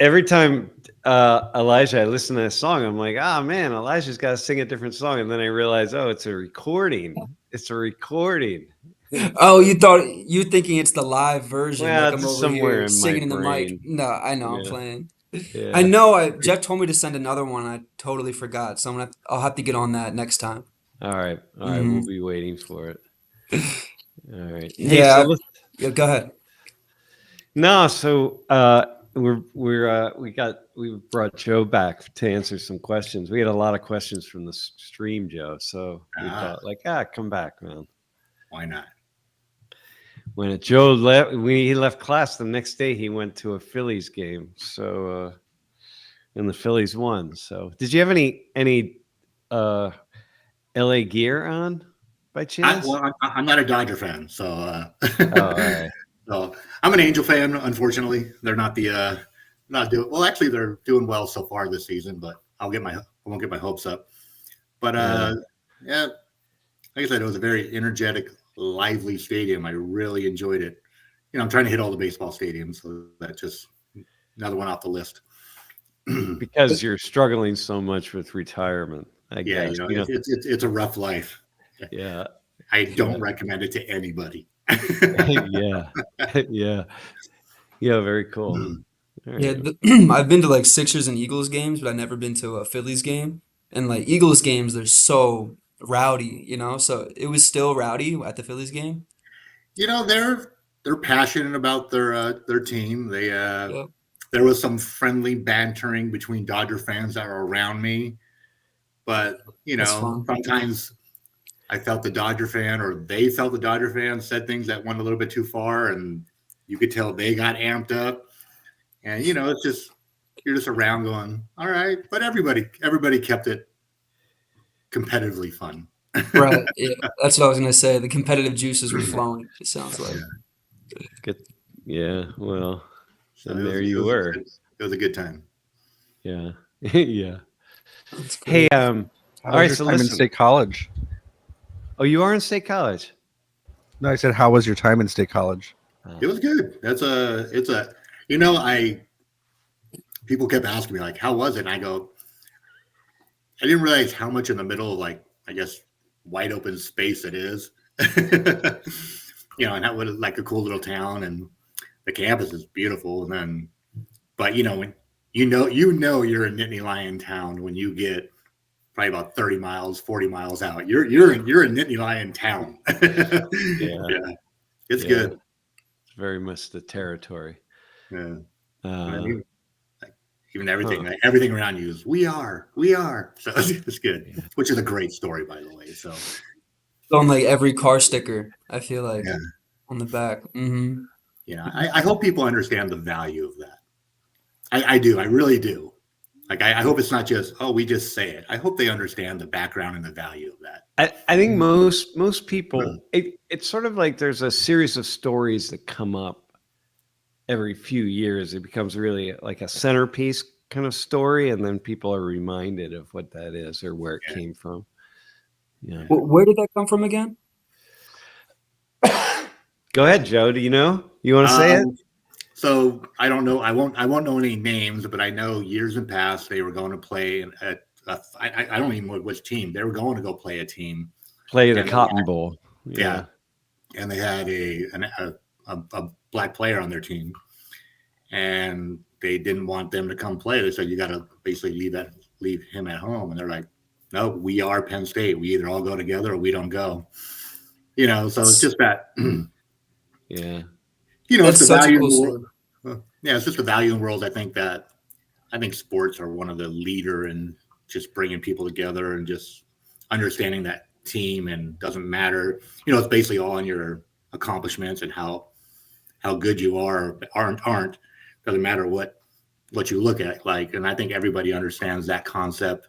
every time Elijah, I listen to a song, I'm like, oh man, Elijah's got to sing a different song, and then I realize, oh, it's a recording. It's a recording. Oh, you're thinking it's the live version, like Well, I'm just over somewhere here in my singing in the mic. brain. No, I know I'm Yeah, playing. I yeah. know. Jeff told me to send another one. I totally forgot, so I'll have to get on that next time. All right, all right. We'll Hmm. be waiting for it. All right. Hey, so Yeah, let's yeah. Go ahead. no, so we brought Joe back to answer some questions. We had a lot of questions from the stream, Joe. So we Ah, thought, like, come back, man. why not? When Joe left, he left class the next day. He went to a Phillies game. So and the Phillies won. So did you have any uh, LA gear on by chance? I'm not a Dodger fan, so Oh, all right. so I'm an Angel fan. Unfortunately, they're not not doing well. Actually, they're doing well so far this season, but I won't get my hopes up. But Yeah. yeah, like I said, it was a very energetic, lively stadium. I really enjoyed it. I'm trying to hit all the baseball stadiums, so that's just another one off the list. Because you're struggling so much with retirement, I Yeah, guess. it's a rough life. Yeah. I Yeah. don't recommend it to anybody. Yeah. Yeah. Yeah. Very cool. All Yeah, right. I've been to like Sixers and Eagles games, but I've never been to a Phillies game. And like Eagles games, they're so rowdy, So it was still rowdy at the Phillies game. They're passionate about their team. Yep, There was some friendly bantering between Dodger fans that were around me, but that's fun. sometimes I felt the Dodger fan or they felt the Dodger fan said things that went a little bit too far, and you could tell they got amped up. And it's just you're just around going, all right, but everybody kept it competitively fun. Right. Yeah, that's what I was gonna say. The competitive juices were flowing, it sounds like. Yeah. Good. Yeah. Well, So and there you were. it was a good time. Yeah. Yeah. That's Hey, great. all How was right. your So time in listen. state college? Oh, you are in state college. No, I said, how was your time in state college? It was good. I people kept asking me like, how was it? And I go, I didn't realize how much in the middle of like, I guess, wide open space it is. And that was like a cool little town and the campus is beautiful. And then, but when you're in Nittany Lion town when you get probably about 30 miles, 40 miles out. You're in Nittany Lion town. Yeah. Yeah. It's Yeah. good. It's very much the territory. Yeah. Uh, Even everything, like, everything around you is we are. So it's good, Yeah. which is a great story, by the way. So On like every car sticker, I feel like yeah, on the back. Hmm. I hope people understand the value of that. I do. I really do. Like I hope it's not just we just say it. I hope they understand the background and the value of that. I think most people, it's sort of like there's a series of stories that come up every few years. It becomes really like a centerpiece kind of story, and then people are reminded of what that is or where it came from. Yeah. Where did that come from again? Go ahead, Joe. Do you know? You want to say it? So I don't know. I won't know any names, but I know years in past they were going to play at. I don't even know which team they were going to go play a team. Play the Cotton Bowl. Yeah. And they had a black player on their team, and they didn't want them to come play. They said you got to basically leave him at home, and they're like, no, we are Penn State. We either all go together or we don't go. So it's just that. Yeah. It's the such a value cool in the story. world. Yeah, it's just the value in the world. I think sports are one of the leader in just bringing people together and just understanding that team, and doesn't matter. It's basically all on your accomplishments and how good you are or aren't. Doesn't matter what you look at. And I think everybody understands that concept.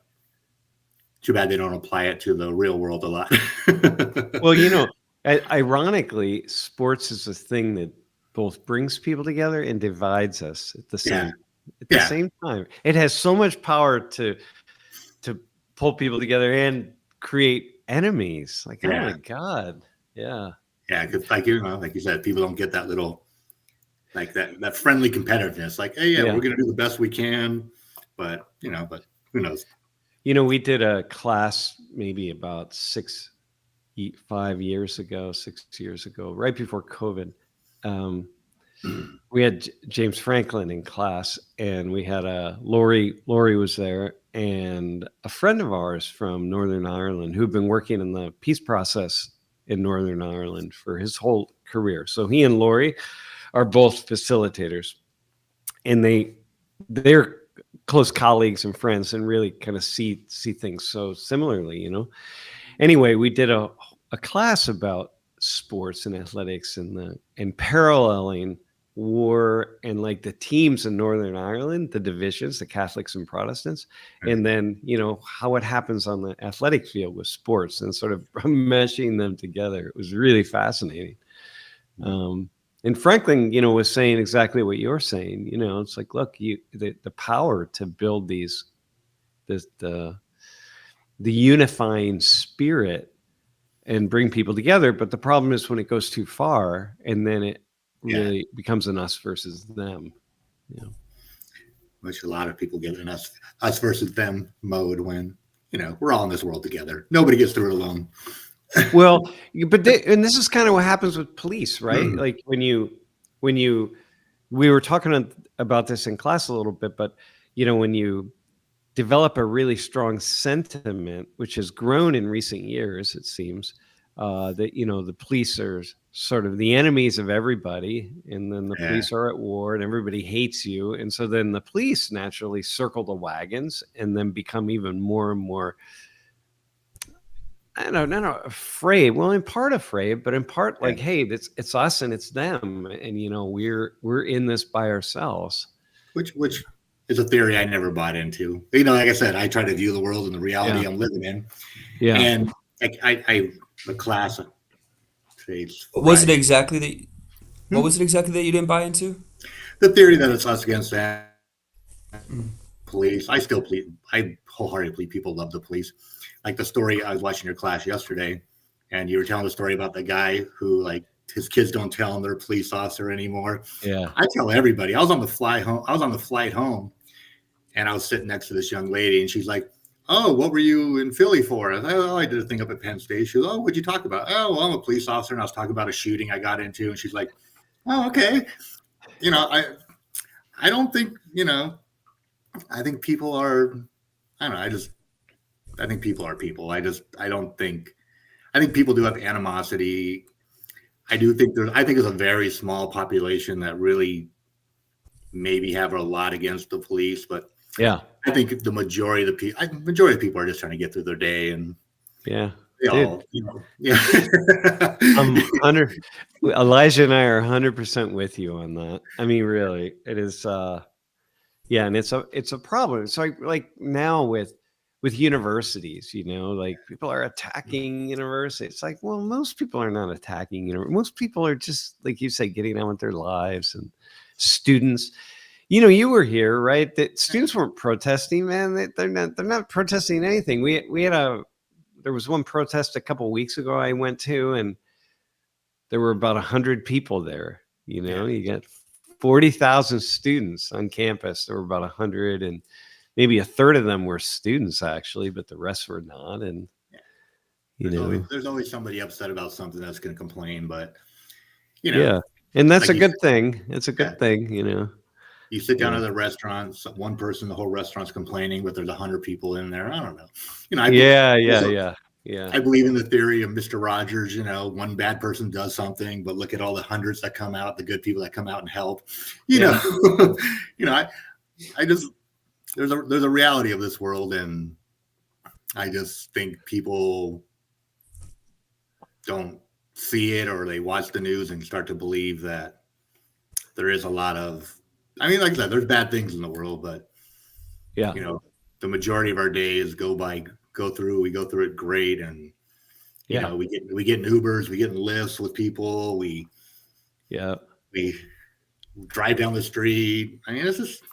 Too bad they don't apply it to the real world a lot. Well, ironically, sports is a thing that both brings people together and divides us at the same time. It has so much power to pull people together and create enemies. Like, oh my God. Yeah. Yeah, because like you said, people don't get that little like that friendly competitiveness. Like, hey, yeah, Yeah. we're going to do the best we can, but but who knows? We did a class maybe about 5 years ago, 6 years ago, right before COVID. We had James Franklin in class, and we had Lori was there, and a friend of ours from Northern Ireland who'd been working in the peace process in Northern Ireland for his whole career. So he and Lori are both facilitators, and they're close colleagues and friends, and really kind of see things so similarly. Anyway, we did a class about sports and athletics and paralleling war and like the teams in Northern Ireland, the divisions, the Catholics and Protestants, and then how it happens on the athletic field with sports, and sort of meshing them together. It was really fascinating. And Franklin, was saying exactly what you're saying. It's like, look, the power to build the unifying spirit and bring people together. But the problem is when it goes too far, and then it really becomes an us versus them. Which a lot of people get in us versus them mode when we're all in this world together. Nobody gets through it alone. Well, but and this is kind of what happens with police, right? Like we were talking about this in class a little bit, but when you develop a really strong sentiment, which has grown in recent years, it seems, that the police are sort of the enemies of everybody, and then the police are at war, and everybody hates you, and so then the police naturally circle the wagons, and then become even more and more, I don't know, afraid. Well, in part afraid, but in part like, hey, it's us and it's them, and we're in this by ourselves. Which is a theory I never bought into. Like I said, I try to view the world in the reality I'm living in. Yeah. And the class. What was it exactly that you didn't buy into? The theory that it's us against them. Police. I wholeheartedly believe people love the police. Like the story, I was watching your class yesterday, and you were telling the story about the guy who, like, his kids don't tell him they're a police officer anymore. Yeah. I tell everybody. I was on the flight home, and I was sitting next to this young lady, and she's like, "Oh, what were you in Philly for?" I was like, "Oh, I did a thing up at Penn State." She was, "Oh, what'd you talk about?" "Oh, well, I'm a police officer, and I was talking about a shooting I got into." And she's like, "Oh, okay." I don't think, I think people are, I don't know. I think people are people. I think people do have animosity. I think there's a very small population that really maybe have a lot against the police, but I think the majority of the people are just trying to get through their day, and Elijah and I are 100% with you on that. I mean, really, it is. And it's a problem. It's like now with universities, like people are attacking universities. It's like, well, most people are not attacking universities. Most people are just, like you say, getting on with their lives. And students, you were here, right? That students weren't protesting, man. They're not protesting anything. There was one protest a couple of weeks ago I went to, and there were about 100 people there. You got 40,000 students on campus. There were about 100, and maybe a third of them were students, actually, but the rest were not. And there's always somebody upset about something that's going to complain, but and that's like a good thing. It's a good thing, You sit down at a restaurant, one person, the whole restaurant's complaining, but there's 100 people in there. I don't know. I believe in the theory of Mr. Rogers. One bad person does something, but look at all the hundreds that come out, the good people that come out and help. I just there's a reality of this world, and I just think people don't see it, or they watch the news and start to believe that there is a lot of. I mean, like I said, there's bad things in the world, but the majority of our days we go through it great, and we get in Ubers, we get in Lyfts with people, we drive down the street. I mean, it's just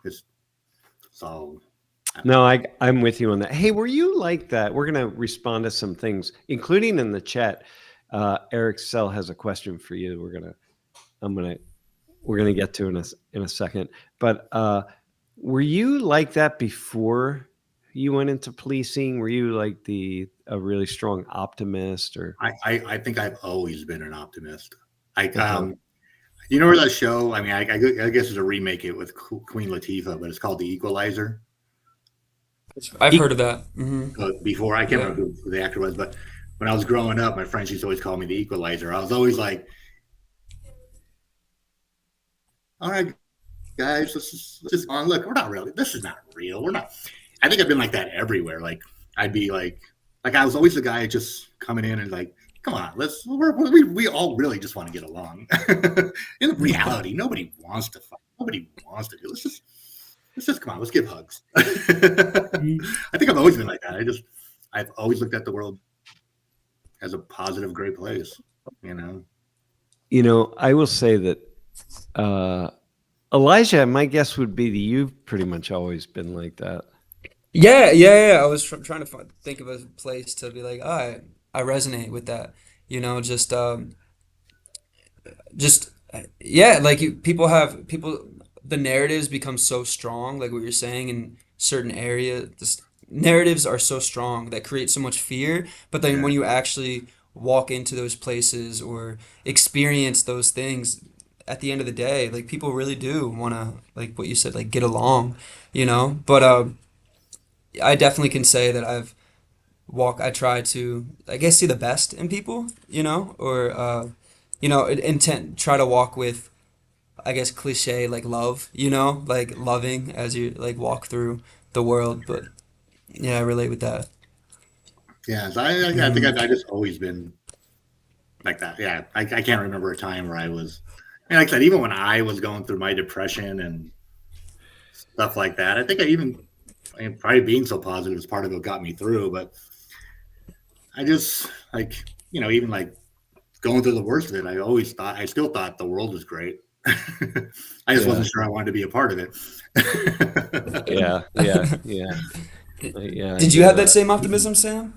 it's all. No, I'm with you on that. Hey, were you like that? We're gonna respond to some things, including in the chat. Eric Sell has a question for you. I'm gonna we're going to get to in a second. But were you like that before you went into policing? Were you like a really strong optimist, or? I think I've always been an optimist. Like, Uh-huh. you know that show? I mean, I guess it's a remake it with Queen Latifah, but it's called The Equalizer. I've heard of that. Before, I can't Yeah. remember who the actor was, but when I was growing up, my friends used to always call me The Equalizer. I was always like, all right, guys, let's just on. Look, we're not really. This is not real. We're not. I think I've been like that everywhere. Like, I'd be like I was always the guy just coming in and like, come on, we all really just want to get along. In reality, nobody wants to fight. Nobody wants to do. Let's just come on. Let's give hugs. I think I've always been like that. I've always looked at the world as a positive, great place. I will say that Elijah, my guess would be that you've pretty much always been like that. Yeah. I was trying to think of a place to be like, I resonate with that. Just yeah, like people, the narratives become so strong, like what you're saying in certain areas. Narratives are so strong that create so much fear, but then Yeah. when you actually walk into those places or experience those things, at the end of the day, like people really do want to, like what you said, like get along, But I definitely can say that I try to, I guess, see the best in people, or try to walk with, I guess, cliche like love, like loving as you like walk through the world. But yeah, I relate with that. Yeah. So I think I just always been like that. Yeah. I can't remember a time where I was. And like I said, even when I was going through my depression and stuff like that, I think probably being so positive is part of what got me through. But I just even like going through the worst of it, I still thought the world was great. I just wasn't sure I wanted to be a part of it. Yeah. Yeah. Did you have that same optimism, Sam?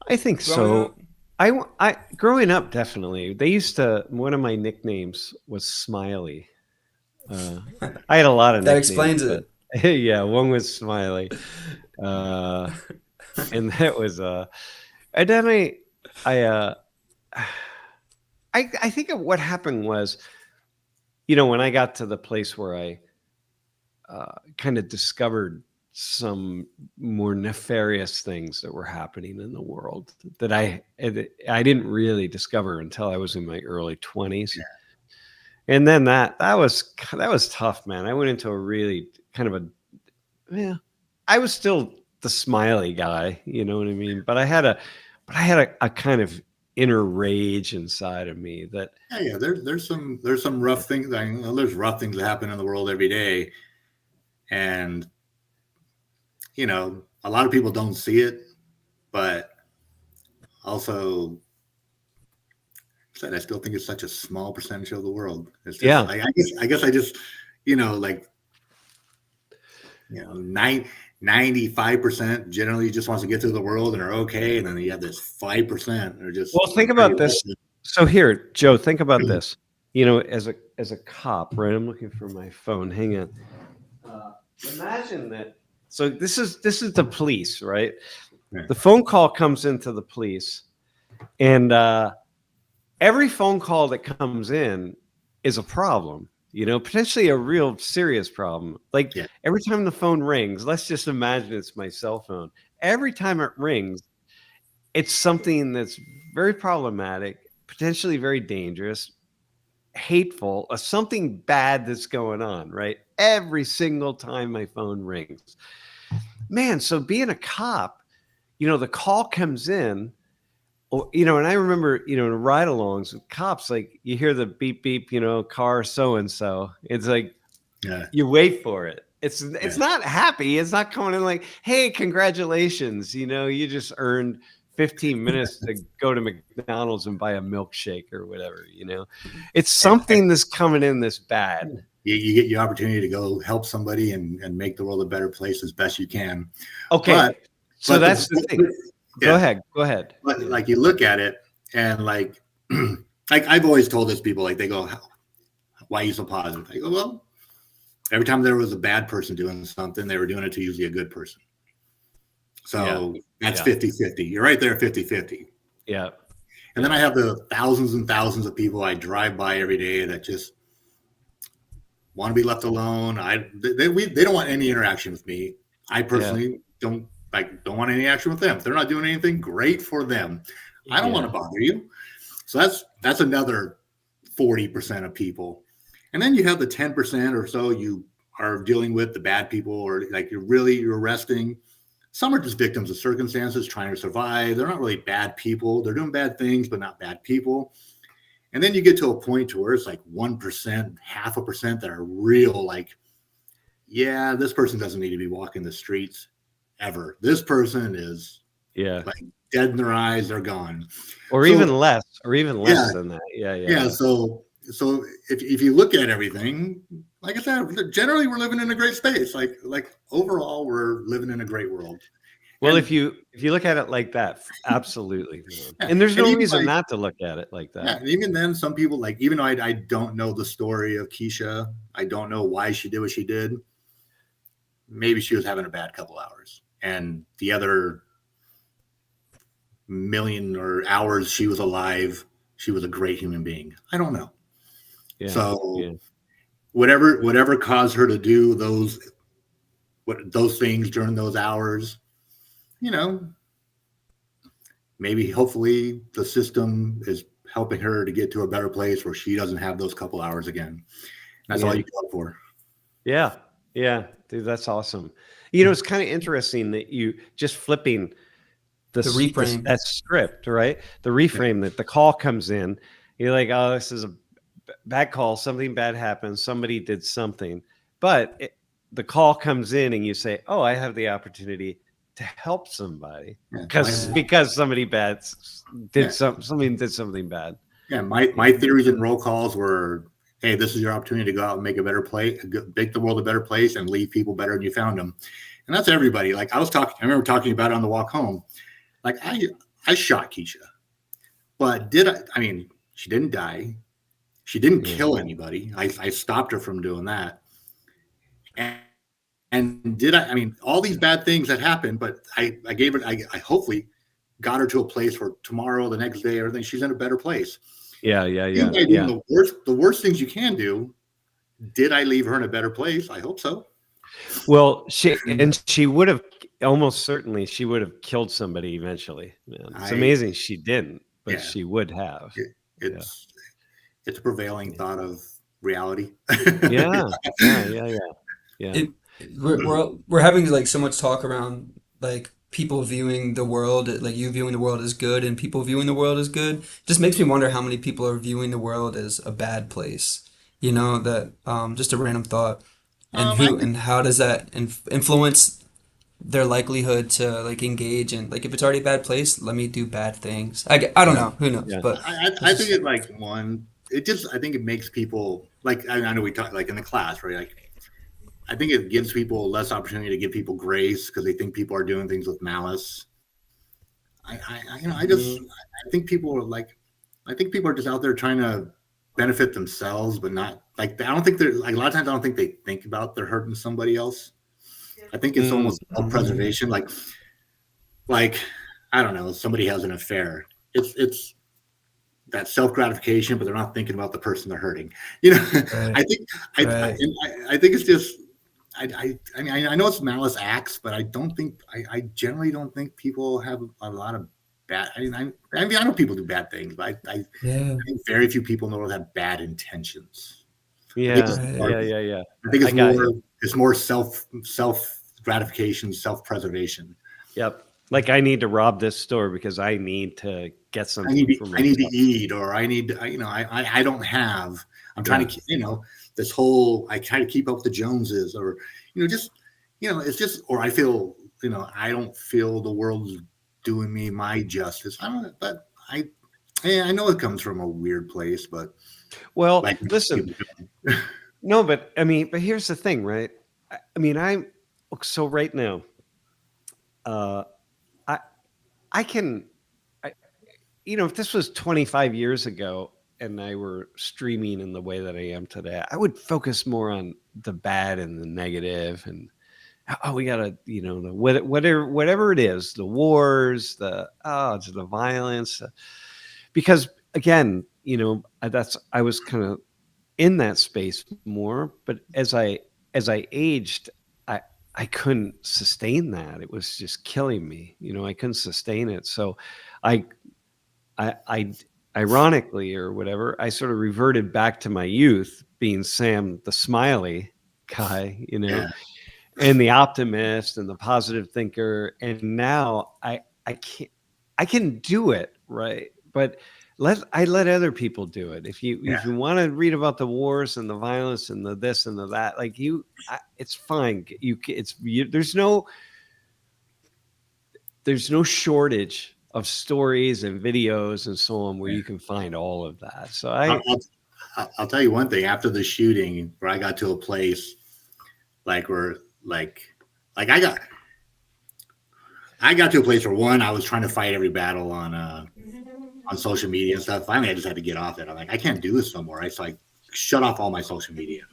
I think Growing so. I growing up, definitely. One of my nicknames was Smiley. I had a lot of That nicknames, explains but yeah, one was Smiley. And that was and then I think of what happened was, when I got to the place where I kind of discovered some more nefarious things that were happening in the world that I didn't really discover until I was in my early 20s. Yeah. And then that was tough, man. I went into a really kind of I was still the smiley guy, you know what I mean? But I had a kind of inner rage inside of me that there's some rough things. There's rough things that happen in the world every day, and a lot of people don't see it, but also I still think it's such a small percentage of the world. It's just, I guess I just 95% generally just wants to get through the world and are okay, and then you have this 5% are just. Well, think about this. So here, Joe, think about this. As a cop, right? I'm looking for my phone. Hang on. Imagine that. So this is the police, right? Yeah. The phone call comes into the police, and every phone call that comes in is a problem. Potentially a real serious problem. Like every time the phone rings, let's just imagine it's my cell phone. Every time it rings, it's something that's very problematic, potentially very dangerous, hateful, or something bad that's going on, right? Every single time my phone rings. Man, so being a cop, the call comes in, and I remember, in ride-alongs with cops, like you hear the beep, beep, car so-and-so. It's like, you wait for it. It's not happy. It's not coming in like, hey, congratulations. You just earned 15 minutes to go to McDonald's and buy a milkshake or whatever, It's something that's coming in this bad. You get your opportunity to go help somebody and make the world a better place as best you can. Okay. But that's the thing. Go ahead. But like you look at it and like I've always told this people, like they go, why are you so positive? I go, well, every time there was a bad person doing something, they were doing it to usually a good person. So that's 50-50. You're right there, 50-50. Yeah. And then I have the thousands and thousands of people I drive by every day that just want to be left alone. They don't want any interaction with me. I personally don't want any action with them. If they're not doing anything, great for them. I don't want to bother you. So that's another 40% of people. And then you have the 10% or so you are dealing with, the bad people, or like you're arresting. Some are just victims of circumstances trying to survive. They're not really bad people. They're doing bad things, but not bad people. And then you get to a point to where it's like 1%, 0.5% that are real, like, yeah, this person doesn't need to be walking the streets ever. This person is like dead in their eyes, they're gone. Or even less than that. Yeah. So if you look at everything, like I said, generally we're living in a great space. Like overall, we're living in a great world. Well, if you look at it like that, absolutely. And there's no reason not to look at it like that. Yeah, and even then, some people, like, even though I don't know the story of Keisha, I don't know why she did what she did. Maybe she was having a bad couple hours, and the other million or hours she was alive, she was a great human being. I don't know. Whatever caused her to do those things during those hours, maybe hopefully the system is helping her to get to a better place where she doesn't have those couple hours again. That's all you go for. Yeah, dude, that's awesome. It's kind of interesting that you just flipping the reframe, that script, right? The reframe that the call comes in, you're like, oh, this is a bad call. Something bad happened. Somebody did something, but the call comes in and you say, oh, I have the opportunity to help somebody because somebody bad did something bad. Yeah, my theories and roll calls were, hey, this is your opportunity to go out and make a better place, make the world a better place, and leave people better than you found them. And that's everybody. Like I remember talking about it on the walk home. Like I shot Keisha, but she didn't die. She didn't kill anybody. I stopped her from doing that. And all these bad things that happened, but I gave her, I hopefully got her to a place where tomorrow, the next day, everything, she's in a better place. Yeah. The worst things you can do. Did I leave her in a better place? I hope so. Well, she would have, almost certainly she would have killed somebody eventually. It's amazing she didn't, but she would have. It's a prevailing thought of reality. Yeah. We're having like so much talk around like people viewing the world, like you viewing the world as good and people viewing the world as good. Just makes me wonder how many people are viewing the world as a bad place. That just a random thought. And how does that influence their likelihood to like engage in, like, if it's already a bad place, let me do bad things. I don't know, who knows, but I think it like I think it makes people, like, I know we talk like in the class, right? Like, I think it gives people less opportunity to give people grace because they think people are doing things with malice. I think people are just out there trying to benefit themselves, but not like, I don't think they're like, a lot of times I don't think they think about they're hurting somebody else. I think it's almost self-preservation. Like I don't know, somebody has an affair. It's that self-gratification, but they're not thinking about the person they're hurting. Right. I think it's just, I know it's malice acts, but I generally don't think people have a lot of bad. I know people do bad things, but I think very few people know have bad intentions. Yeah. I think it's more self gratification, self-preservation. Yep. Like, I need to rob this store because I need to get something. I need to eat, or I need to, I don't have. I'm trying to, this whole, I try to keep up with the Joneses, or, it's just, or I feel, I don't feel the world's doing me my justice. I don't know, but I know it comes from a weird place, but. Well, listen, no, but here's the thing, right? So right now, if this was 25 years ago, and I were streaming in the way that I am today, I would focus more on the bad and the negative, and we gotta, whatever it is, the wars, the violence, because again, I was kind of in that space more, but as I aged, I couldn't sustain that. It was just killing me. I couldn't sustain it. So I ironically or whatever, I sort of reverted back to my youth, being Sam, the smiley guy, Yeah. and the optimist and the positive thinker. And now I can do it, right? But I let other people do it. If you want to read about the wars and the violence and the this and the that, it's fine. There's no shortage of stories and videos and so on where you can find all of that. So I'll tell you one thing. After the shooting, where I got to a place I got to a place where I was trying to fight every battle on social media and stuff. Finally, I just had to get off it. I'm like, I can't do this no more. So I shut off all my social media.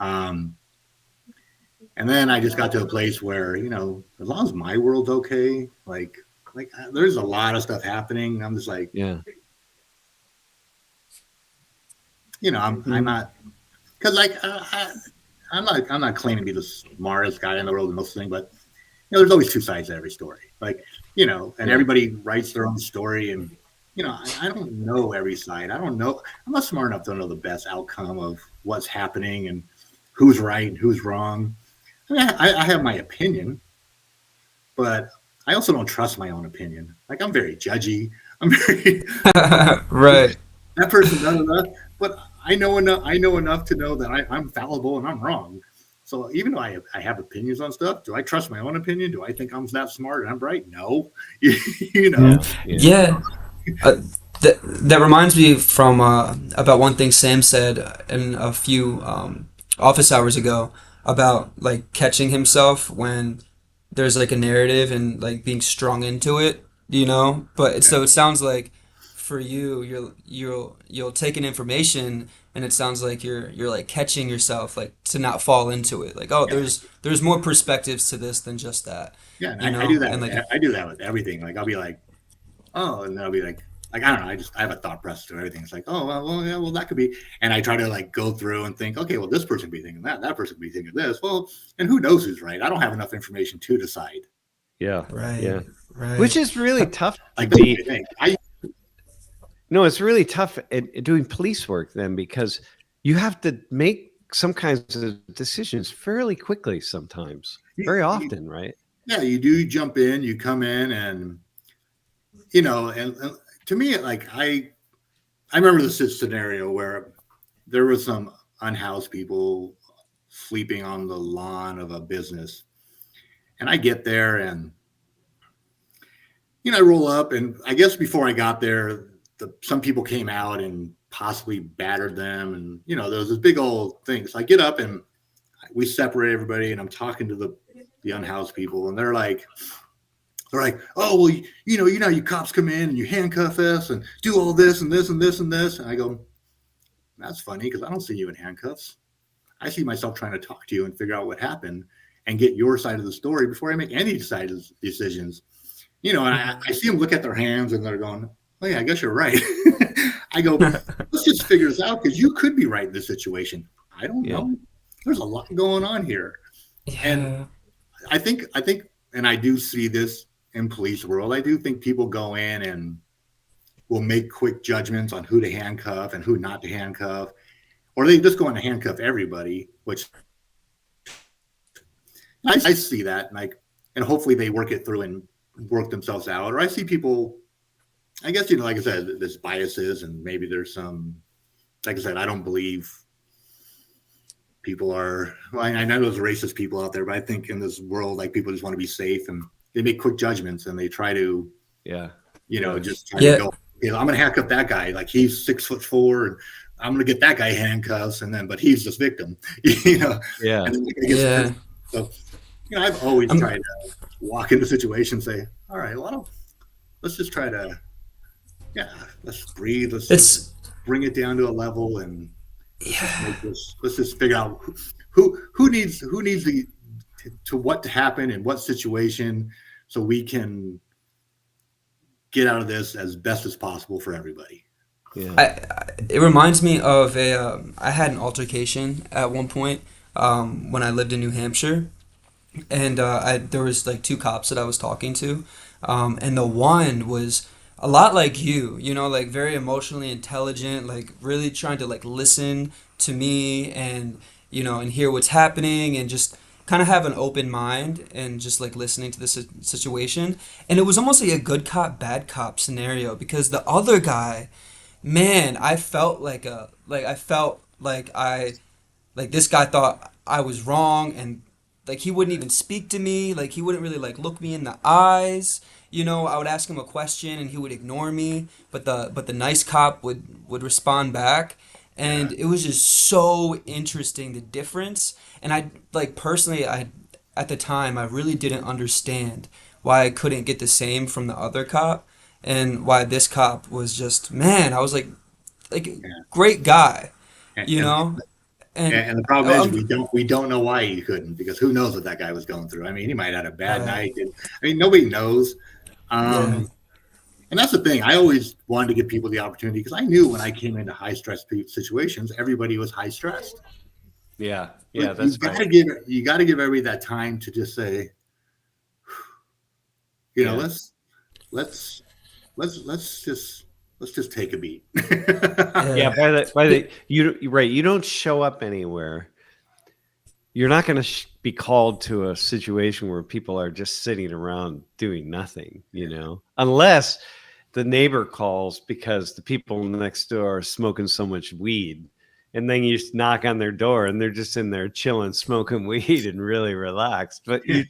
And then I just got to a place where, as long as my world's okay, there's a lot of stuff happening. I'm just like, yeah. I'm not, because I'm not claiming to be the smartest guy in the world and most thing, but there's always two sides to every story. Everybody writes their own story, and I don't know every side. I don't know. I'm not smart enough to know the best outcome of what's happening and who's right and who's wrong. I mean, I have my opinion, but I also don't trust my own opinion. I'm very judgy. I'm very right. That person does that, but I know enough to know that I'm fallible and I'm wrong. So even though I have opinions on stuff, do I trust my own opinion? Do I think I'm that smart and I'm right? No. Yeah. That reminds me from about one thing Sam said in a few office hours ago about catching himself when there's a narrative and being strung into it, But so it sounds like for you, you'll take an information, and it sounds like you're catching yourself to not fall into it. There's more perspectives to this than just that. Yeah, and I do that. And I do that with everything. I'll be like, oh, and then I'll be like I don't know. I have a thought process to everything. It's like, oh, well, that could be. And I try to go through and think, okay, well, this person could be thinking that person could be thinking this. Well, and who knows who's right? I don't have enough information to decide. Yeah. Right. Yeah. Right. Which is really tough. No, it's really tough at doing police work then, because you have to make some kinds of decisions fairly quickly sometimes, very often, right? Yeah, you do jump in, you come in, and and to me, I remember this scenario where there was some unhoused people sleeping on the lawn of a business, and I get there and I roll up, and I guess before I got there, some people came out and possibly battered them, and there was this big old thing. So I get up and we separate everybody, and I'm talking to the unhoused people, and they're like, oh, well, you cops come in and you handcuff us and do all this and this and this and this. And I go, that's funny, because I don't see you in handcuffs. I see myself trying to talk to you and figure out what happened and get your side of the story before I make any decisions. And I see them look at their hands and they're going, oh yeah, I guess you're right. I go, let's just figure this out, because you could be right in this situation. I don't know. There's a lot going on here. Yeah. And I think, and I do see this in police world, I do think people go in and will make quick judgments on who to handcuff and who not to handcuff, or they just go in to handcuff everybody, which I see that, and hopefully they work it through and work themselves out. Or I see people, I guess, like I said, there's biases, and maybe there's some, like I said, I don't believe people are, well, I know there's racist people out there, but I think in this world, people just want to be safe, and they make quick judgments, and they try to, just try to go, I'm going to handcuff that guy. He's 6'4", and I'm going to get that guy handcuffs, but he's this victim, Yeah. Yeah. So, I've always tried to walk into situations and say, all right, well, let's just try to, let's breathe. bring it down to a level and Yeah. let's just figure out who needs to what to happen in what situation so we can get out of this as best as possible for everybody. Yeah. It reminds me of I had an altercation at one point when I lived in New Hampshire, and there was like two cops that I was talking to, and the one was a lot like you know, like very emotionally intelligent, like really trying to like listen to me and and hear what's happening and just kind of have an open mind and just like listening to the situation. And it was almost like a good cop, bad cop scenario because the other guy, man, I felt like this guy thought I was wrong and like he wouldn't even speak to me, like he wouldn't really like look me in the eyes. I would ask him a question and he would ignore me, but the nice cop would respond back. And Yeah. it was just so interesting the difference. And I like personally I at the time I really didn't understand why I couldn't get the same from the other cop and why this cop was just, man, I was like Yeah. great guy, And, you and know? And and the problem is I'm we don't know why he couldn't because who knows what that guy was going through. I mean, he might have had a bad right. night. I mean, nobody knows. Yeah. And that's the thing. I always wanted to give people the opportunity because I knew when I came into high stress situations, everybody was high stressed. Yeah. Yeah. But That's right. you got to give everybody that time to just say, Yeah. let's just take a beat. Yeah. Yeah. You're right. You don't show up anywhere. You're not going to be called to a situation where people are just sitting around doing nothing, unless the neighbor calls because the people next door are smoking so much weed. And then you just knock on their door and they're just in there chilling, smoking weed and really relaxed. But you're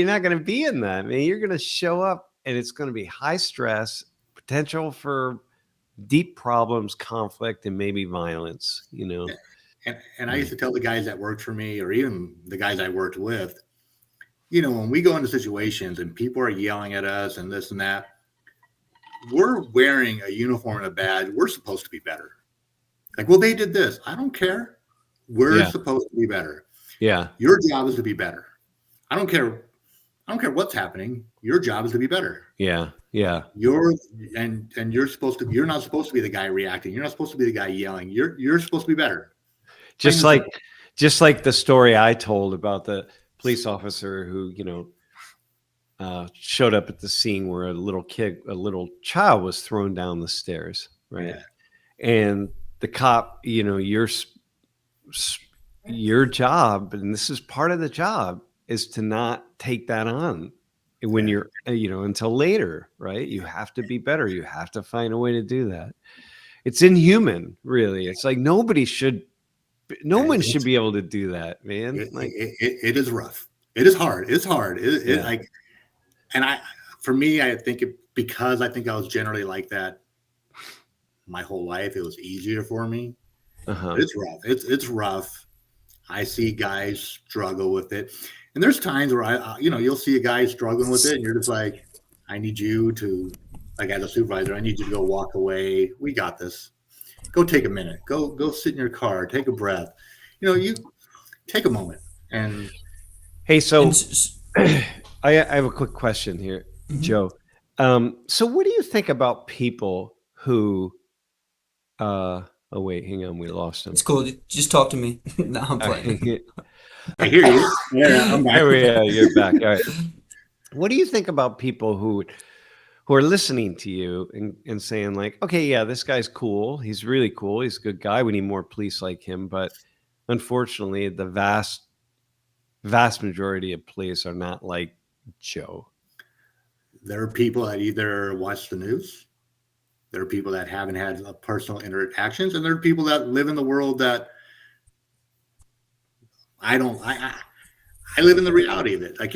not going to be in that. I mean, you're going to show up and it's going to be high stress, potential for deep problems, conflict, and maybe violence, And I used to tell the guys that worked for me, or even the guys I worked with, when we go into situations and people are yelling at us and this and that, we're wearing a uniform and a badge. We're supposed to be better. Like, well, they did this. I don't care. We're supposed to be better. Yeah. Your job is to be better. I don't care what's happening. Your job is to be better. Yeah. Yeah. You're not supposed to be the guy reacting. You're not supposed to be the guy yelling. You're supposed to be better. Just like the story I told about the police officer who, showed up at the scene where a little child was thrown down the stairs. Right. Yeah. And the cop, your job, and this is part of the job, is to not take that on when you're, until later, right? You have to be better. You have to find a way to do that. It's inhuman, really. It's like no one should be able to do that, man. It is rough. It is hard. It's hard. For me, I think because I think I was generally like that my whole life, it was easier for me. It's rough. It's rough. I see guys struggle with it, and there's times where you'll see a guy struggling with it, and you're just like, I need you to, like, as a supervisor, I need you to go walk away. We got this. Go take a minute. Go sit in your car. Take a breath. You take a moment. And hey, so I have a quick question here, Joe. So what do you think about people who? Oh wait, hang on, we lost him. It's cool. Just talk to me. No, I'm playing. I hear you. Yeah, I'm back. You're back. All right. What do you think about people who are listening to you and saying like, okay, yeah, this guy's cool. He's really cool. He's a good guy. We need more police like him. But unfortunately, the vast majority of police are not like Joe. There are people that either watch the news. There are people that haven't had personal interactions, and there are people that live in the world that I don't. I live in the reality of it. Like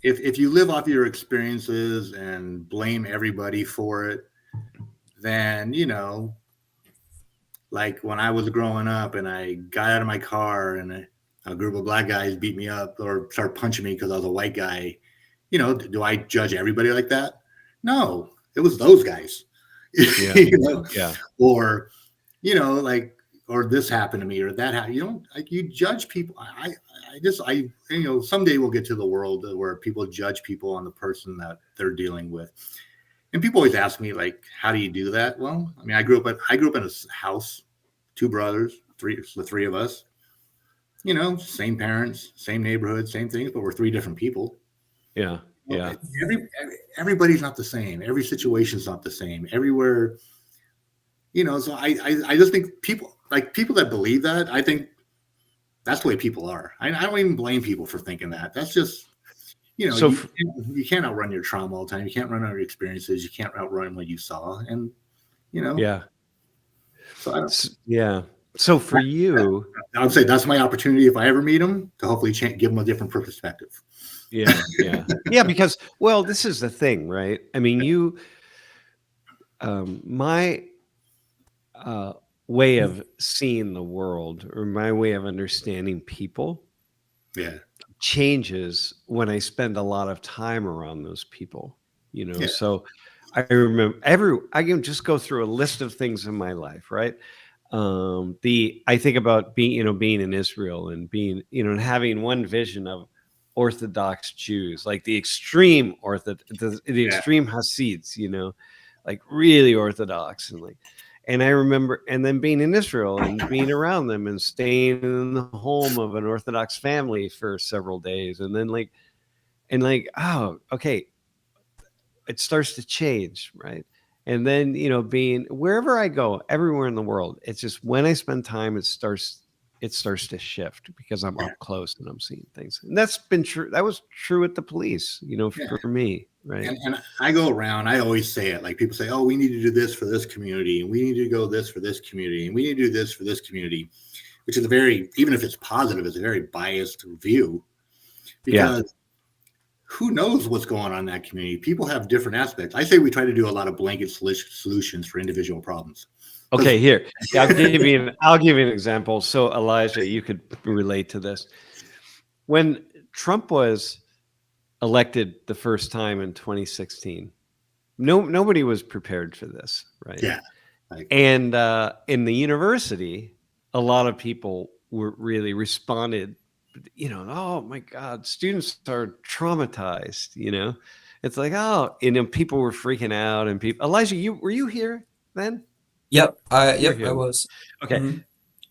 if you live off your experiences and blame everybody for it, then like when I was growing up and I got out of my car and a group of black guys beat me up or started punching me because I was a white guy. Do I judge everybody like that? No. it was those guys, Yeah. you know, Yeah. or, you know, like, or this happened to me or that happened. You don't like, you judge people. You know, someday we'll get to the world where people judge people on the person that they're dealing with. And people always ask me, like, how do you do that? Well, I mean, I grew up in a house, two brothers, the three of us, you know, same parents, same neighborhood, same things, but we're three different people. Yeah. Yeah. Everybody's not the same. Every situation's not the same everywhere. You know, so I just think people that believe that, I think that's the way people are. I don't even blame people for thinking that. That's just, you know, So you can't outrun your trauma all the time. You can't run out your experiences. You can't outrun what you saw. And, you know, yeah. so Yeah. So for you, I would say that's my opportunity if I ever meet them to hopefully give them a different perspective. yeah, yeah, yeah. Because, well, this is the thing, right? I mean, my way of seeing the world, or my way of understanding people, Yeah. changes when I spend a lot of time around those people. You know, Yeah. so I remember I can just go through a list of things in my life, right? I think about being in Israel and being, and having one vision of Orthodox Jews, like the extreme the extreme Hasids, like really Orthodox, and I remember, and then being in Israel and being around them and staying in the home of an Orthodox family for several days, and then oh, okay, it starts to change, right? And then, being wherever I go, everywhere in the world, it's just when I spend time, it starts to shift because I'm up close and I'm seeing things. And that's been true. That was true at the police, for me, right? And I go around, I always say it, like people say, oh, we need to do this for this community, and we need to go this for this community, and we need to do this for this community, which is even if it's positive, it's a very biased view, because who knows what's going on in that community? People have different aspects. I say we try to do a lot of blanket solutions for individual problems. Okay, here. Yeah, I'll give you an example. So Elijah, you could relate to this. When Trump was elected the first time in 2016, nobody was prepared for this, right? Yeah. And in the university, a lot of people were really responded, oh my God, students are traumatized, It's like, oh, people were freaking out, and Elijah, were you here then? Yep, I was. Okay. Mm-hmm.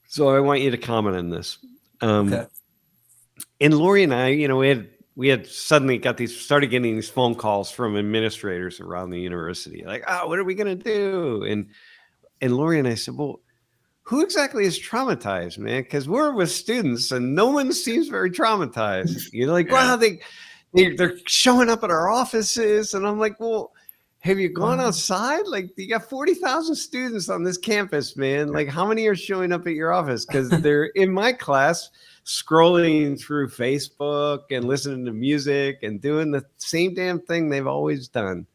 So I want you to comment on this. Okay. And Lori and I, we had suddenly started getting these phone calls from administrators around the university, like, oh, what are we going to do? And Lori and I said, well, who exactly is traumatized, man? Because we're with students and no one seems very traumatized. Wow, they're showing up at our offices. And I'm like, well, have you gone outside? Like, you got 40,000 students on this campus, man. Like, how many are showing up at your office? Because they're in my class scrolling through Facebook and listening to music and doing the same damn thing they've always done.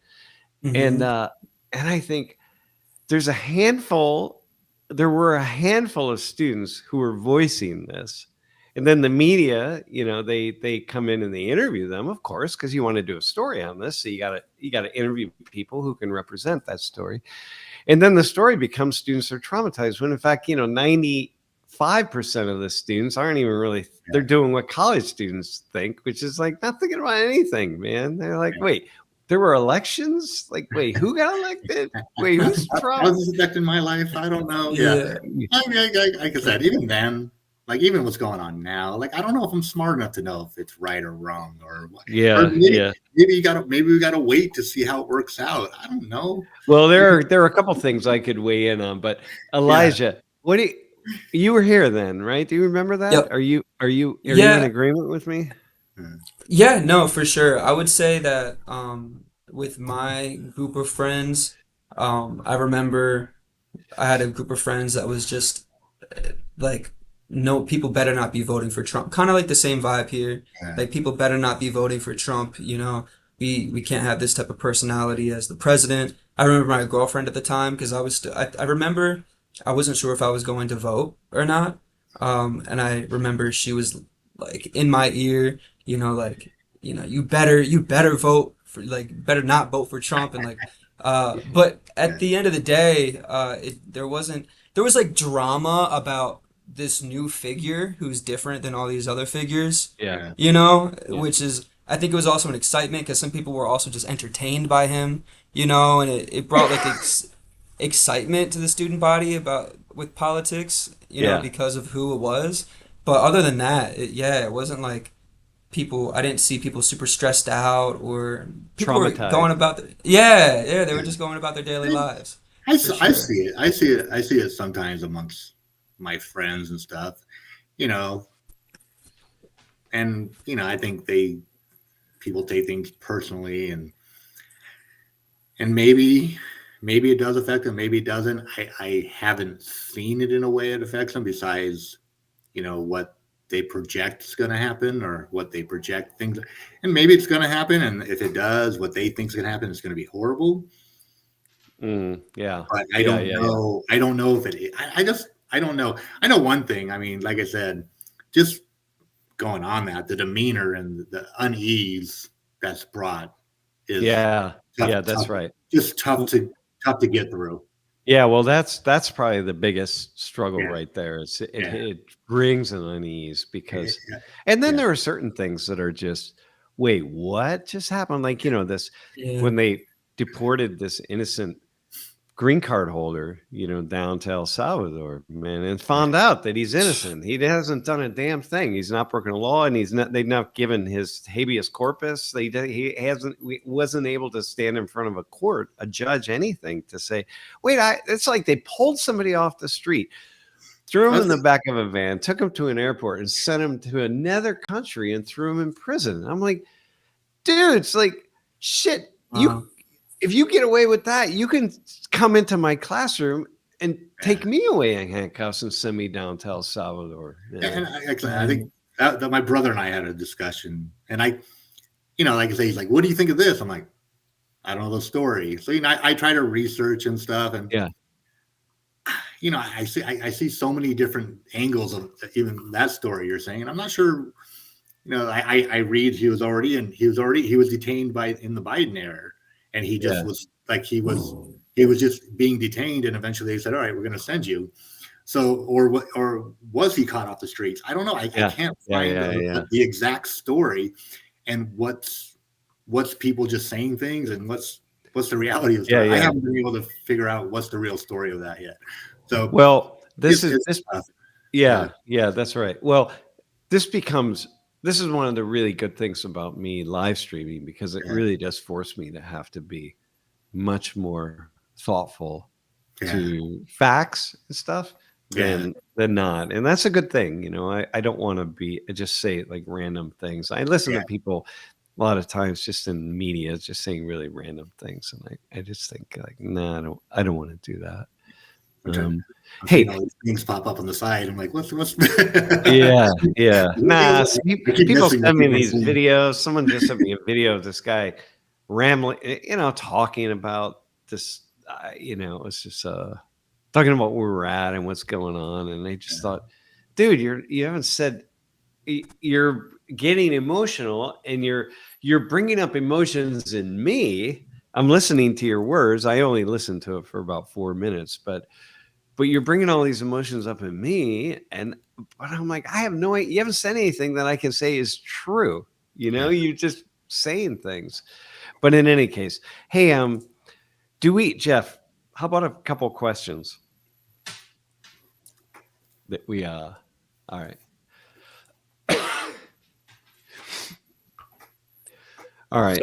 Mm-hmm. And I think there were a handful of students who were voicing this. And then the media, they come in and they interview them, of course, because you want to do a story on this. So you got to interview people who can represent that story. And then the story becomes students are traumatized, when in fact, 95% of the students aren't even really, they're doing what college students think, which is like not thinking about anything, man. They're like, wait, there were elections? Like, wait, who got elected? Wait, who's Trump? How is this affecting my life? I don't know. Yeah. Like I said, even then, like even what's going on now, like I don't know if I'm smart enough to know if it's right or wrong or what. Yeah, or maybe we gotta wait to see how it works out. I don't know. Well, there are a couple things I could weigh in on, but Elijah, you were here then, right? Do you remember that? Yep. Are you in agreement with me? Yeah, no, for sure. I would say that with my group of friends, I remember I had a group of friends that was just like, no, people better not be voting for Trump. Kind of like the same vibe here. Yeah. Like people better not be voting for Trump. We can't have this type of personality as the president. I remember my girlfriend at the time, because I remember I wasn't sure if I was going to vote or not. And I remember she was like in my ear, you better vote for, like, better not vote for Trump, and like But at the end of the day, there was like drama about this new figure who's different than all these other figures, Yeah. Yeah. you know, Yeah. which is, I think it was also an excitement because some people were also just entertained by him, you know, and it brought like excitement to the student body about with politics, you know, Yeah. because of who it was. But other than that, yeah, it wasn't like I didn't see people super stressed out or people were Traumatized. going about yeah, they were Yeah. just going about their daily lives I, for I sure. see it. I see it. I see it sometimes amongst my friends and stuff, you know, and, I think people take things personally, and maybe it does affect them. Maybe it doesn't. I haven't seen it in a way it affects them besides, what they project is going to happen or what they project things. And maybe it's going to happen. And if it does, what they think is going to happen is going to be horrible. Yeah. But I Yeah. don't Yeah. know. I don't know if I don't know. I know one thing. I mean, like I said, just going on that, the demeanor and the unease that's brought is Yeah. tough, Yeah. That's tough, right. just tough to get through. Yeah, well, that's probably the biggest struggle Yeah, right there. Is yeah, it brings an unease yeah, because, and then yeah. there are certain things that are just, wait, what just happened? Like this Yeah. when they deported this innocent green card holder, down to El Salvador, man, and found out that he's innocent. He hasn't done a damn thing. He's not broken a law, and they've not given his habeas corpus. He wasn't able to stand in front of a judge, anything to say, wait, it's like they pulled somebody off the street, threw him in the back of a van, took him to an airport, and sent him to another country and threw him in prison. I'm like, dude, it's like, shit, if you get away with that, you can come into my classroom and take me away in handcuffs and send me down to El Salvador. And I think that my brother and I had a discussion, and like I say, he's like, "What do you think of this?" I'm like, "I don't know the story." So I try to research and stuff, and Yeah. I see so many different angles of even that story you're saying, and I'm not sure. I read he was detained in the Biden era, and he just was like he was just being detained, and eventually they said, "All right, we're going to send you." So, or was he caught off the streets? I don't know. I can't find the exact story, and what's people just saying things, and what's the reality of the story. I haven't been able to figure out what's the real story of that yet. So, well, this it's is tough. yeah, that's right. Well, this is one of the really good things about me live streaming, because it really does force me to have to be much more thoughtful to facts and stuff than not. And that's a good thing. I don't want to just say like random things. I listen to people a lot of times just in media, just saying really random things. And I just think like, nah, I don't want to do that. I'm hey, seeing all these things pop up on the side. I'm like, what's yeah. Nah, people send me these things. videos. Someone just sent me a video of this guy rambling, talking about this. It's just talking about where we're at and what's going on. And I just thought, dude, you haven't said, you're getting emotional, and you're bringing up emotions in me. I'm listening to your words. I only listened to it for about 4 minutes, but you're bringing all these emotions up in me, but I'm like, I have no idea. You haven't said anything that I can say is true. You're just saying things. But in any case, hey, Jeff, how about a couple questions that we all right. All right.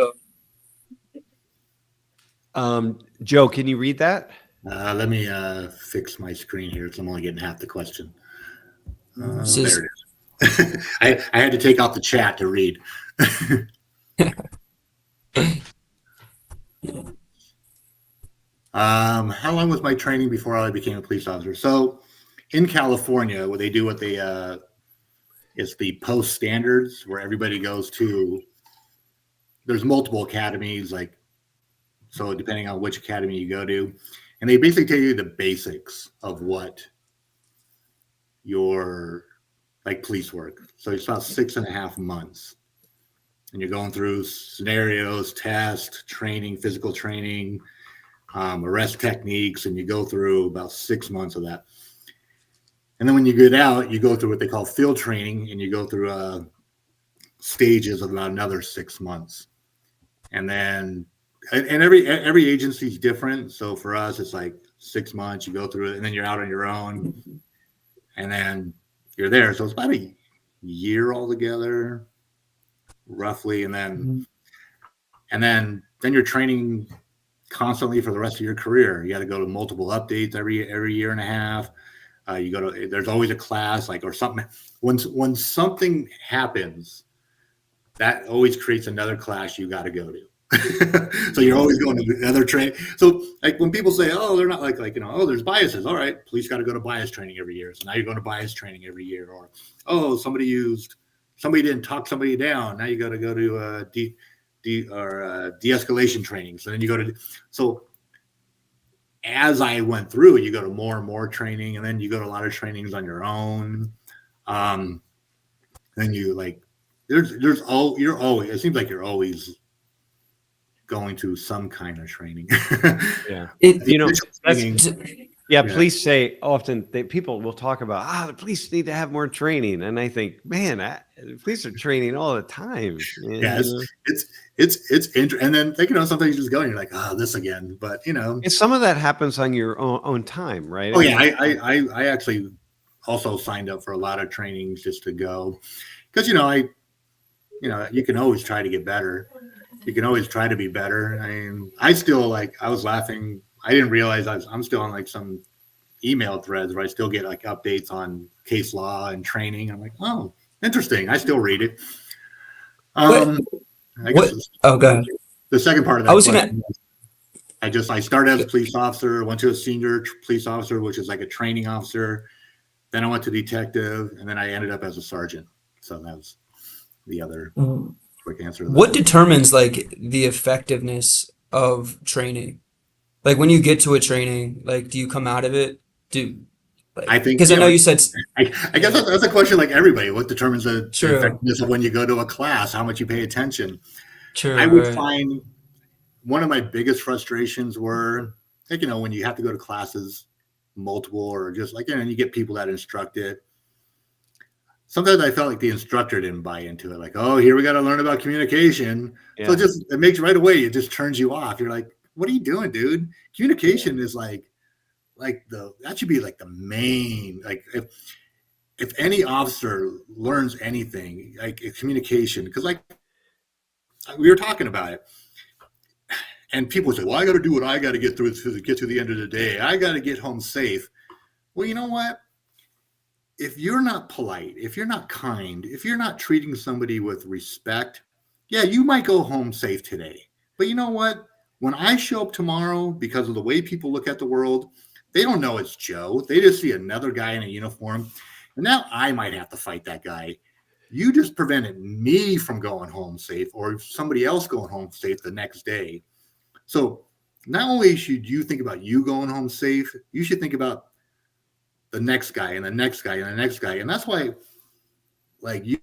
Joe, can you read that? Let me fix my screen here because I'm only getting half the question. There it is. I had to take out the chat to read. How long was my training before I became a police officer? So in California, what they it's the post standards, where everybody goes to. There's multiple academies, so depending on which academy you go to, and they basically tell you the basics of what your police work. So it's about 6.5 months, and you're going through scenarios, tests, training, physical training, arrest techniques, and you go through about 6 months of that. And then when you get out, you go through what they call field training, and you go through stages of about another 6 months. And then, and every agency is different. So for us, it's like 6 months, you go through it, and then you're out on your own, and then you're there. So it's about a year altogether, roughly. And then you're training constantly for the rest of your career. You got to go to multiple updates every year and a half. You go to, there's always a class, like, or something. When something happens, that always creates another class you got to go to. So you're always going to another training. So like when people say, oh, they're not like, oh, there's biases. All right, police got to go to bias training every year. So now you're going to bias training every year. Or, oh, somebody didn't talk somebody down. Now you got to go to de-escalation training. So then you go to, so as I went through, you go to more and more training, and then you go to a lot of trainings on your own. Then you like, you're always, it seems like you're always going to some kind of training. Yeah. Yeah. Police say often people will talk about, the police need to have more training. And I think, man, the police are training all the time. Yeah, it's interesting. And then, sometimes you just go and you're like, this again. But, and some of that happens on your own time, right? Oh, yeah. I actually also signed up for a lot of trainings just to go. Because, you can always try to get better. You can always try to be better. I mean, I was laughing. I didn't realize I'm still on like some email threads where I still get like updates on case law and training. I'm like, oh, interesting. I still read it. Oh, go ahead. The second part of that I started as a police officer, went to a senior police officer, which is like a training officer. Then I went to detective, and then I ended up as a sergeant. So that was the other quick answer to that. What determines like the effectiveness of training? Like when you get to a training, like do you come out of it? I think, because I know you said, I guess that's a question like everybody. What determines the effectiveness of when you go to a class? How much you pay attention? True. I would find one of my biggest frustrations were, like, when you have to go to classes multiple, or just like, you get people that instruct it. Sometimes I felt like the instructor didn't buy into it. Like, oh, here we got to learn about communication. Yeah. So it makes right away, it just turns you off. You're like, what are you doing, dude? Communication is that should be like the main, like if any officer learns anything, like communication, because like we were talking about it, and people say, well, I got to do what I got to get through to get to the end of the day. I got to get home safe. Well, you know what? If you're not polite, if you're not kind, if you're not treating somebody with respect, yeah, you might go home safe today. But you know what? When I show up tomorrow, because of the way people look at the world, they don't know it's Joe. They just see another guy in a uniform. And now I might have to fight that guy. You just prevented me from going home safe, or somebody else going home safe the next day. So not only should you think about you going home safe, you should think about the next guy and the next guy and the next guy. And that's why, like, you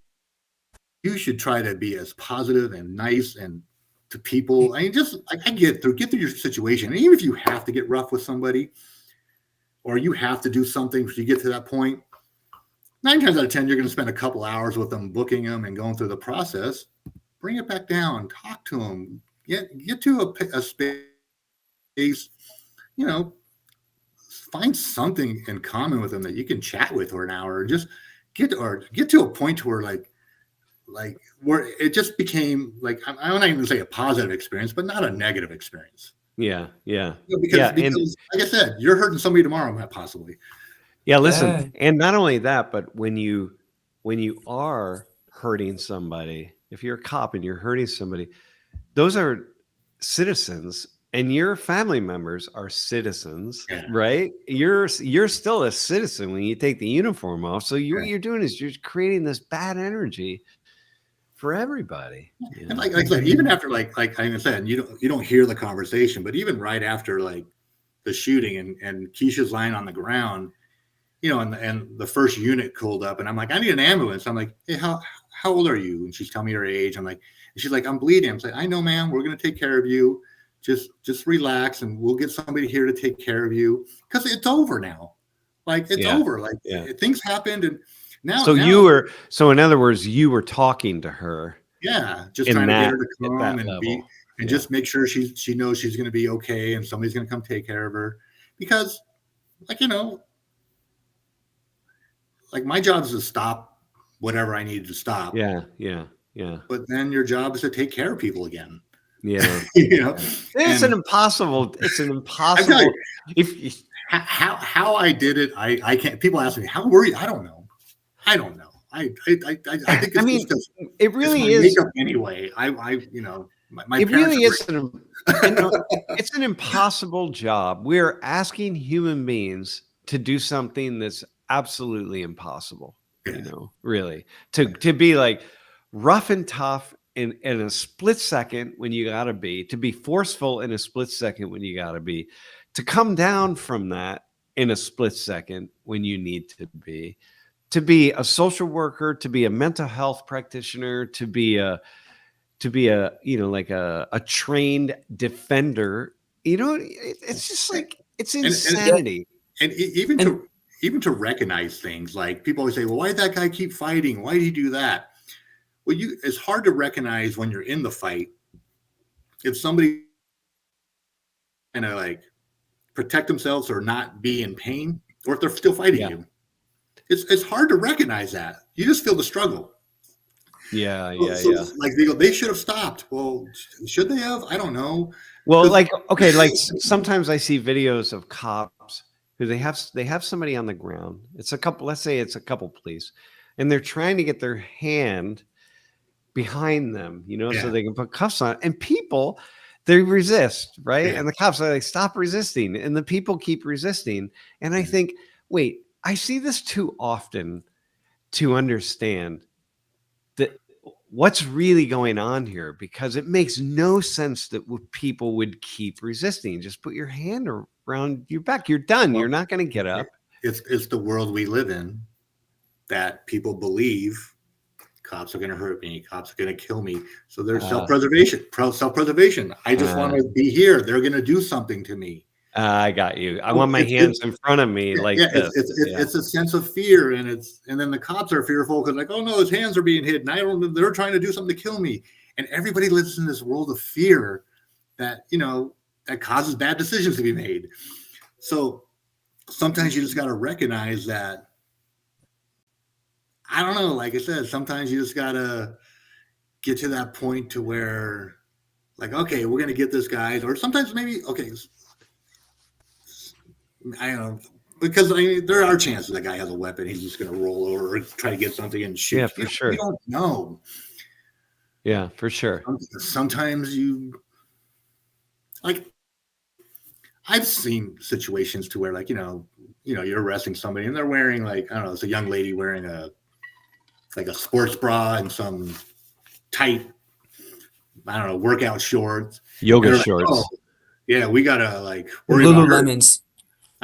should try to be as positive and nice and to people. I mean, just I get through your situation. And even if you have to get rough with somebody, or you have to do something to get to that point, 9 times out of 10, you're going to spend a couple hours with them, booking them and going through the process. Bring it back down, talk to them, get to a space, find something in common with them that you can chat with for an hour, and just get to a point where like where it just became like, I'm not even say a positive experience, but not a negative experience. Yeah. Because like I said, you're hurting somebody tomorrow, possibly. Yeah, listen, and not only that, but when you are hurting somebody, if you're a cop and you're hurting somebody, those are citizens, and your family members are citizens, right? You're still a citizen when you take the uniform off. So what you're doing is you're creating this bad energy for everybody. And like I said, even after like I said, you don't hear the conversation, but even right after like the shooting and Keisha's lying on the ground, and the first unit called up, and I'm like, I need an ambulance. I'm like, hey, how old are you? And she's telling me her age. I'm like, and she's like, I'm bleeding. I'm like, I know, ma'am, we're gonna take care of you. just relax, and we'll get somebody here to take care of you, because it's over now. Like, it's over. Like, things happened, and now. So in other words, you were talking to her. Yeah, just trying to get her to come and level. Just make sure she knows she's going to be okay, and somebody's going to come take care of her, because, like, like, my job is to stop whatever I needed to stop. Yeah. But then your job is to take care of people again. Yeah. It's an impossible. If how I did it, I can't. People ask me, how were you? I don't know. I think it's just it really is makeup anyway. My it really is great. it's an impossible job. We're asking human beings to do something that's absolutely impossible. Really, to be like rough and tough in a split second when you gotta be, to be forceful in a split second when you gotta be, to come down from that in a split second when you need to be a social worker, to be a mental health practitioner, to be a like a trained defender. It's just like, it's insanity. And even to recognize things, like, people always say, well, why did that guy keep fighting? Why did he do that? Well, it's hard to recognize when you're in the fight if somebody kind of like protect themselves or not be in pain, or if they're still fighting you. It's hard to recognize that. You just feel the struggle. Yeah. Like, they should have stopped. Well, should they have? I don't know. Well, like sometimes I see videos of cops who they have somebody on the ground. It's a couple. Let's say it's a couple police, and they're trying to get their hand behind them, so they can put cuffs on. And people, they resist, right? Yeah. And the cops are like, stop resisting, and the people keep resisting. And I think, wait, I see this too often to understand that what's really going on here, because it makes no sense that people would keep resisting. Just put your hand around your back. You're done. You're not going to get up. It's the world we live in, that people believe cops are going to hurt me. Cops are going to kill me. So there's self-preservation. I just want to be here. They're going to do something to me. I got you. I want my hands in front of me, like this. It's a sense of fear, and then the cops are fearful because, like, oh no, his hands are being hidden. They're trying to do something to kill me. And everybody lives in this world of fear that that causes bad decisions to be made. So sometimes you just got to recognize that. I don't know. Like I said, sometimes you just got to get to that point to where, like, okay, we're going to get this guy, or sometimes maybe, okay, I don't know, because there are chances that guy has a weapon. He's just going to roll over or try to get something and shoot. Yeah, for sure. You don't know. Yeah, for sure. Sometimes like, I've seen situations to where, like, you're arresting somebody and they're wearing, like, I don't know, it's a young lady wearing a sports bra and some tight, I don't know, workout shorts, yoga shorts. Like, oh, yeah, we gotta, like, worry about her. Lululemons.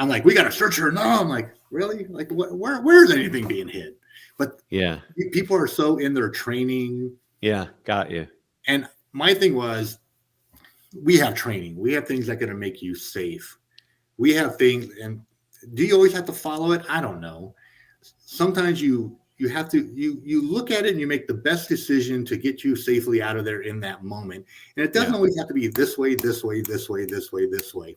I'm like, we gotta search her. No, I'm like, really? Like, where's anything being hid? But yeah, people are so in their training. Yeah, got you. And my thing was, we have training. We have things that are gonna make you safe. We have things, and do you always have to follow it? I don't know. Sometimes you have to, you look at it and you make the best decision to get you safely out of there in that moment. And it doesn't always have to be this way, this way, this way, this way, this way.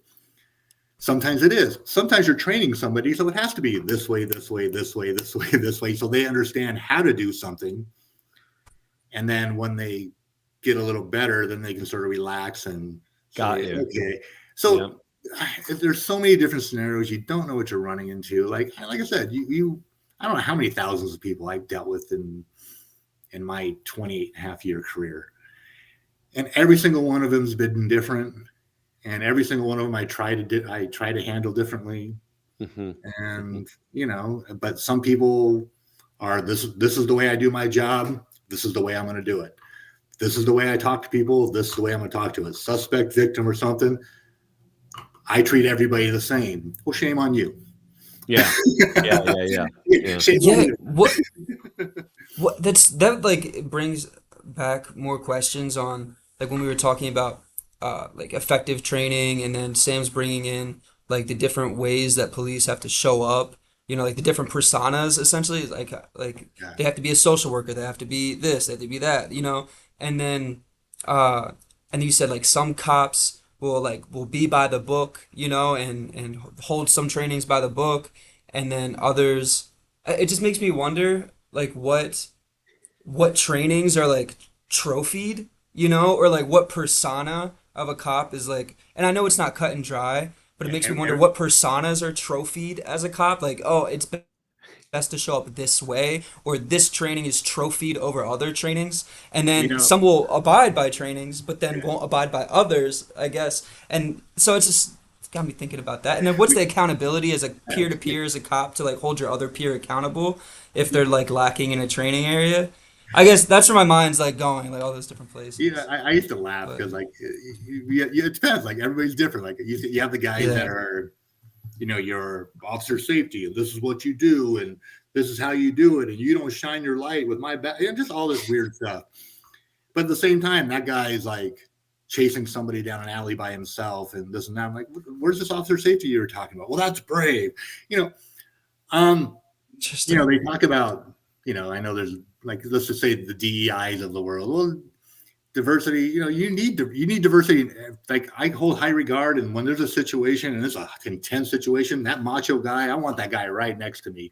Sometimes it is. Sometimes you're training somebody, so it has to be this way, this way, this way, this way, this way, so they understand how to do something. And then when they get a little better, then they can sort of relax and say, okay. So there's so many different scenarios. You don't know what you're running into. Like I said, I don't know how many thousands of people I've dealt with in my 28.5-year career. And every single one of them has been different. And every single one of them I try to handle differently. Mm-hmm. And, but some people are, this is the way I do my job. This is the way I'm going to do it. This is the way I talk to people. This is the way I'm going to talk to a suspect, victim, or something. I treat everybody the same. Well, shame on you. Yeah. What that like brings back more questions on, like, when we were talking about like effective training, and then Sam's bringing in like the different ways that police have to show up. You know, like the different personas essentially. Like Yeah. they have to be a social worker, they have to be this, they have to be that. You know, and then uh, and you said like some cops will be by the book, you know, and hold some trainings by the book, and then others. It just makes me wonder like what trainings are like trophied, you know, or like what persona of a cop is like, and I know it's not cut and dry, but it makes me wonder And what personas are trophied as a cop. Like, oh, it's best to show up this way, or this training is trophied over other trainings. And you then know, some will abide by trainings, but then yeah. won't abide by others, I guess. And so it's got me thinking about that. And then what's the accountability as a peer to peer as a cop to like hold your other peer accountable if they're like lacking in a training area? I guess that's where my mind's like going, like all those different places. Yeah, I used to laugh But because like it depends. Like everybody's different. Like you have the guys that yeah, are, your officer safety, and this is what you do, and this is how you do it, and you don't shine your light with my back, and just all this weird stuff. But at the same time, that guy is like chasing somebody down an alley by himself, and this and that. I'm like, where's this officer safety you were talking about? Well, that's brave. You know, um, interesting. they talk about, I know there's like, let's just say the DEIs of the world. Well, diversity, you need diversity. Like I hold high regard, and when there's a situation and it's a intense situation, that macho guy, I want that guy right next to me.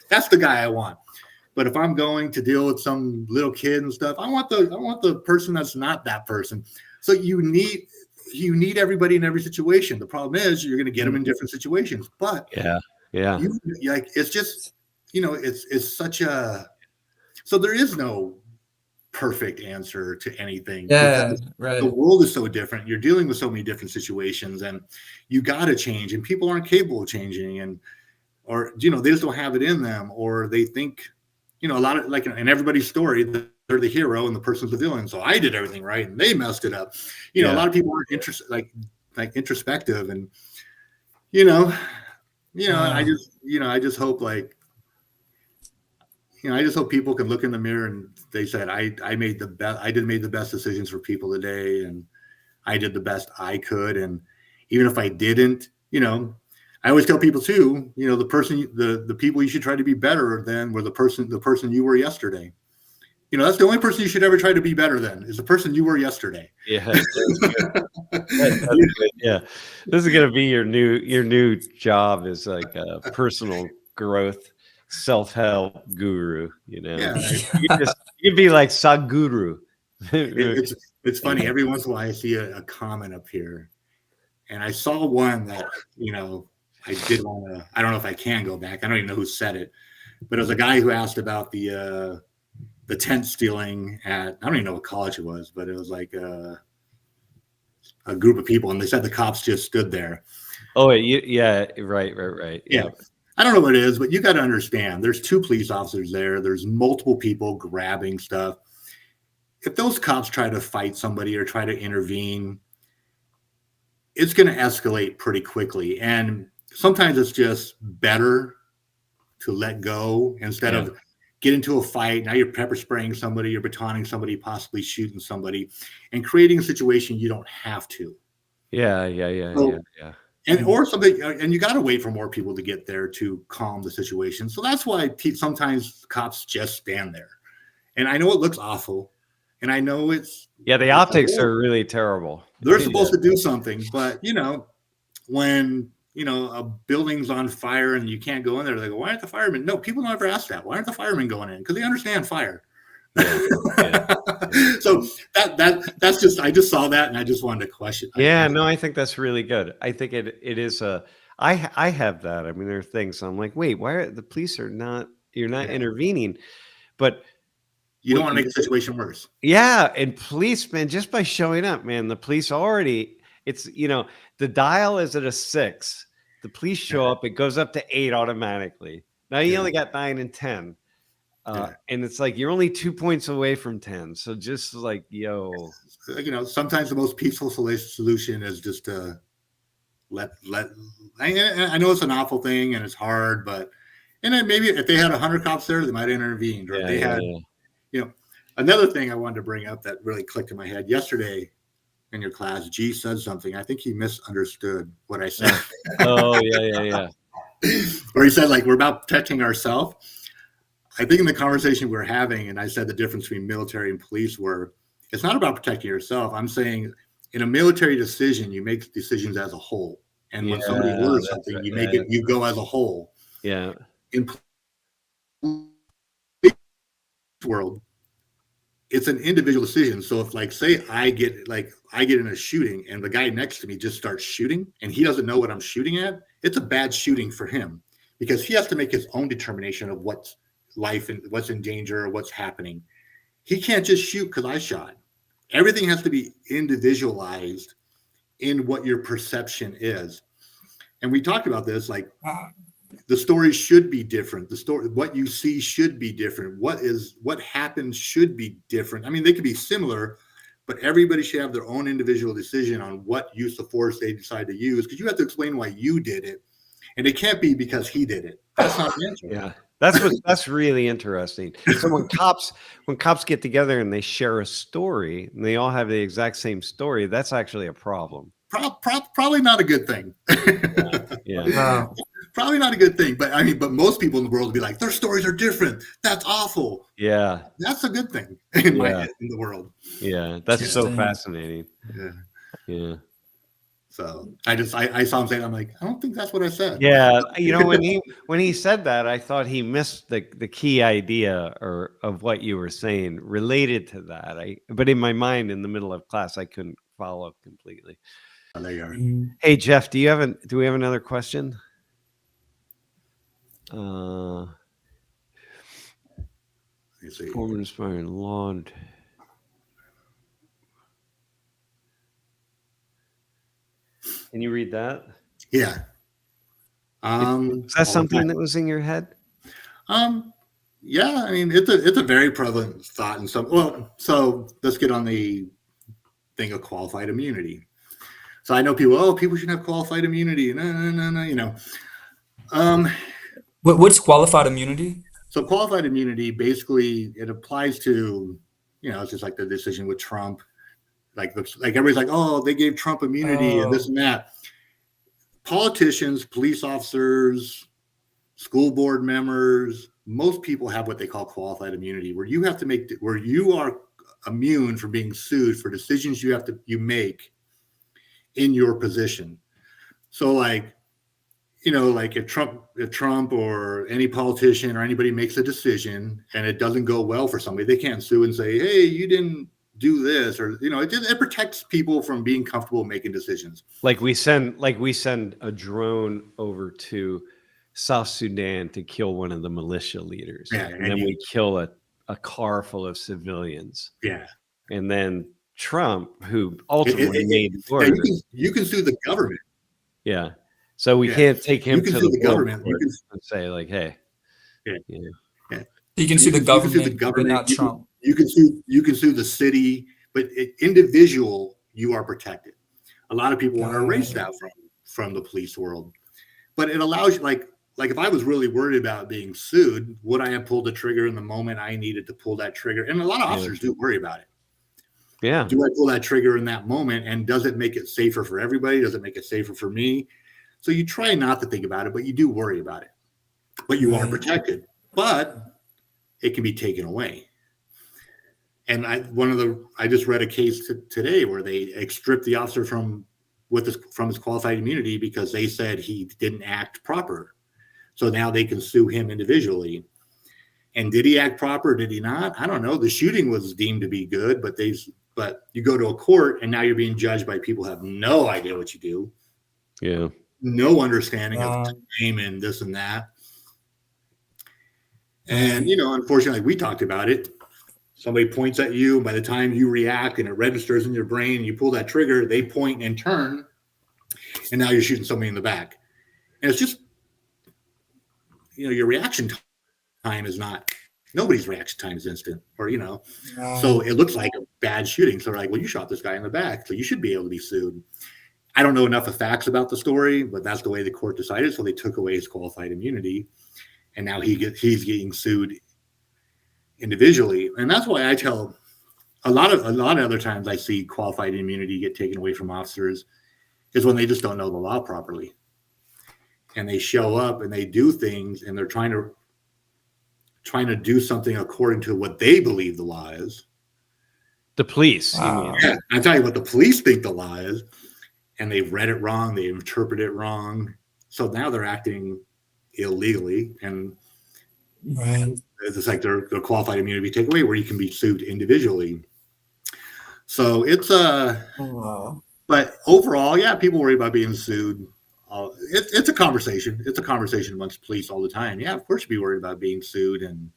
That's the guy I want. But if I'm going to deal with some little kid and stuff, I want the person that's not that person. So you need everybody in every situation. The problem is you're going to get them in different situations. But Yeah. like it's just, it's such a, so there is no perfect answer to anything Yeah, because the right. world is so different. You're dealing with so many different situations, and you got to change, and people aren't capable of changing, or they just don't have it in them, or they think, a lot of, like in everybody's story, they're the hero and the person's the villain. So I did everything right and they messed it up. A Yeah. lot of people aren't like introspective, and and Uh, I just hope like, I just hope people can look in the mirror and they said, I made the best, made the best decisions for people today. And I did the best I could. And even if I didn't, I always tell people too, the people you should try to be better than were the person you were yesterday. That's the only person you should ever try to be better than is the person you were yesterday. Yeah. That's good. That's good. Yeah. This is gonna be your new job is like a personal growth, self-help guru, Yeah. you can be like Sadhguru. It's funny. Every once in a while I see a comment up here, and I saw one that, I did want to, I don't know if I can go back. I don't even know who said it, but it was a guy who asked about the tent stealing at, I don't even know what college it was, but it was like a group of people, and they said the cops just stood there. Oh, yeah, right. Yeah. I don't know what it is, but you got to understand there's 2 police officers there. There's multiple people grabbing stuff. If those cops try to fight somebody or try to intervene, it's going to escalate pretty quickly. And sometimes it's just better to let go instead of get into a fight. Now you're pepper spraying somebody, you're batoning somebody, possibly shooting somebody, and creating a situation you don't have to. Yeah. So, or something, and you got to wait for more people to get there to calm the situation. So that's why sometimes cops just stand there. And I know it looks awful, and I know the optics are really terrible. They're supposed to do something, but when a building's on fire and you can't go in there, they go, why aren't the firemen? No, people don't ever ask that. Why aren't the firemen going in? Because they understand fire. Yeah. So that's just, I just saw that and I just wanted to question. I think that's really good. I think it is I have that. I mean, there are things I'm like, wait, why are the police you're not intervening? But you don't want to make the situation worse. Yeah. And policemen, just by showing up, man, the police already, it's, the dial is at a 6. The police show up, it goes up to 8 automatically. Now you only got 9 and 10. And it's like you're only 2 points away from 10. So just like, sometimes the most peaceful solution is just to let. I know it's an awful thing and it's hard, but then maybe if they had 100 cops there, they might have intervened. Or another thing I wanted to bring up that really clicked in my head yesterday. in your class, G said something. I think he misunderstood what I said. Oh, yeah. Or he said, like, we're about protecting ourselves. I think in the conversation we're having, and I said the difference between military and police were, it's not about protecting yourself. I'm saying in a military decision, you make decisions as a whole. And when somebody orders something, you make it, you go as a whole. Yeah. In police world, it's an individual decision. So if, like, say I get in a shooting and the guy next to me just starts shooting and he doesn't know what I'm shooting at, it's a bad shooting for him because he has to make his own determination of what's life and what's in danger or what's happening. He can't just shoot because I shot. Everything has to be individualized in what your perception is. And we talked about this, like, the story should be different. The story, what you see should be different. What happens should be different. I mean, they could be similar, but everybody should have their own individual decision on what use of force they decide to use, because you have to explain why you did it. And it can't be because he did it. That's not the answer. Yeah. That's really interesting. So when cops get together and they share a story and they all have the exact same story, that's actually a problem. Probably not a good thing. Yeah. Probably not a good thing. But I mean, but most people in the world would be like, their stories are different. That's awful. Yeah. That's a good thing in the world. Yeah. That's so fascinating. Yeah. So I saw him saying, I'm like, I don't think that's what I said. Yeah. When he said that, I thought he missed the key idea of what you were saying related to that. But in my mind, in the middle of class, I couldn't follow completely. There you are. Hey, Jeff, do we have another question? Former inspiring law. Can you read that? Yeah. Is that something that was in your head? Yeah, I mean, it's a very prevalent thought in some. Well, so let's get on the thing of qualified immunity. So I know people should have qualified immunity. No, you know. What's qualified immunity? So qualified immunity, basically, it applies to, it's just like the decision with Trump. Like everybody's like, oh, they gave Trump immunity and this and that. Politicians, police officers, school board members, most people have what they call qualified immunity, where you are immune from being sued for decisions you make in your position. So like if Trump or any politician or anybody makes a decision and it doesn't go well for somebody, they can't sue and say, hey, you didn't do this, or it protects people from being comfortable making decisions. Like we send a drone over to South Sudan to kill one of the militia leaders, and then we kill a car full of civilians. Yeah, and then Trump, who ultimately made the order, you can sue the government. Yeah, so we can't take him to the government and say like, hey, you can sue the government, but not Trump. You can sue the city, but individual, you are protected. A lot of people want to erase that from the police world, but it allows you, like if I was really worried about being sued, would I have pulled the trigger in the moment I needed to pull that trigger? And a lot of officers do worry about it. Yeah. Do I pull that trigger in that moment? And does it make it safer for everybody? Does it make it safer for me? So you try not to think about it, but you do worry about it. But you are protected. But it can be taken away. And I just read a case today where they stripped the officer from his qualified immunity because they said he didn't act proper. So now they can sue him individually. And did he act proper? Did he not? I don't know. The shooting was deemed to be good, but you go to a court and now you're being judged by people who have no idea what you do. Yeah. No understanding of time and this and that. And, unfortunately, we talked about it. Somebody points at you. By the time you react and it registers in your brain, you pull that trigger, they point and turn, and now you're shooting somebody in the back. And it's just, your reaction time is not, nobody's reaction time is instant, or, so it looks like a bad shooting. So they're like, well, you shot this guy in the back, so you should be able to be sued. I don't know enough of facts about the story, but that's the way the court decided. So they took away his qualified immunity, and now he's getting sued individually. And that's why I tell a lot of other times I see qualified immunity get taken away from officers is when they just don't know the law properly, and they show up and they do things, and they're trying to do something according to what they believe the law is. The police. Wow. Yeah, I tell you what the police think the law is, and they've read it wrong, they interpret it wrong, so now they're acting illegally, and Right. it's like their qualified immunity takeaway, where you can be sued individually. So it's Wow. but overall, yeah, people worry about being sued. It's a conversation. It's a conversation amongst police all the time. Yeah, of course you'd be worried about being sued, and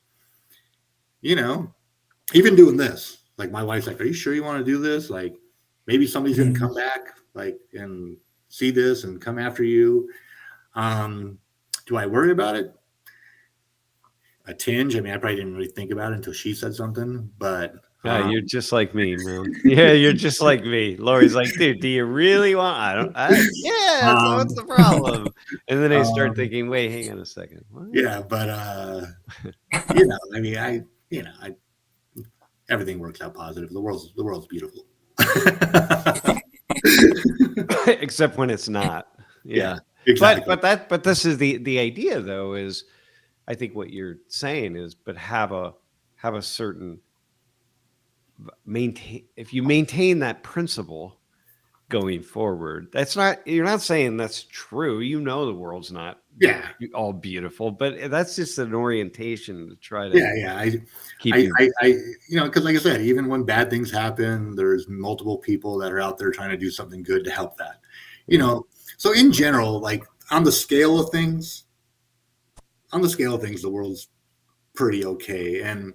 even doing this. Like my wife's like, "Are you sure you want to do this? Like, maybe somebody's going to come back, like, and see this and come after you." Do I worry about it? A tinge. I mean, I probably didn't really think about it until she said something, but Yeah, you're just like me, man. Yeah, you're just like me. Lori's like, dude, do you really want? Yeah. So what's the problem? And then I start thinking, wait, hang on a second. What? yeah, but I mean, I everything works out positive. The world's beautiful. Except when it's not. Yeah. Exactly. But this is the idea, though, is I think what you're saying is, but have a certain if you maintain that principle going forward, you're not saying that's true. The world's not all beautiful, but that's just an orientation to try to keep because like I said, even when bad things happen, there's multiple people that are out there trying to do something good to help that. So in general, like on the scale of things, the world's pretty okay. And,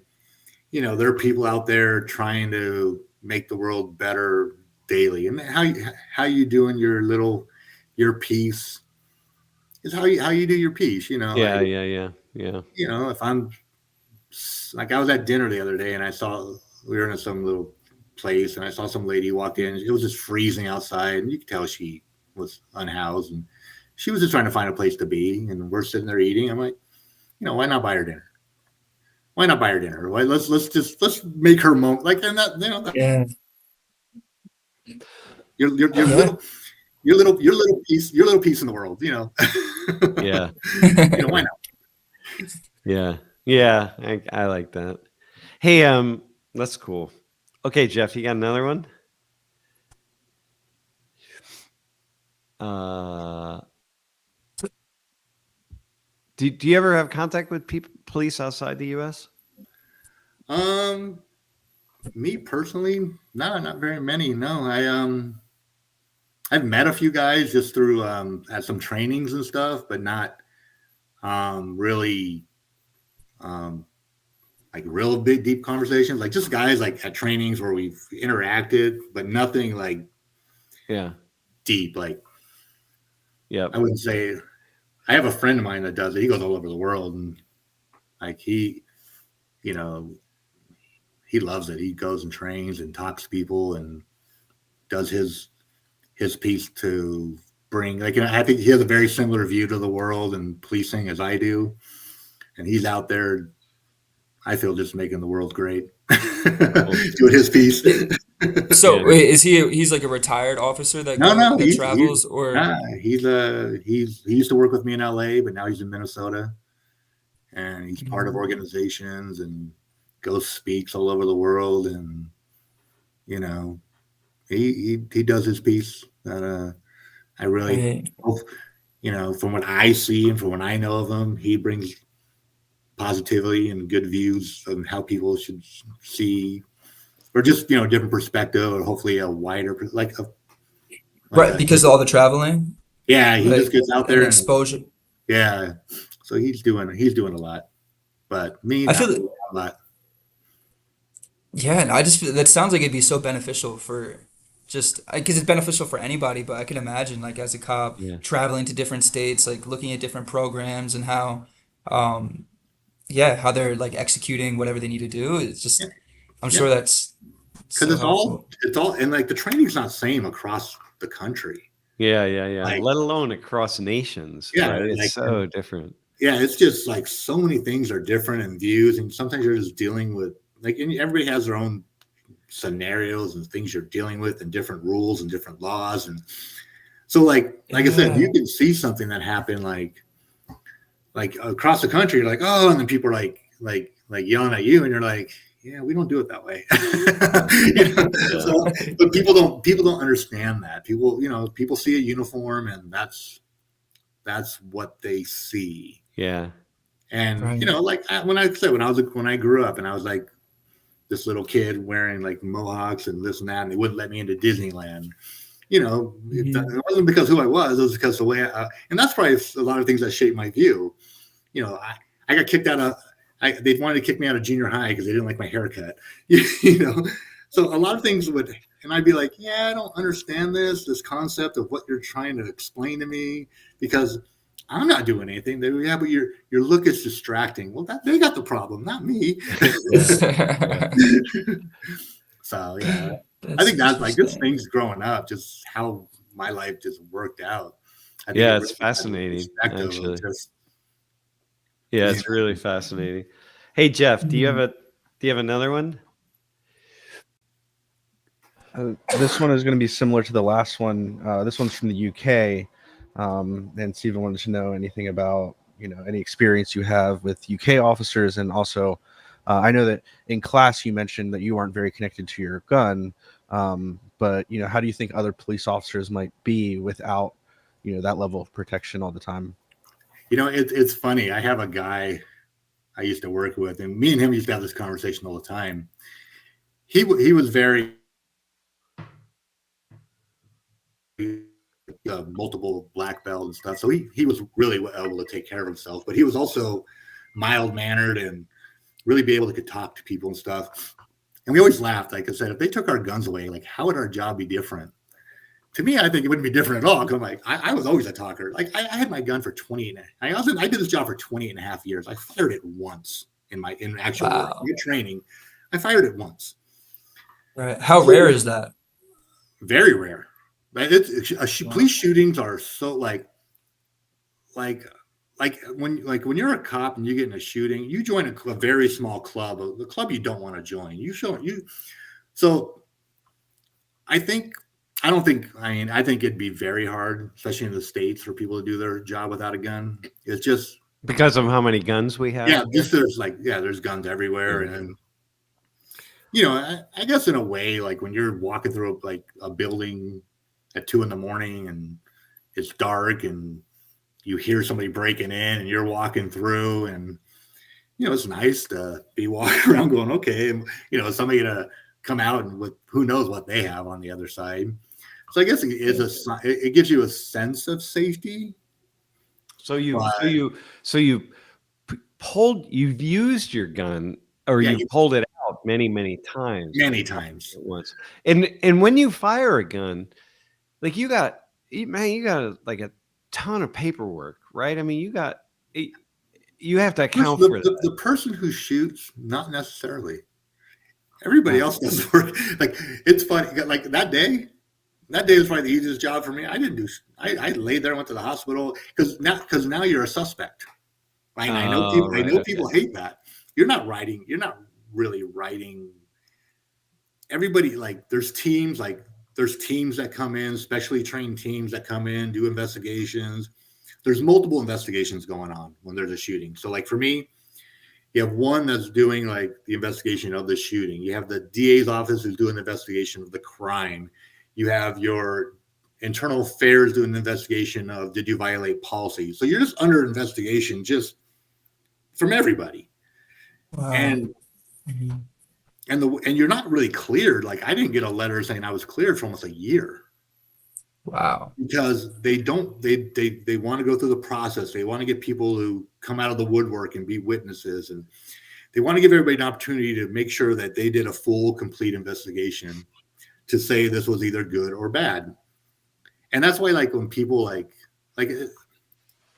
there are people out there trying to make the world better daily. And how you doing your piece is how you do your piece, Yeah. If I'm like, I was at dinner the other day and we were in some little place and I saw some lady walk in. It was just freezing outside, and you could tell she was unhoused, and she was just trying to find a place to be, and we're sitting there eating. I'm like, why not buy her dinner? Why not buy her dinner? Why let's make her moment like, and that Yeah. your little piece in the world, Yeah. Why not? Yeah. I like that. Hey, that's cool. Okay, Jeff, you got another one? Do you ever have contact with police outside the U.S.? Me personally, no, not very many. No, I've met a few guys just through at some trainings and stuff, but not really like real big deep conversations. Like just guys like at trainings where we've interacted, but nothing like deep. Like I wouldn't say. I have a friend of mine that does it. He goes all over the world, and like he loves it. He goes and trains and talks to people and does his piece to bring, like, I think he has a very similar view to the world and policing as I do. And he's out there, I feel, just making the world great. Doing his piece. So is he's like a retired officer that travels, or he used to work with me in LA, but now he's in Minnesota, and he's part of organizations and goes speaks all over the world, and he does his piece that I really hope, from what I see and from what I know of him, he brings positivity and good views on how people should see, or just different perspective, or hopefully a wider because of all the traveling. Yeah, he just gets out there and exposure. So he's doing a lot, but me, I feel a lot. Yeah, and I just feel that sounds like it'd be so beneficial for just because it's beneficial for anybody, but I can imagine like as a cop traveling to different states, like looking at different programs and how how they're like executing whatever they need to do. It's just I'm sure that's because it's all and like the training's not same across the country. Yeah. Like, let alone across nations. Yeah, right? It's like, so different. Yeah, it's just like so many things are different and views, and sometimes you're just dealing with and everybody has their own scenarios and things you're dealing with and different rules and different laws. And so like I said, you can see something that happened like across the country, you're like, oh, and then people are like yelling at you, and you're like, yeah, we don't do it that way. So, but people don't understand that. People see a uniform, and that's what they see. Yeah. And Right. when I grew up, and I was like this little kid wearing like mohawks and this and that, and they wouldn't let me into Disneyland. It wasn't because who I was; it was because the way. And that's probably a lot of things that shaped my view. I got kicked out of. They wanted to kick me out of junior high because they didn't like my haircut. So a lot of things would, and I'd be like, yeah, I don't understand this concept of what you're trying to explain to me, because I'm not doing anything. They yeah, but your look is distracting. Well, they got the problem, not me. So yeah, I think that's like just things growing up, just how my life just worked out. I think Yeah, it's fascinating, actually. Yeah, it's really fascinating. Hey, Jeff, do you have another one? This one is going to be similar to the last one. This one's from the UK. And Stephen wanted to know anything about, any experience you have with UK officers. And also, I know that in class you mentioned that you aren't very connected to your gun. But, how do you think other police officers might be without, that level of protection all the time? It's funny. I have a guy I used to work with, and me and him used to have this conversation all the time. He was very multiple black belt and stuff, so he was really able to take care of himself. But he was also mild mannered and really be able to talk to people and stuff. And we always laughed. Like I said, if they took our guns away, like how would our job be different? To me, I think it wouldn't be different at all. Because I'm like, I was always a talker. Like I had my gun for 20. I did this job for 20 and a half years. I fired it once in actual work, training. I fired it once. Right. How rare is that? Very rare. Police shootings are so like when you're a cop and you get in a shooting, you join a very small club, the club you don't want to join. So I think it'd be very hard, especially in the States, for people to do their job without a gun. It's just because of how many guns we have. Yeah, there's guns everywhere. And I guess in a way, like when you're walking through a building at 2 a.m. and it's dark and you hear somebody breaking in and you're walking through, and it's nice to be walking around going, okay, and somebody gonna come out and with who knows what they have on the other side. So I guess it gives you a sense of safety. You've used your gun, or you pulled it out many times. Many times at once. And when you fire a gun, like you got like a ton of paperwork, right? I mean, you have to account for that. The person who shoots, not necessarily. Everybody else does the work. Like, it's funny. Like that day was probably the easiest job for me. I laid there and went to the hospital because now you're a suspect. Right? I know people hate that. You're not really writing. Everybody, like, there's teams that come in, specially trained teams that come in, do investigations. There's multiple investigations going on when there's a shooting. So like for me, you have one that's doing like the investigation of the shooting. You have the DA's office who's doing the investigation of the crime. You have your internal affairs doing the investigation of, did you violate policy? So you're just under investigation just from everybody. Wow. And you're not really cleared. Like I didn't get a letter saying I was cleared for almost a year. Wow. Because they want to go through the process. They want to get people who come out of the woodwork and be witnesses, and they want to give everybody an opportunity to make sure that they did a full, complete investigation to say this was either good or bad. And that's why, like, when people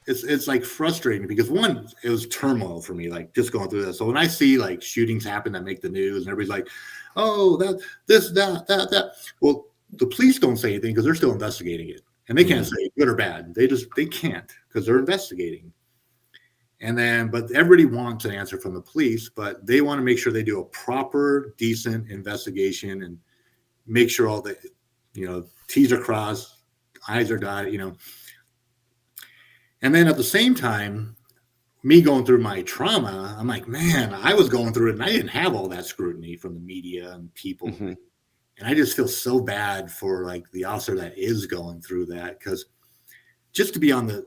it's like frustrating because one, it was turmoil for me, like just going through that. So when I see like shootings happen that make the news and everybody's like, oh, that. Well, the police don't say anything because they're still investigating it, and they can't say good or bad. They can't because they're investigating. But everybody wants an answer from the police, but they want to make sure they do a proper, decent investigation and make sure all the, T's are crossed, I's are dotted, And then at the same time, me going through my trauma, I'm like, man, I was going through it and I didn't have all that scrutiny from the media and people. Mm-hmm. And I just feel so bad for like the officer that is going through that, because just to be on the,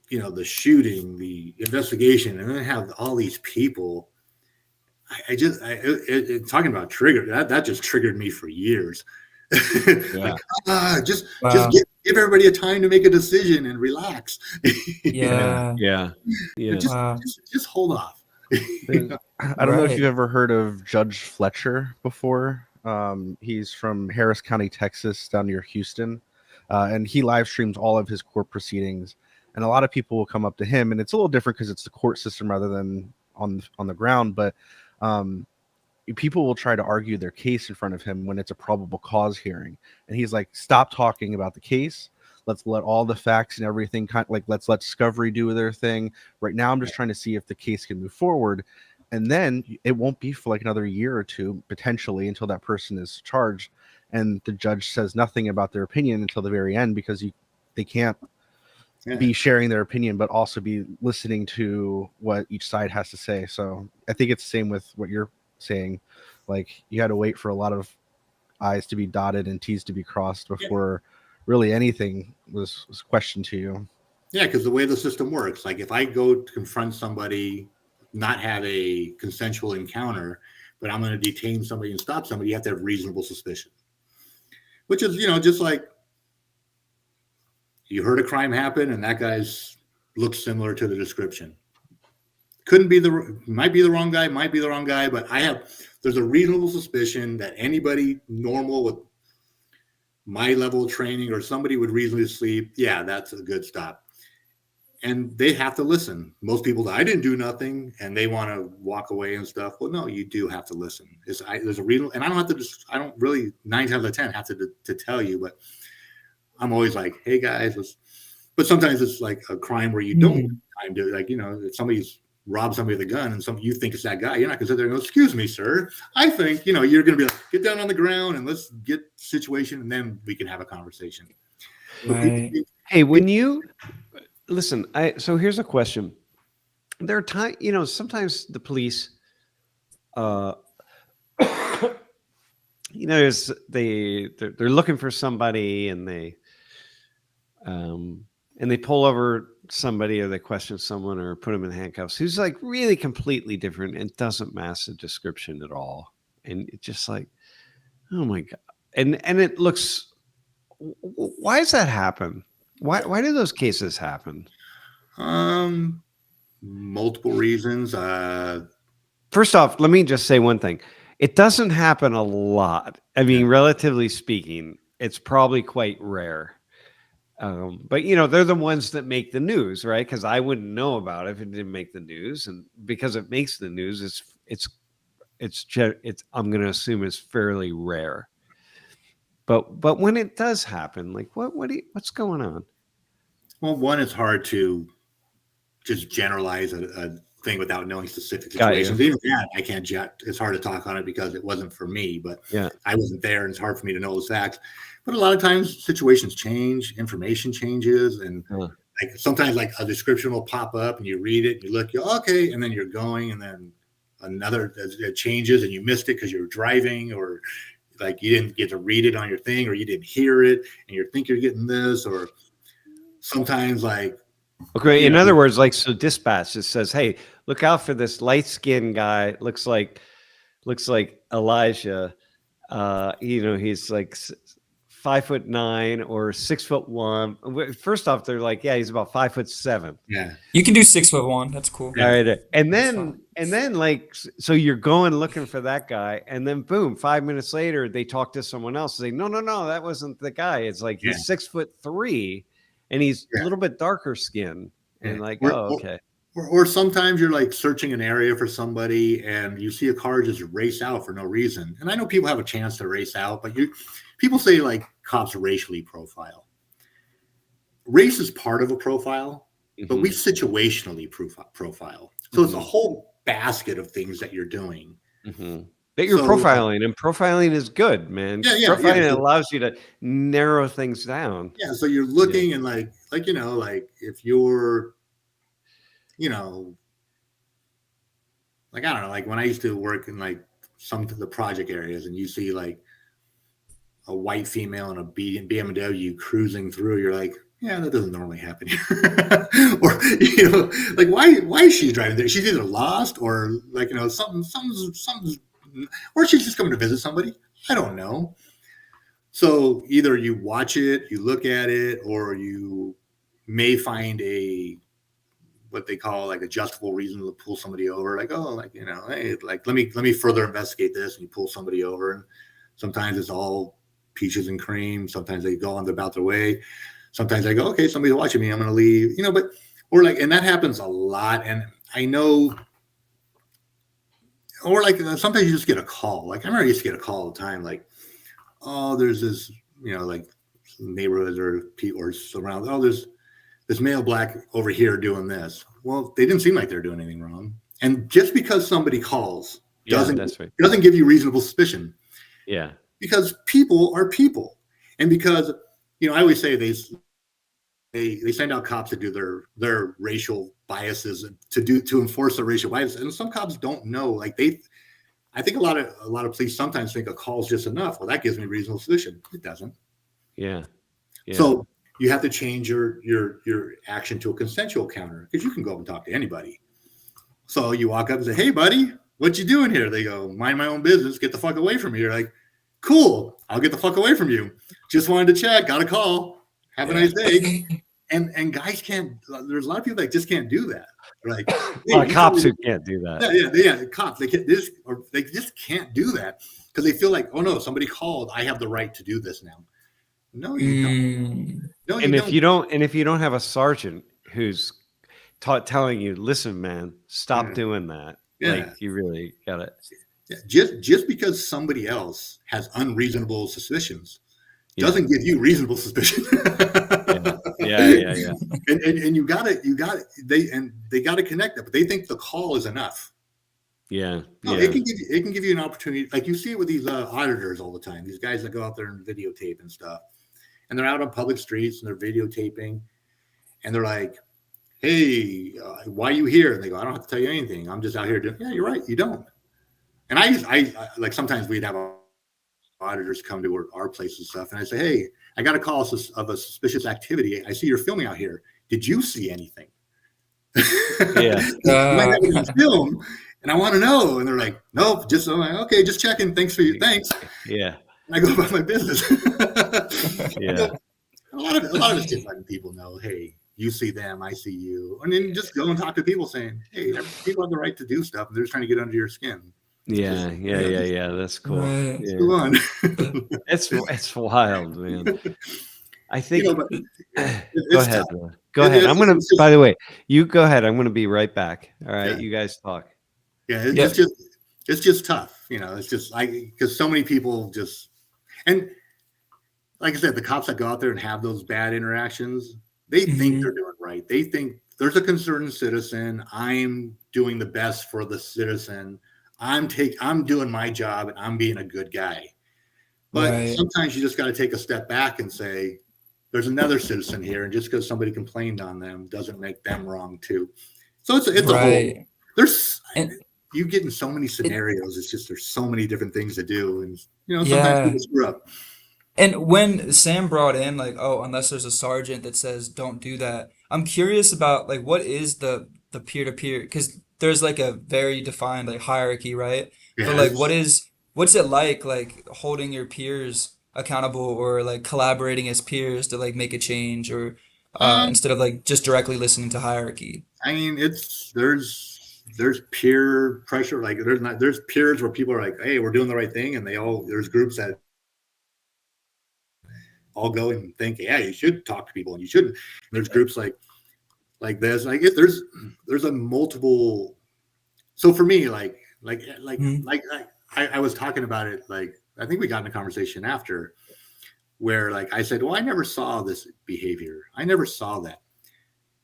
the shooting, the investigation, and then have all these people, talking about trigger, that just triggered me for years. Yeah. Like, just give everybody a time to make a decision and relax. Yeah. Just hold off. I don't know if you've ever heard of Judge Fletcher before. He's from Harris County, Texas, down near Houston. And he live streams all of his court proceedings. And a lot of people will come up to him, and it's a little different because it's the court system rather than on the ground. But people will try to argue their case in front of him when it's a probable cause hearing. And he's like, stop talking about the case. Let's let all the facts and everything let's let discovery do their thing. Right now, I'm just trying to see if the case can move forward. And then it won't be for like another year or two, potentially, until that person is charged. And the judge says nothing about their opinion until the very end, because they can't be sharing their opinion, but also be listening to what each side has to say. So I think it's the same with what you're saying. Like, you had to wait for a lot of I's to be dotted and T's to be crossed before really anything was questioned to you. Yeah, because the way the system works, like if I go to confront somebody, not have a consensual encounter, but I'm going to detain somebody and stop somebody, you have to have reasonable suspicion. Which is, just like you heard a crime happen and that guy's looks similar to the description. Might be the wrong guy, but there's a reasonable suspicion that anybody normal with my level of training or somebody would reasonably sleep. Yeah, that's a good stop. And they have to listen. Most people, I didn't do nothing, and they want to walk away and stuff. Well, no, you do have to listen. There's a reason, and I don't really 9 times out of 10 have to tell you, but I'm always like, hey guys, but sometimes it's like a crime where you don't have time to, like, if somebody's robbed somebody with a gun and you think it's that guy, you're not going to sit there and go, excuse me, sir. I think, you're going to be like, get down on the ground and let's get the situation, and then we can have a conversation. Right. Hey, when you listen, so here's a question. There are times, sometimes the police, they're looking for somebody, and they pull over somebody, or they question someone, or put them in handcuffs who's like really completely different and doesn't match the description at all. And it's just like, oh my God. And it looks, why does that happen? Why do those cases happen? Multiple reasons. First off, let me just say one thing. It doesn't happen a lot. I mean, relatively speaking, it's probably quite rare. But they're the ones that make the news, right? Because I wouldn't know about it if it didn't make the news, and because it makes the news, it's I'm going to assume it's fairly rare. But when it does happen, like what's going on? Well, one, it's hard to just generalize a thing without knowing specific situations. Even that, I can't. It's hard to talk on it because it wasn't for me. But I wasn't there, and it's hard for me to know those facts. But a lot of times, situations change, information changes, and like sometimes, like a description will pop up, and you read it, and you look, okay, and then you're going, and then another it changes, and you missed it because you were driving, or like you didn't get to read it on your thing, or you didn't hear it, and you think you're getting this, or sometimes like. Okay, in other words, like, so dispatch, it says, hey, look out for this light-skinned guy, looks like Elijah. He's like 5'9" or 6'1". First off, they're like, yeah, he's about 5'7". Yeah, you can do 6'1". That's cool. All right, and then like, so you're going looking for that guy, and then boom, 5 minutes later, they talk to someone else. They say, no, that wasn't the guy. It's like he's 6'3". And he's a little bit darker skin, and like, okay. Or sometimes you're like searching an area for somebody, and you see a car just race out for no reason. And I know people have a chance to race out, but people say like cops racially profile. Race is part of a profile, but we situationally profile. So it's a whole basket of things that you're doing. But you're profiling, and profiling is good, man. Profiling So, allows you to narrow things down. Yeah, so you're looking and like if you're, like I don't know, like when I used to work in like some of the project areas, and you see like a white female in a BMW cruising through, you're like, yeah, that doesn't normally happen here. Or like why is she driving there? She's either lost or like something's, or she's just coming to visit somebody. I don't know. So either you watch it, you look at it, or you may find what they call like a justifiable reason to pull somebody over. Like, oh, like, hey, like let me further investigate this, and you pull somebody over. And sometimes it's all peaches and cream. Sometimes they go on about their way. Sometimes I go, okay, somebody's watching me, I'm gonna leave. And that happens a lot. And I know, or like sometimes you just get a call. Like I remember I used to get a call all the time, like, oh, there's this, like neighborhoods or people or around. Oh, there's this male black over here doing this. Well, they didn't seem like they're doing anything wrong. And just because somebody calls doesn't give you reasonable suspicion. Yeah. Because people are people, and because I always say they send out cops to do their racial biases to enforce the racial bias, and some cops don't know. Like I think a lot of police sometimes think a call is just enough. Well, that gives me reasonable suspicion. It doesn't. Yeah. So you have to change your action to a consensual counter, because you can go up and talk to anybody. So you walk up and say, "Hey, buddy, what you doing here?" They go, "Mind my own business. Get the fuck away from me." You're like, "Cool, I'll get the fuck away from you. Just wanted to check. Got a call. Have a nice day." And guys can't. There's a lot of people that just can't do that. They're like, hey, cops who can't do that. Yeah, cops. They just can't do that because they feel like, oh no, somebody called. I have the right to do this now. No, you don't. No, and if you don't have a sergeant who's telling you, listen, man, stop doing that. Yeah. Like you really got it. Yeah. Just because somebody else has unreasonable suspicions doesn't give you reasonable suspicion. Yeah. And you got they got to connect that, but they think the call is enough. Yeah. No, it can give you an opportunity. Like you see it with these auditors all the time. These guys that go out there and videotape and stuff, and they're out on public streets and they're videotaping, and they're like, "Hey, why are you here?" And they go, "I don't have to tell you anything. I'm just out here doing." Yeah, you're right. You don't. And I like sometimes we'd have auditors come to our place and stuff, and I say, "Hey, I got a call of a suspicious activity. I see you're filming out here. Did you see anything?" Yeah. You might have it on film, and I want to know. And they're like, "Nope, just." I'm like, "Okay, just checking. Thanks." Yeah. And I go about my business. Yeah. A lot of it's just letting people know, hey, you see them, I see you, and then just go and talk to people saying, hey, people have the right to do stuff, and they're just trying to get under your skin. Yeah. That's cool. Right. Yeah. Go on. It's wild, man. I think. Go ahead. Go ahead. I'm gonna. By the way, you go ahead. I'm gonna be right back. All right, you guys talk. Yeah, it's just tough. It's just because so many people just, and like I said, the cops that go out there and have those bad interactions, they think they're doing right. They think there's a concerned citizen. I'm doing the best for the citizen. I'm doing my job and I'm being a good guy. But sometimes you just got to take a step back and say, there's another citizen here, and just because somebody complained on them doesn't make them wrong too. So it's a whole. You get in so many scenarios. It's just there's so many different things to do, and sometimes people screw up. And when Sam brought in like, oh, unless there's a sergeant that says don't do that, I'm curious about like what is the peer-to-peer, because there's like a very defined like hierarchy, right? Yeah. But like what's it like holding your peers accountable or like collaborating as peers to like make a change, or instead of like just directly listening to hierarchy? I mean, there's peer pressure. Like there's peers where people are like, hey, we're doing the right thing, and there's groups that all go and think, yeah, you should talk to people and you shouldn't. And there's groups like this. I guess there's a multiple. So for me, I was talking about it. Like I think we got in a conversation after where like I said, well, I never saw this behavior. I never saw that.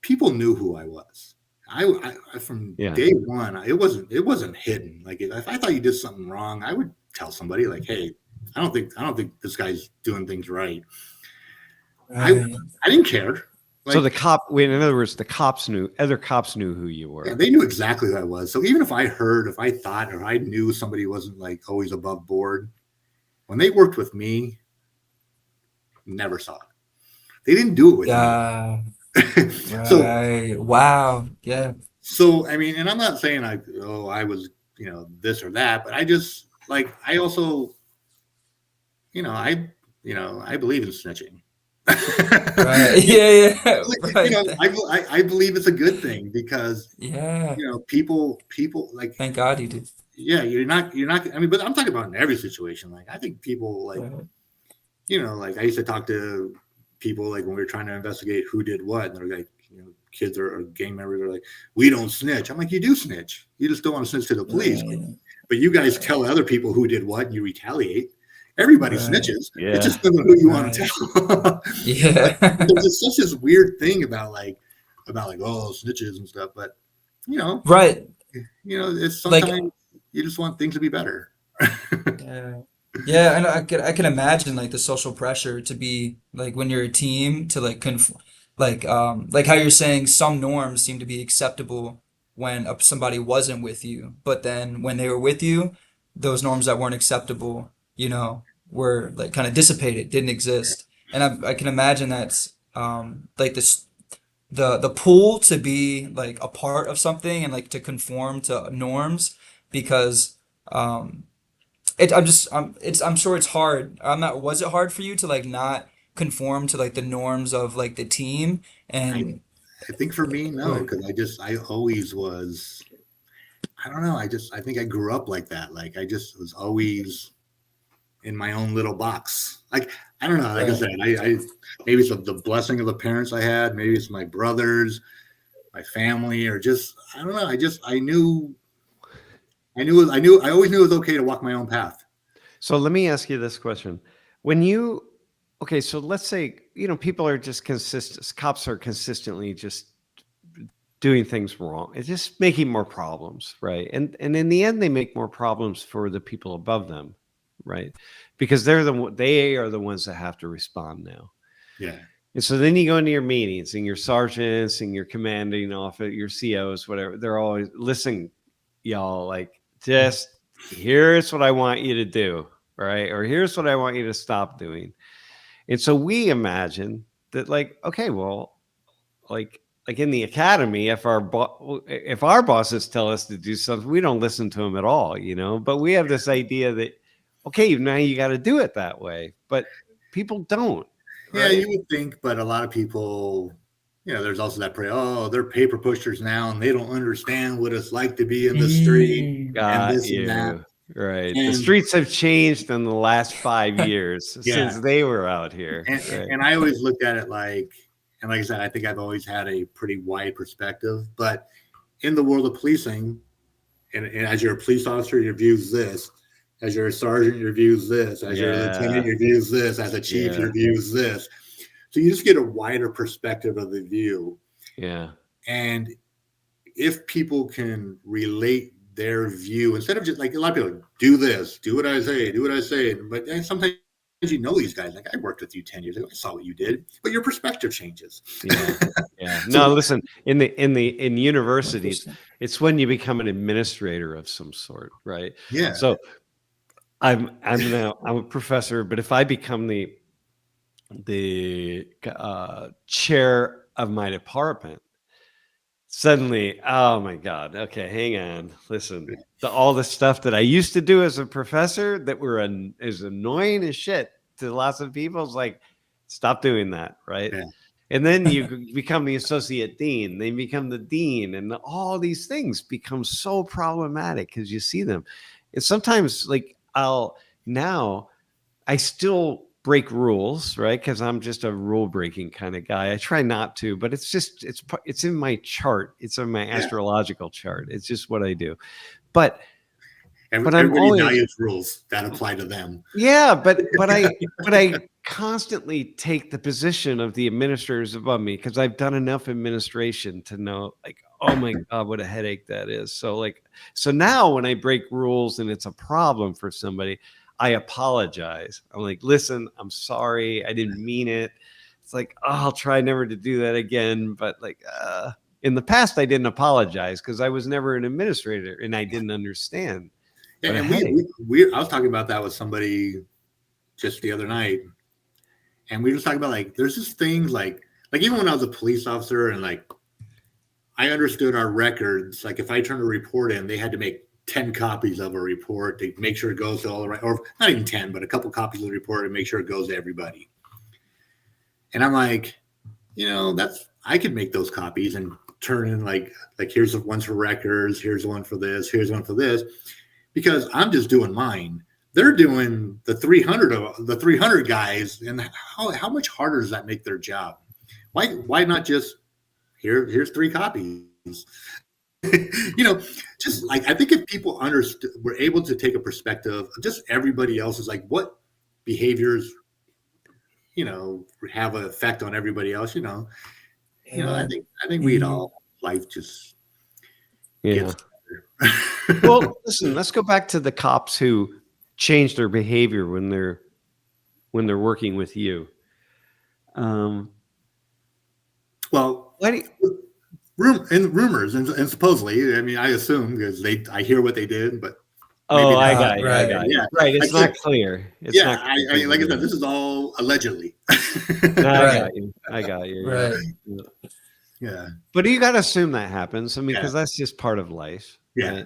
people knew who I was. I from day one, it wasn't hidden. Like if I thought you did something wrong, I would tell somebody like, hey, I don't think this guy's doing things right. Right. I didn't care. Like, so in other words, other cops knew who you were. Yeah, they knew exactly who I was. So even if I thought, or I knew somebody wasn't like always above board, when they worked with me, never saw it. They didn't do it with me. So, right. Wow. Yeah. So, I mean, and I'm not saying I was, this or that, but I just like, I also, I believe in snitching. Right. Yeah. Right. I believe it's a good thing because, people like, thank God you do. Yeah, you're not, I mean, but I'm talking about in every situation. Like, I think people like, like I used to talk to people like when we were trying to investigate who did what, and they're like, kids or gang members are like, we don't snitch. I'm like, you do snitch. You just don't want to snitch to the police. But you guys tell other people who did what and you retaliate. Everybody snitches. Yeah. It's just who you want to tell. Yeah. There's such this weird thing about snitches and stuff. But right. It's sometimes you just want things to be better. Yeah, and I can imagine like the social pressure to be like when you're a team to like like how you're saying some norms seem to be acceptable when somebody wasn't with you, but then when they were with you, those norms that weren't acceptable, were like kind of dissipated, didn't exist. And I can imagine that's like this the pull to be like a part of something and like to conform to norms because I'm sure it's hard. Was it hard for you to like not conform to like the norms of like the team? And I think for me, no, because I always was, I don't know. I think I grew up like that. Like I just was always in my own little box. Like, I don't know. Like I said, I maybe it's the blessing of the parents I had. Maybe it's my brothers, my family, or just, I don't know. I always knew it was okay to walk my own path. So let me ask you this question. So let's say, people are just cops are consistently just doing things wrong. It's just making more problems, right? And in the end, they make more problems for the people above them, right? Because they are the ones that have to respond now. Yeah. And so then you go into your meetings and your sergeants and your commanding officer, your COs, whatever, they're always, listen, y'all, like, just here's what I want you to do, right? Or here's what I want you to stop doing. And so we imagine that, like, okay, well, like in the academy, if our bosses tell us to do something, we don't listen to them at all, But we have this idea that, okay, now you got to do it that way, but people don't. Right? Yeah, you would think, but a lot of people, there's also that they're paper pushers now, and they don't understand what it's like to be in the street. Got and this you. And that. Right. And the streets have changed in the last 5 years since they were out here. And I always looked at it like I said, I think I've always had a pretty wide perspective. But in the world of policing, and as you're a police officer, your view's this. As you're a sergeant, your view's this. As you're a lieutenant, your view's this. As a chief, your view's this. So you just get a wider perspective of the view. Yeah. And if people can relate their view, instead of just like a lot of people do this, do what I say. But sometimes these guys, like I worked with you 10 years ago, I saw what you did, but your perspective changes. Yeah. No, listen, in universities, it's when you become an administrator of some sort, right? Yeah. So I'm a professor, but if I become the chair of my department, suddenly, oh my God, okay, hang on, listen, all the stuff that I used to do as a professor that is annoying as shit to lots of people, is like, stop doing that, right? Yeah. And then you become the associate dean, then become the dean, and all these things become so problematic because you see them. And sometimes, like, I still break rules, right? Because I'm just a rule breaking kind of guy. I try not to, but it's in my chart. It's in my astrological chart. It's just what I do. But I'm Everybody always values rules that apply to them. yeah, but I constantly take the position of the administrators above me because I've done enough administration to know, like, oh my God, what a headache that is. So now when I break rules and it's a problem for somebody, I apologize. I'm like, listen, I'm sorry, I didn't mean it. It's like, oh, I'll try never to do that again. But like, in the past, I didn't apologize because I was never an administrator and I didn't understand. Yeah, But and hey, I was talking about that with somebody just the other night, and we were just talking about like there's just things like even when I was a police officer and like I understood our records, like if I turned a report in, they had to make 10 copies of a report to make sure it goes to all the right, or not even 10, but a couple copies of the report and make sure it goes to everybody. And I'm like, I could make those copies and turn in like here's the ones for records, here's one for this, here's one for this, because I'm just doing mine. They're doing the 300 guys, and how much harder does that make their job? Why not just here's 3 copies? Just like I think if people were able to take a perspective, just everybody else is like what behaviors have an effect on everybody else. I think we'd all life just yeah. gets Well, listen, let's go back to the cops who change their behavior when they're working with you. well, Why do you, rumors and supposedly, I mean, I assume because I hear what they did, but oh, maybe I not. got you. I Right. got you. Yeah. Right. It's I not can't- clear. It's Yeah, not I clear. like I said, this is all allegedly. No, I Right. got you. I got you. Right. Yeah. Yeah, But you got to assume that happens. I mean, Yeah. because that's just part of life. yeah.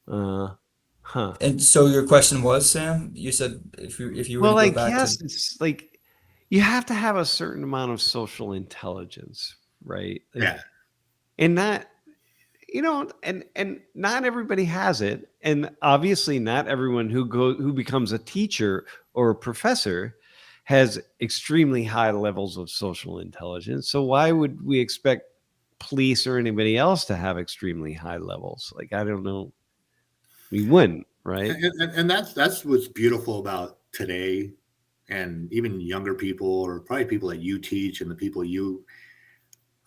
Right? Huh. And so your question was, Sam, you said if you were Well, to I go back guess to it's like you have to have a certain amount of social intelligence, right? Like, Yeah. and not, and not everybody has it, and obviously not everyone who becomes a teacher or a professor has extremely high levels of social intelligence. So why would we expect police or anybody else to have extremely high levels? Like, I don't know. We wouldn't, right? And that's what's beautiful about today, and even younger people, or probably people that you teach and the people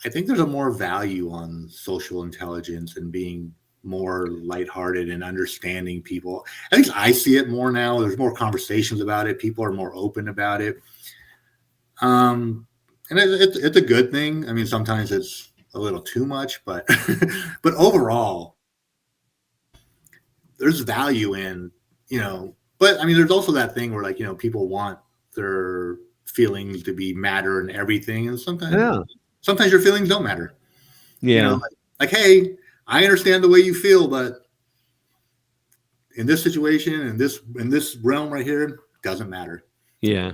I think there's a more value on social intelligence and being more lighthearted and understanding people. At least I see it more now. There's more conversations about it. People are more open about it. And it's a good thing. I mean, sometimes it's a little too much, but but overall, there's value in, but I mean, there's also that thing where like, people want their feelings to be matter and everything. And sometimes your feelings don't matter. Yeah. Like, hey, I understand the way you feel, but in this situation, in this realm right here, doesn't matter. Yeah.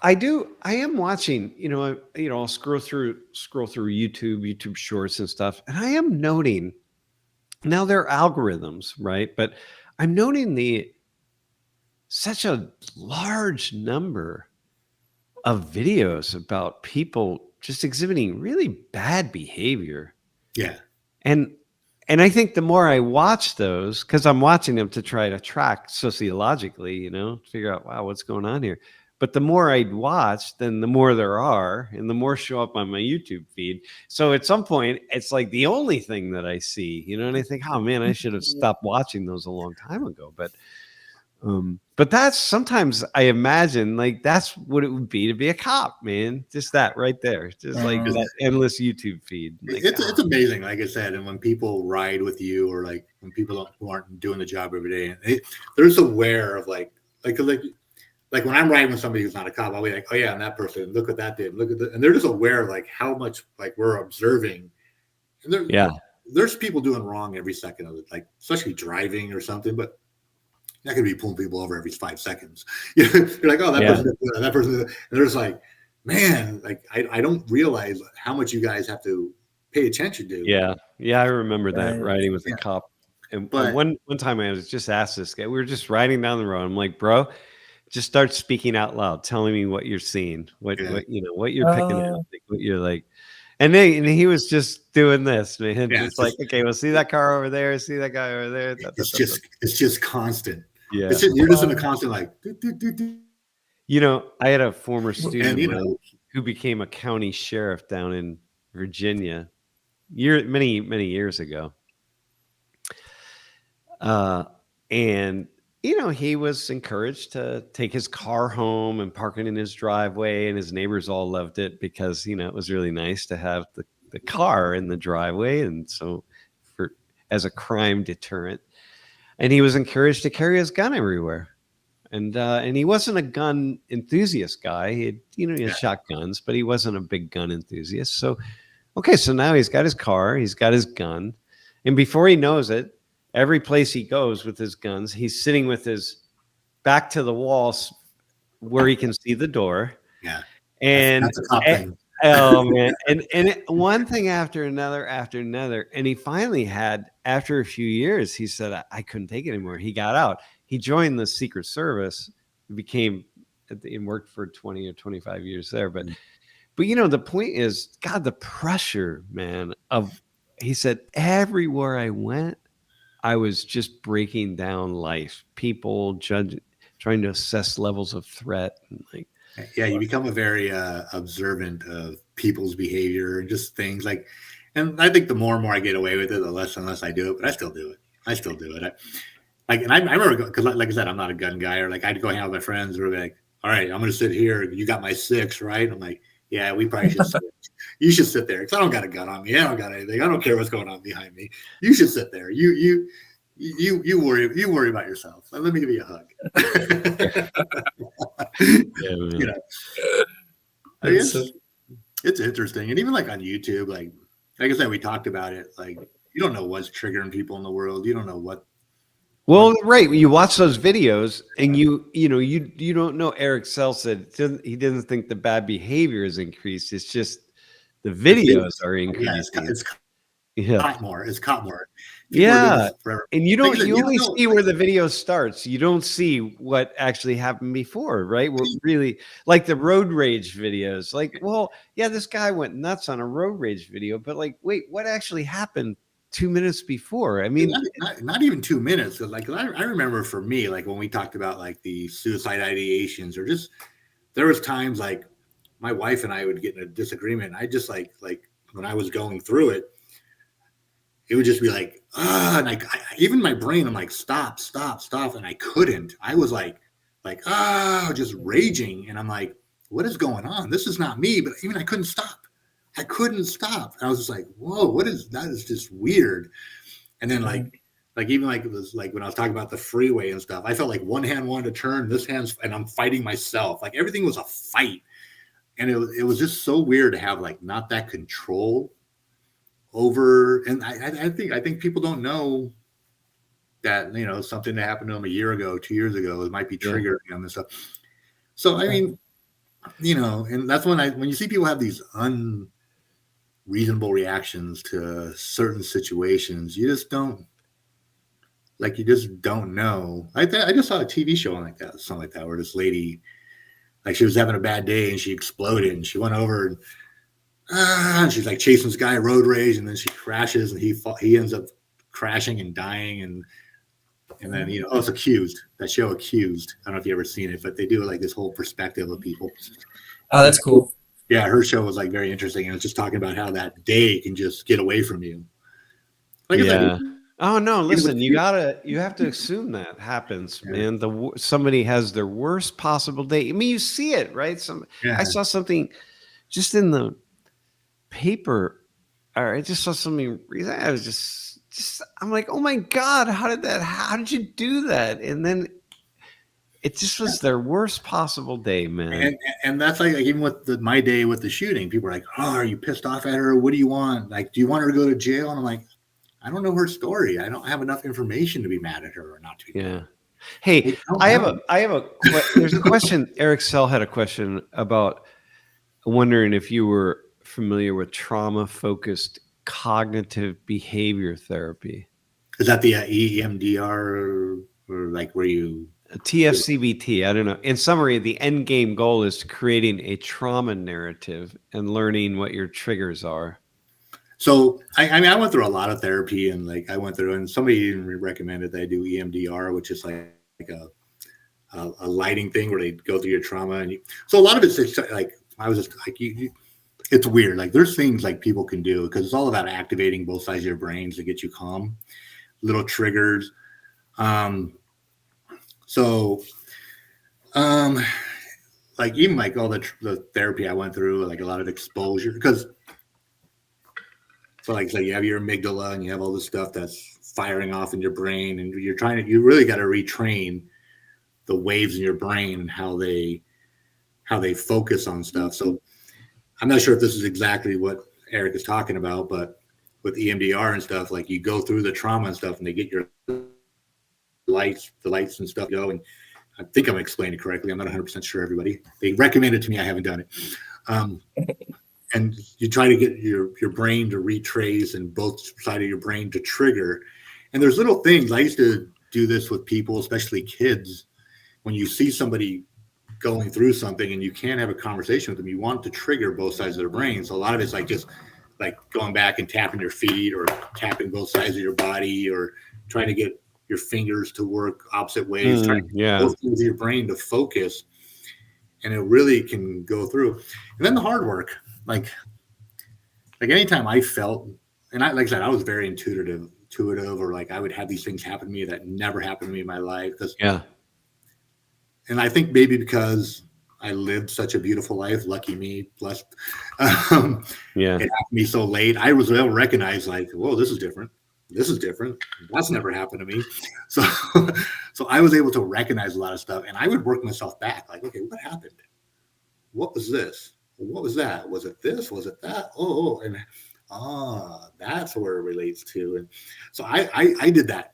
I am watching, I'll scroll through YouTube shorts and stuff. And I am noting now there are algorithms, right? But I'm noting such a large number of videos about people just exhibiting really bad behavior. Yeah. And I think the more I watch those, because I'm watching them to try to track sociologically, figure out, wow, what's going on here. But the more I watch, then the more there are, and the more show up on my YouTube feed. So at some point, it's like the only thing that I see, and I think, oh man, I should have stopped watching those a long time ago. But that's sometimes I imagine like that's what it would be to be a cop, man. Just that right there, just like that endless YouTube feed. Like, It's amazing, like I said, and when people ride with you, or like when people who aren't doing the job every day, they're just aware of like when I'm riding with somebody who's not a cop, I'll be like, oh yeah, and that person, look what that did, look at that, and they're just aware of like how much like we're observing. And there's people doing wrong every second of it, like especially driving or something, but not gonna be pulling people over every 5 seconds. You're like, oh, that person, and they're just like, man, like I don't realize how much you guys have to pay attention to. Yeah, I remember that riding with a cop. And one time I was just asked this guy, we were just riding down the road. I'm like, bro, just start speaking out loud, telling me what you're seeing, what you're picking up, what you're like. And he was just doing this, man. Yeah, Just like, okay, well, see that car over there, see that guy over there. It's just constant. Yeah. You're just in a constant like. You know, I had a former And student you know, who became a county sheriff down in Virginia many years ago. And you know, he was encouraged to take his car home and park it in his driveway, and his neighbors all loved it because, you know, it was really nice to have the car in the driveway, and so as a crime deterrent. And he was encouraged to carry his gun everywhere. And he wasn't a gun enthusiast guy. He had shotguns, but he wasn't a big gun enthusiast. So, okay, so now he's got his car, he's got his gun, and before he knows it, every place he goes with his guns, he's sitting with his back to the walls where he can see the door. Yeah, and that's a top thing. Oh man, one thing after another, and he finally had, after a few years, he said, I couldn't take it anymore. He got out. He joined the Secret Service, and worked for 20 or 25 years there. But you know, the point is, God, the pressure, man, he said, everywhere I went, I was just breaking down life, people trying to assess levels of threat. And like, yeah, you become a very observant of people's behavior and just things like, and I think the more and more I get away with it, the less and less I do it, but I still do it. I remember, because like I said, I'm not a gun guy, or like I'd go hang out with my friends, or be like, all right, I'm going to sit here. You got my 6, right? I'm like, yeah, we probably should sit. You should sit there, because I don't got a gun on me. I don't got anything. I don't care what's going on behind me. You should sit there. You worry about yourself. Let me give you a hug. You know, it's interesting, and even like on YouTube, like I said, we talked about it. Like, you don't know what's triggering people in the world. You don't know what. Well, right. You watch those videos, and you don't know. Eric Sell said he doesn't think the bad behavior is increased. It's just the videos are increasing. It's caught more. It's caught more. Yeah, and you only see where the video starts. You don't see what actually happened before, right? What really, like the road rage videos. Like, well, yeah, this guy went nuts on a road rage video, but like, wait, what actually happened 2 minutes before? I mean, not even 2 minutes. Like, I remember for me, like when we talked about like the suicide ideations, or just there was times like my wife and I would get in a disagreement. I just like when I was going through it, it would just be like, and even my brain, I'm like, stop. And I couldn't. I was like, just raging. And I'm like, what is going on? This is not me. But even I couldn't stop. And I was just like, whoa, that is just weird. And then like even like it was like when I was talking about the freeway and stuff, I felt like one hand wanted to turn, this hand's, and I'm fighting myself. Like everything was a fight. And it was just so weird to have like not that control over. And I think people don't know that, you know, something that happened to them a year ago, 2 years ago, it might be triggering them and stuff. So I mean, you know, and that's when you see people have these unreasonable reactions to certain situations, you just don't know. I just saw a TV show like that, something like that, where this lady, like, she was having a bad day and she exploded, and she went over and she's like chasing this guy, road rage, and then she crashes, and he ends up crashing and dying, and then, you know, it's Accused, that show Accused. I don't know if you ever seen it, but they do like this whole perspective of people. Oh, that's cool. Yeah, her show was like very interesting, and it's just talking about how that day can just get away from you. Like yeah. Oh no! Listen, you have to assume that happens, man. Somebody has their worst possible day. I mean, you see it, right? I saw something just in the paper, or I just saw something. I was just I'm like, oh my God, how did you do that? And then it just was their worst possible day, man. And that's like even with my day with the shooting, people are like, oh, are you pissed off at her? What do you want? Like, do you want her to go to jail? And I'm like, I don't know her story. I don't have enough information to be mad at her or not to be mad. Yeah. Hey, there's a question. Eric Sell had a question about wondering if you were familiar with trauma-focused cognitive behavior therapy. Is that the EMDR, or like where you? TFCBT. I don't know. In summary, the end game goal is creating a trauma narrative and learning what your triggers are. So I mean, I went through a lot of therapy, and like I went through, and somebody even recommended that I do EMDR, which is like a lighting thing where they go through your trauma, and so a lot of it's like I was just like it's weird. Like there's things like people can do because it's all about activating both sides of your brains to get you calm. Little triggers. Like even like all the therapy I went through, like a lot of exposure, because so like you have your amygdala and you have all this stuff that's firing off in your brain, and you really got to retrain the waves in your brain and how they focus on stuff. So I'm not sure if this is exactly what Eric is talking about, but with EMDR and stuff, like you go through the trauma and stuff, and they get your the lights and stuff go. And I think I'm explaining it correctly. I'm not 100% sure. Everybody, they recommended to me. I haven't done it. And you try to get your brain to retrace and both sides of your brain to trigger. And there's little things. I used to do this with people, especially kids. When you see somebody going through something and you can't have a conversation with them, you want to trigger both sides of their brain. So a lot of it's like just like going back and tapping your feet or tapping both sides of your body or trying to get your fingers to work opposite ways, trying to get both sides of your brain to focus. And it really can go through. And then the hard work, like anytime I felt, and like I said, I was very intuitive, or like I would have these things happen to me that never happened to me in my life. And I think maybe because I lived such a beautiful life, lucky me, blessed. It happened to me so late. I was able to recognize like, whoa, this is different. This is different. That's never happened to me. So I was able to recognize a lot of stuff, and I would work myself back. Like, okay, what happened? What was this? What was that? Was it this? Was it that? And that's where it relates to. And so I did that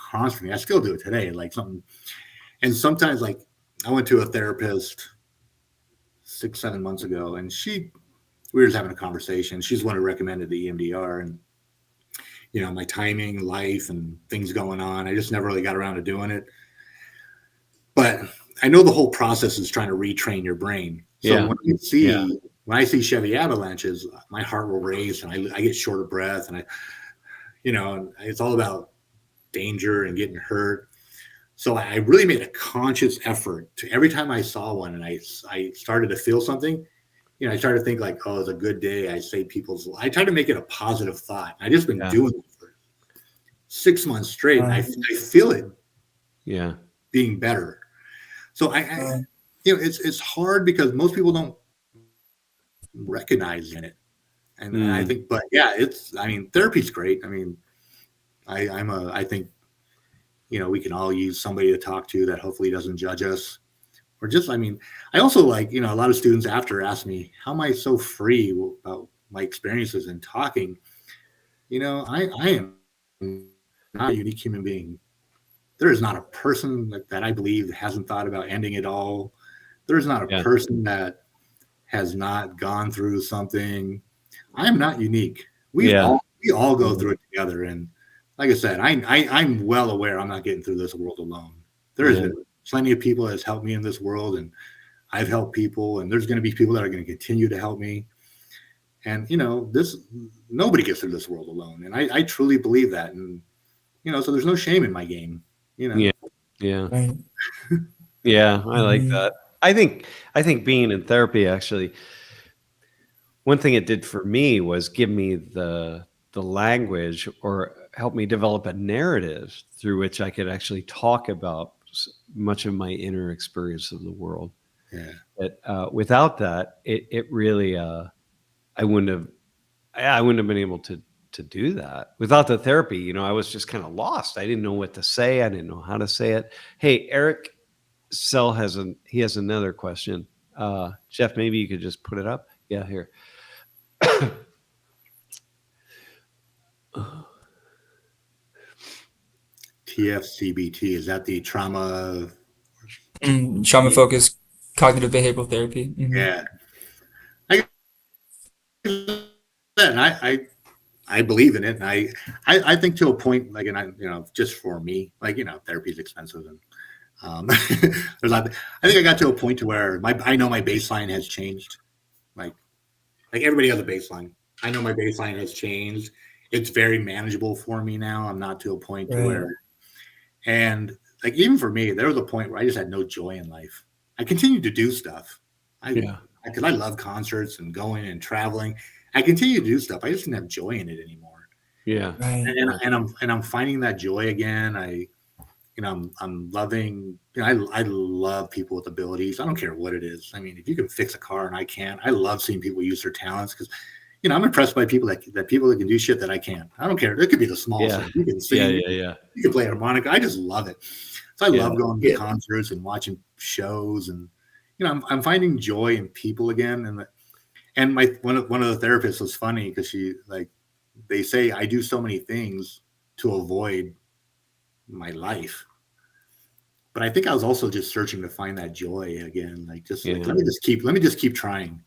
constantly. I still do it today. Like something, and sometimes like I went to a therapist 6-7 months ago, and we were just having a conversation. She's the one who recommended the EMDR, and my timing, life, and things going on. I just never really got around to doing it. But I know the whole process is trying to retrain your brain. So when I see Chevy avalanches, my heart will race, and I get short of breath, and and it's all about danger and getting hurt. So I really made a conscious effort to every time I saw one and I started to feel something, I started to think like, oh, it's a good day. I try to make it a positive thought. I just been doing it for 6 months straight. And I feel it being better. So it's hard because most people don't recognize in it. And I think, but therapy's great. I mean, I think, we can all use somebody to talk to that hopefully doesn't judge us. Or just, I also like, a lot of students after ask me, how am I so free about my experiences in talking? I am not a unique human being. There is not a person that I believe hasn't thought about ending it all. There is not a person that has not gone through something. I am not unique. We all go through it together. And like I said, I'm well aware I'm not getting through this world alone. There is plenty of people that has helped me in this world, and I've helped people, and there's going to be people that are going to continue to help me. And nobody gets through this world alone, and I truly believe that. And so there's no shame in my game. I like that. I think being in therapy, actually, one thing it did for me was give me the language, or help me develop a narrative through which I could actually talk about much of my inner experience of the world. But without that, it really I wouldn't have been able to do that. Without the therapy, I was just kind of lost. I didn't know what to say. I didn't know how to say it. Hey, Eric Sell has another question. Jeff, maybe you could just put it up. Yeah, here. TFCBT, is that the trauma focused cognitive behavioral therapy? Yeah. And I believe in it, and I think to a point, like, and just for me, like, therapy is expensive, there's not, I think I got to a point to where I know my baseline has changed. Like everybody has a baseline. I know my baseline has changed. It's very manageable for me now. I'm not to a point to where, and like even for me, there was a point where I just had no joy in life. I continued to do stuff. Because I love concerts and going and traveling. I continue to do stuff. I just didn't have joy in it anymore. Yeah. And I'm finding that joy again. I'm loving, I love people with abilities. I don't care what it is. I mean, if you can fix a car and I can't, I love seeing people use their talents because, I'm impressed by people that can do shit that I can't. I don't care. It could be the smallest thing. You can sing. You can play harmonica. I just love it. So I love going to concerts and watching shows, and I'm finding joy in people again. And one of the therapists was funny because they say I do so many things to avoid my life. But I think I was also just searching to find that joy again. Like, let me just keep trying.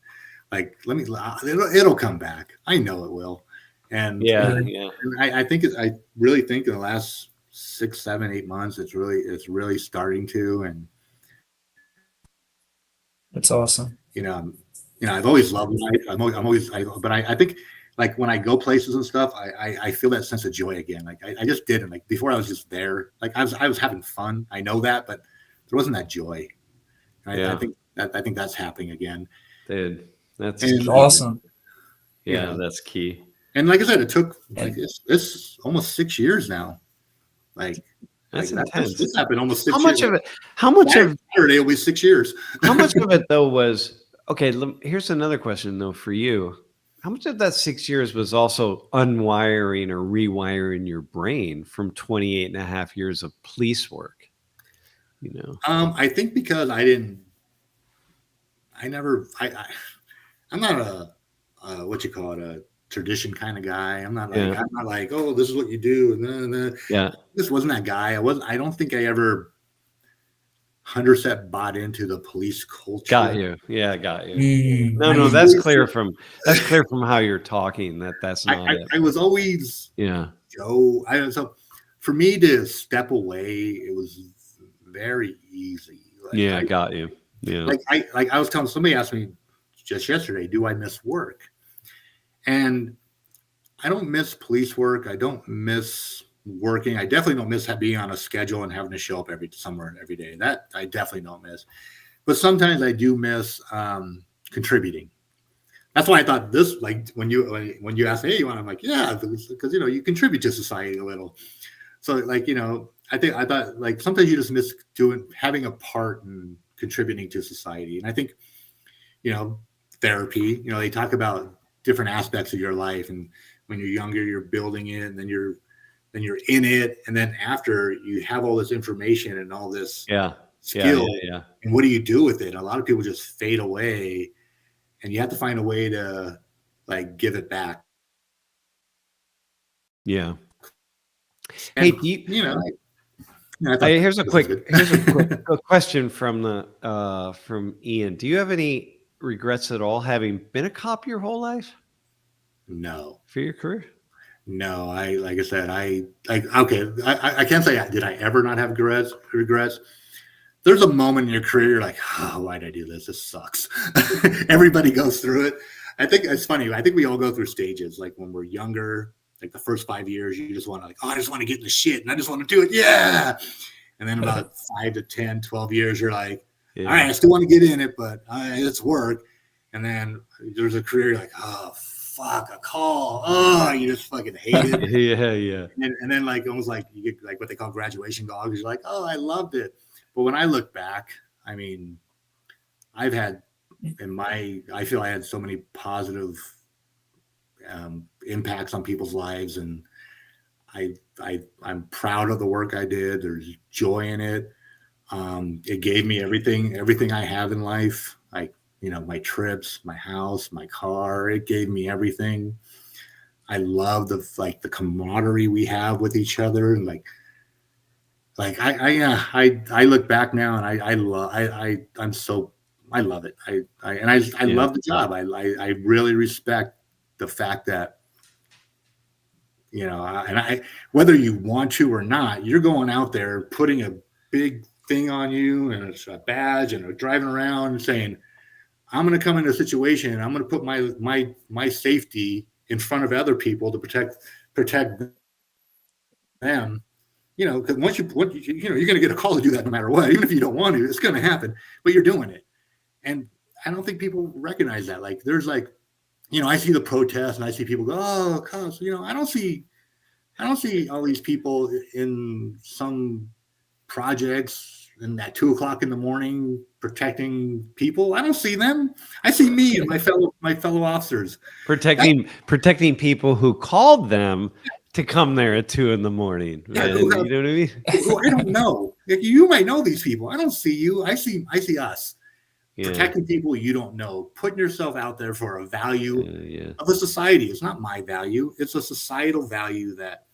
Like, it'll come back. I know it will. And I really think in the last 6, 7, 8 months, it's really starting to. And that's awesome. I've always loved life. But I think like when I go places and stuff, I feel that sense of joy again. Like I just didn't. Like before, I was just there. Like I was having fun. I know that, but there wasn't that joy. I think that's happening again. Dude, that's awesome. Yeah, that's key. And like I said, it took it's almost 6 years now. Like that's intense. This happened almost 6 years. How much of Saturday will be 6 years. How much of it though was okay? Here's another question though for you. How much of that 6 years was also unwiring or rewiring your brain from 28 and a half years of police work? I think because I'm not a what you call it, a tradition kind of guy. I'm not like, oh, this is what you do. And this wasn't that guy. I don't think I ever 100% bought into the police culture. Got you. Yeah, got you. No, that's clear from how you're talking. That's not it. I was always Joe. So for me to step away, it was very easy. Got you. Yeah. I was telling somebody asked me just yesterday, do I miss work? And I don't miss police work. I don't miss working. I definitely don't miss being on a schedule and having to show up somewhere every day. That I definitely don't miss. But sometimes I do miss contributing. That's why I thought this, like when you asked, hey, you want? I'm like, yeah, because you contribute to society a little. So like I thought like sometimes you just miss having a part in contributing to society. And I think therapy. They talk about different aspects of your life, and when you're younger, you're building it, and then you're in it, and then after you have all this information and all this skill, and what do you do with it? A lot of people just fade away, and you have to find a way to like give it back. Yeah. And, hey, here's a quick question from Ian. Do you have any regrets at all having been a cop your whole life? No. For your career? No, like I said, I can't say did I ever not have regrets. There's a moment in your career you're like, oh, why did I do this? This sucks. Everybody goes through it. I think it's funny. I think we all go through stages. Like when we're younger, like the first 5 years, you just want to I just want to get in the shit and I just want to do it. Yeah. And then about 5 to 10, 12 years, you're like, all right, I still want to get in it, but it's work. And then there's a career, you're like, oh, fuck, a call. Oh, you just fucking hate it. Yeah. And then like almost like you get like what they call graduation goggles. You're like, oh, I loved it. But when I look back, I mean, I feel I had so many positive impacts on people's lives, and I'm proud of the work I did. There's joy in it. It gave me everything I have in life. Like, my trips, my house, my car, it gave me everything. I love the camaraderie we have with each other. And I look back now and I love it. I love the job. I really respect the fact that, whether you want to or not, you're going out there putting a big thing on you and it's a badge and they're driving around saying, I'm going to come into a situation and I'm going to put my safety in front of other people to protect them. You know, because once you're going to get a call to do that no matter what, even if you don't want to, it's going to happen, but you're doing it. And I don't think people recognize that. Like, there's like, I see the protests and I see people go, oh, cops, I don't see all these people in some projects and at 2:00 in the morning protecting people. I don't see them. I see me and my fellow officers protecting people who called them to come there at 2 a.m. Right? Yeah, You know what I mean? I don't know. You might know these people. I don't see you. I see us. Yeah. Protecting people you don't know, putting yourself out there for a value of a society. It's not my value. It's a societal value that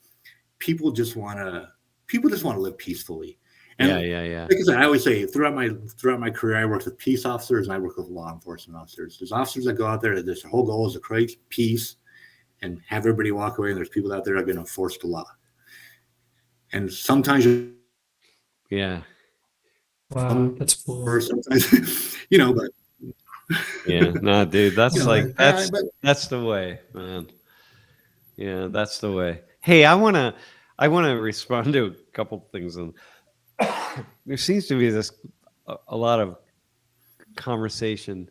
people just want to live peacefully. And like I said, I always say throughout my career, I worked with peace officers and I work with law enforcement officers. There's officers that go out there, their whole goal is to create peace and have everybody walk away. And there's people out there that are going to enforce the law. And sometimes wow, that's cool. Or sometimes, but no, dude, that's that's the way, man. Yeah, that's the way. Hey, I wanna respond to a couple things, and there seems to be a lot of conversation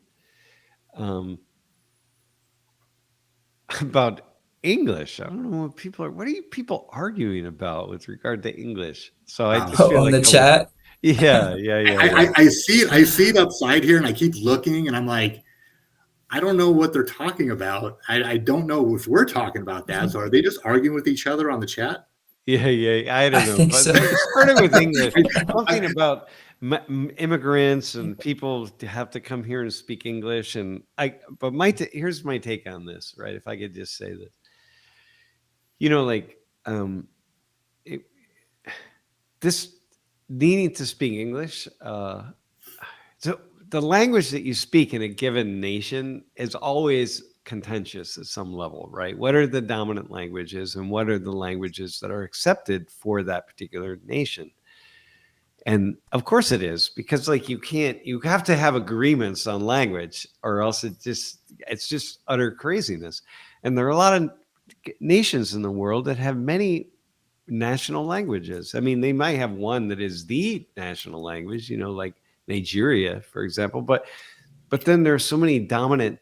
about English. I don't know what are you people arguing about with regard to English? So I just feel on the chat. Yeah. I see it upside here, and I keep looking, and I'm like, I don't know what they're talking about. I don't know if we're talking about that. So are they just arguing with each other on the chat? Yeah. I don't know. But so. Starting with English, something about immigrants and people to have to come here and speak English. And here's my take on this, right? If I could just say this, this needing to speak English. So the language that you speak in a given nation is always contentious at some level, right? What are the dominant languages and what are the languages that are accepted for that particular nation? And of course it is, because you have to have agreements on language or else it's just utter craziness. And there are a lot of nations in the world that have many national languages. I mean, they might have one that is the national language, like Nigeria, for example, but then there's so many dominant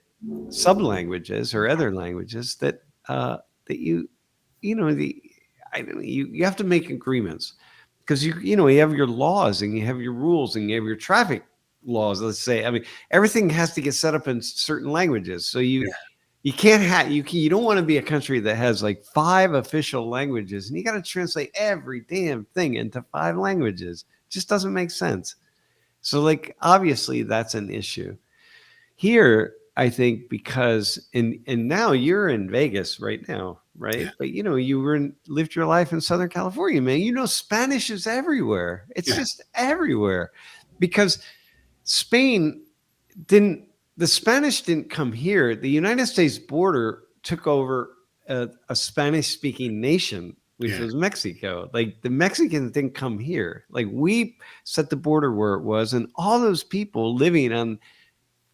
sub-languages or other languages that you have to make agreements, because you have your laws and you have your rules and you have your traffic laws. Let's say, I mean, everything has to get set up in certain languages. So you can't have you don't want to be a country that has like 5 official languages and you got to translate every damn thing into 5 languages. It just doesn't make sense. So obviously that's an issue here, I think, because and now you're in Vegas right now, right? Yeah. But you lived your life in Southern California, man. Spanish is everywhere. It's just everywhere, because the Spanish didn't come here. The United States border took over a Spanish-speaking nation, which was Mexico. The Mexicans didn't come here. We set the border where it was, and all those people living on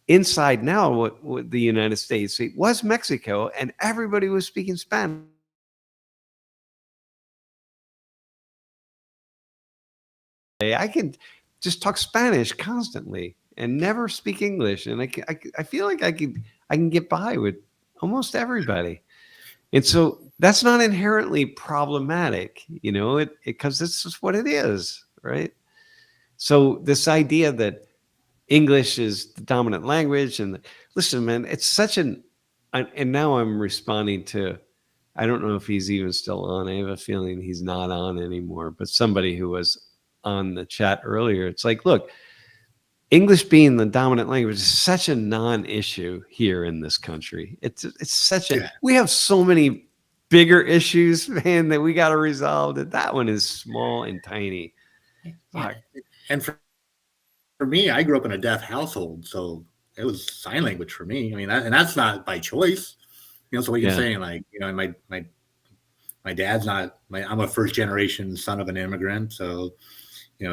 inside now what the United States, it was Mexico, and everybody was speaking Spanish. I can just talk Spanish constantly and never speak English, and I feel like I can get by with almost everybody. And so that's not inherently problematic, because it's just what it is, right? So this idea that English is the dominant language, and listen, man, it's such and now I'm responding to, I don't know if he's even still on. I have a feeling he's not on anymore, but somebody who was on the chat earlier, it's like, look, English being the dominant language is such a non-issue here in this country. It's such we have so many bigger issues, man, that we got to resolve, that one is small and tiny. Yeah. And for me, I grew up in a deaf household, so it was sign language for me. I mean, and that's not by choice, so what you're saying, my dad's not, I'm a first generation son of an immigrant, so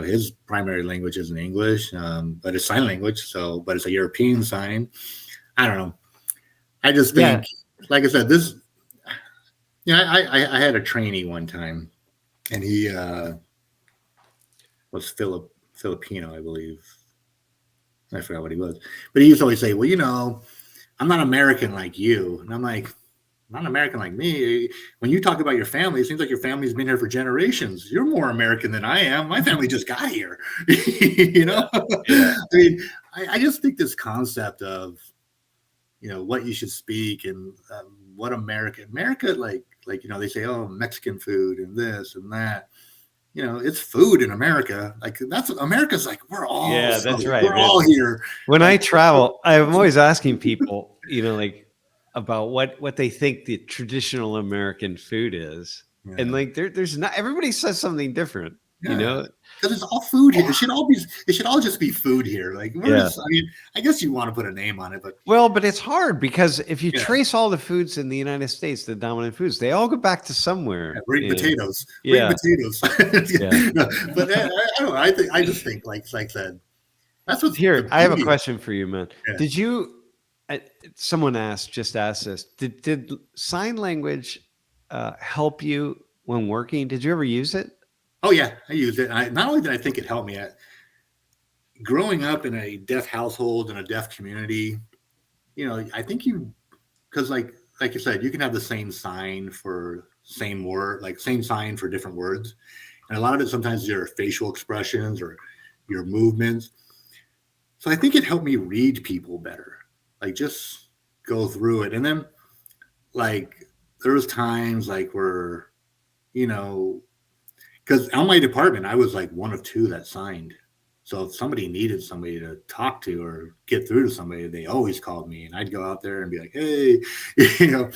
his primary language isn't English, but it's sign language. But it's a European sign. I don't know. I just think, like I said, this. I had a trainee one time, and he was Filipino, I believe. I forgot what he was, but he used to always say, "Well, I'm not American like you," and I'm like, "Not American like me. When you talk about your family, it seems like your family's been here for generations. You're more American than I am. My family just got here." Yeah. I mean, I just think this concept of, what you should speak and what America, like, they say, oh, Mexican food and this and that. It's food in America. Like America's like, we're all, that's right. We're all here. When I travel, I'm always asking people, like about what they think the traditional American food is. Yeah. And like, there's not, everybody says something different, because it's all food here. It should all just be food here. Like, I guess you want to put a name on it, but it's hard because if you trace all the foods in the United States, the dominant foods, they all go back to somewhere. Potatoes. Potatoes. No, but I don't know. I just think like I said, that's what's here. I have a question for you, man. Yeah. Did you? Someone just asked this. Did sign language help you when working? Did you ever use it? Oh yeah, I used it. Not only did I think it helped me growing up in a deaf household and a deaf community, I think because like you said, you can have the same sign for same word, like same sign for different words. And a lot of it sometimes your facial expressions or your movements. So I think it helped me read people better, like just go through it. And then like there was times like where, because on my department, I was like one of two that signed. So if somebody needed somebody to talk to or get through to somebody, they always called me, and I'd go out there and be like, hey, and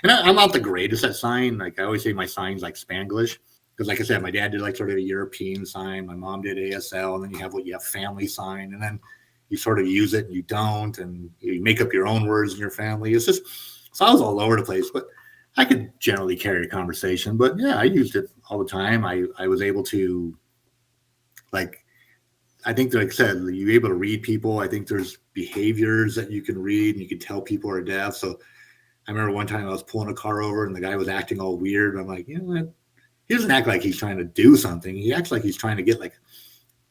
I'm not the greatest at sign. Like I always say my sign's like Spanglish. Because like I said, my dad did like sort of a European sign. My mom did ASL, and then you have family sign, and then you sort of use it and you don't, and you make up your own words in your family. It's just, so I was all over the place, but I could generally carry a conversation. But yeah, I used it all the time. I was able to, like, I think, like I said, you're able to read people. I think there's behaviors that you can read, and you can tell people are deaf. So I remember one time I was pulling a car over, and the guy was acting all weird. I'm like, what? He doesn't act like he's trying to do something. He acts like he's trying to get like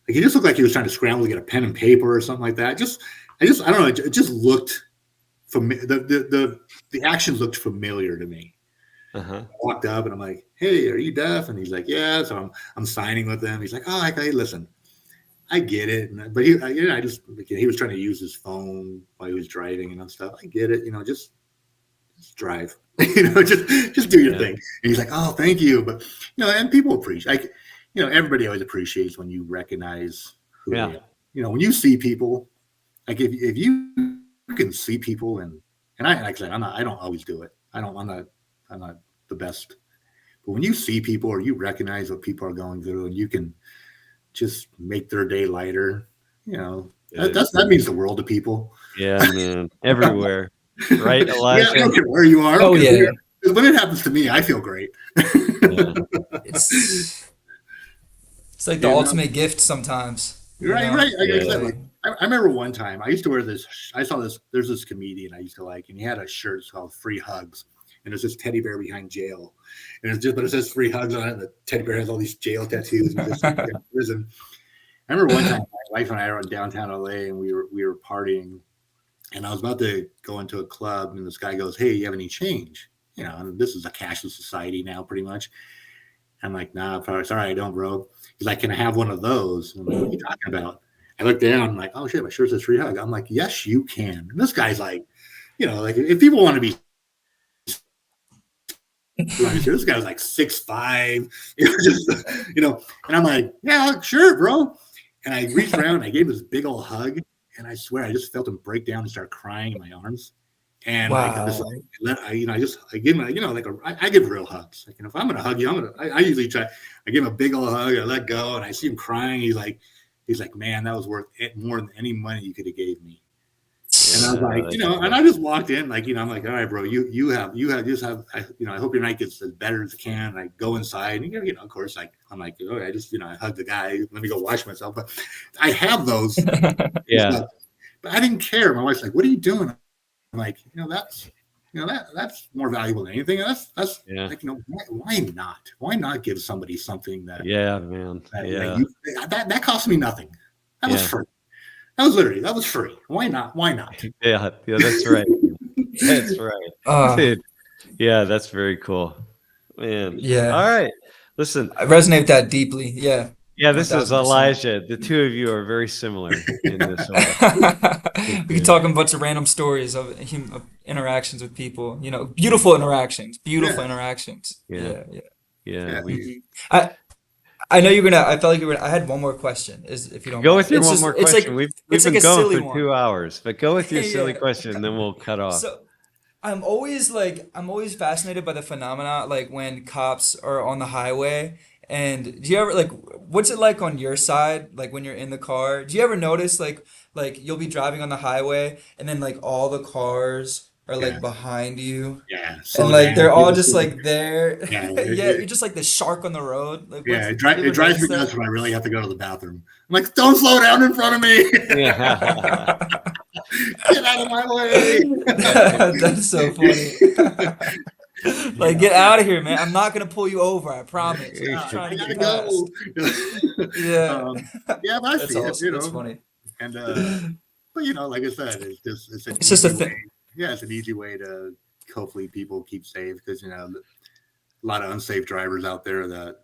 he just looked like he was trying to scramble to get a pen and paper or something like that. I don't know. It just looked the actions looked familiar to me. I walked up and I'm like, hey, are you deaf? And he's like, yeah. So I'm signing with him. He's like, oh, okay, listen, I get it. But he was trying to use his phone while he was driving and stuff. I get it. Just drive. Just do your thing. And he's like, oh, thank you. But and people appreciate. Everybody always appreciates when you recognize who they are. When you see people, like if you can see people and I, like I said, I don't always do it. I'm not the best. But when you see people or you recognize what people are going through and you can just make their day lighter, that means the world to people. Yeah, man. Everywhere. Right, Elijah? I don't care where you are. Oh, yeah. When it happens to me, I feel great. It's like the ultimate gift sometimes. Right. Like I said, I remember one time I used to wear this. I saw this. There's this comedian I used to like, and he had a shirt called "Free Hugs," and there's this teddy bear behind jail, and but it says "Free Hugs" on it. And the teddy bear has all these jail tattoos and just in prison. I remember one time my wife and I were in downtown LA, and we were partying, and I was about to go into a club, and this guy goes, "Hey, you have any change?" And this is a cashless society now, pretty much. I'm like, nah, sorry, I don't, bro. He's like, can I have one of those? I'm like, what are you talking about? I look down, I'm like, oh shit, my shirt says "Free Hug." I'm like, yes, you can. And this guy's like, like if people want to be, this guy's like 6'5", and I'm like, yeah, sure, bro. And I reached around, and I gave him this big old hug, and I swear I just felt him break down and start crying in my arms. And wow. I give him, I give real hugs. Like, if I'm gonna hug you, I usually try. I give him a big old hug. I let go, and I see him crying. He's like, man, that was worth it more than any money you could have gave me. And I was like, and I just walked in, like, I'm like, all right, bro, you have I hope your night gets as better as it can. And I go inside, and of course, I'm like, okay, I just, I hug the guy, let me go wash myself. But I have those, Yeah. but I didn't care. My wife's like, what are you doing? I'm like, that's more valuable than anything. That's like, why not? Why not give somebody something that? Yeah, man. That cost me nothing. That was free. That was free. Why not? Why not? Yeah, that's right. That's right. Dude, yeah, that's very cool, man. Yeah. All right, listen, I resonate with that deeply. Yeah. Yeah, this is 1000%. Elijah. The two of you are very similar in this way. We could talk a bunch of random stories of interactions with people. Beautiful interactions. Beautiful interactions. Yeah. I know you're gonna. I felt like you were. I had one more question. If you don't Go mind. with your It's one just- more it's question. like- We've it's been like a going silly for one. 2 hours, but go with your silly Yeah. question, and then we'll cut off. So I'm always fascinated by the phenomena like when cops are on the highway. And do you ever what's it like on your side, like when you're in the car? Do you ever notice like you'll be driving on the highway and then like all the cars are like behind you? Yeah. And like they're all just like there. Yeah, You're just like the shark on the road. Like, Yeah, you it ever drives me notice that? nuts when I really have to go to the bathroom. I'm like, don't slow down in front of me. Yeah. Get out of my way. That's so funny. Like, get out of here, man. I'm not gonna pull you over, I promise. I'm just trying to I get gotta past. go. Yeah. Yeah, but I That's see it, awesome. That's funny. And but like I said, it's an It's just a easy thing. way. Yeah, it's an easy way to hopefully people keep safe because a lot of unsafe drivers out there that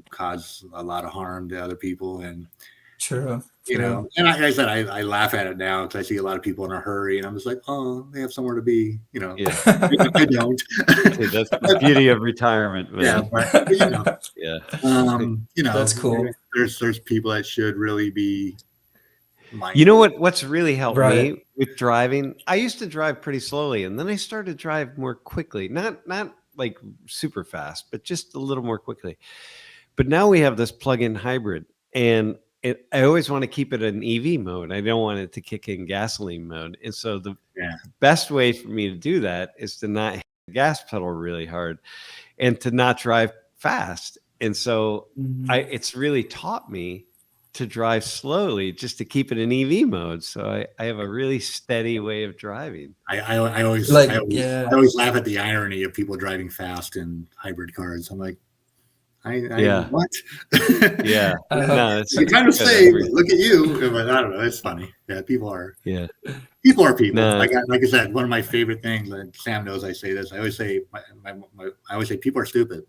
cause a lot of harm to other people. And True. and like I said, I laugh at it now because I see a lot of people in a hurry, and I'm just like, oh, they have somewhere to be. Yeah. I don't. Dude, that's the beauty of retirement, man. Yeah, but Yeah. That's cool. There's people that should really be mindful. You know what's really helped Right. me with driving? I used to drive pretty slowly, and then I started to drive more quickly. Not like super fast, but just a little more quickly. But now we have this plug-in hybrid, and I always want to keep it in EV mode. I don't want it to kick in gasoline mode. And so the best way for me to do that is to not hit the gas pedal really hard and to not drive fast. And so it's really taught me to drive slowly just to keep it in EV mode. So I have a really steady way of driving. I always laugh at the irony of people driving fast in hybrid cars. I'm like, what? Yeah. No, you're trying to say, look at you. But I don't know. It's funny. Yeah, people are people. No. Like I said, one of my favorite things, and Sam knows I say this. I always say, I always say, people are stupid.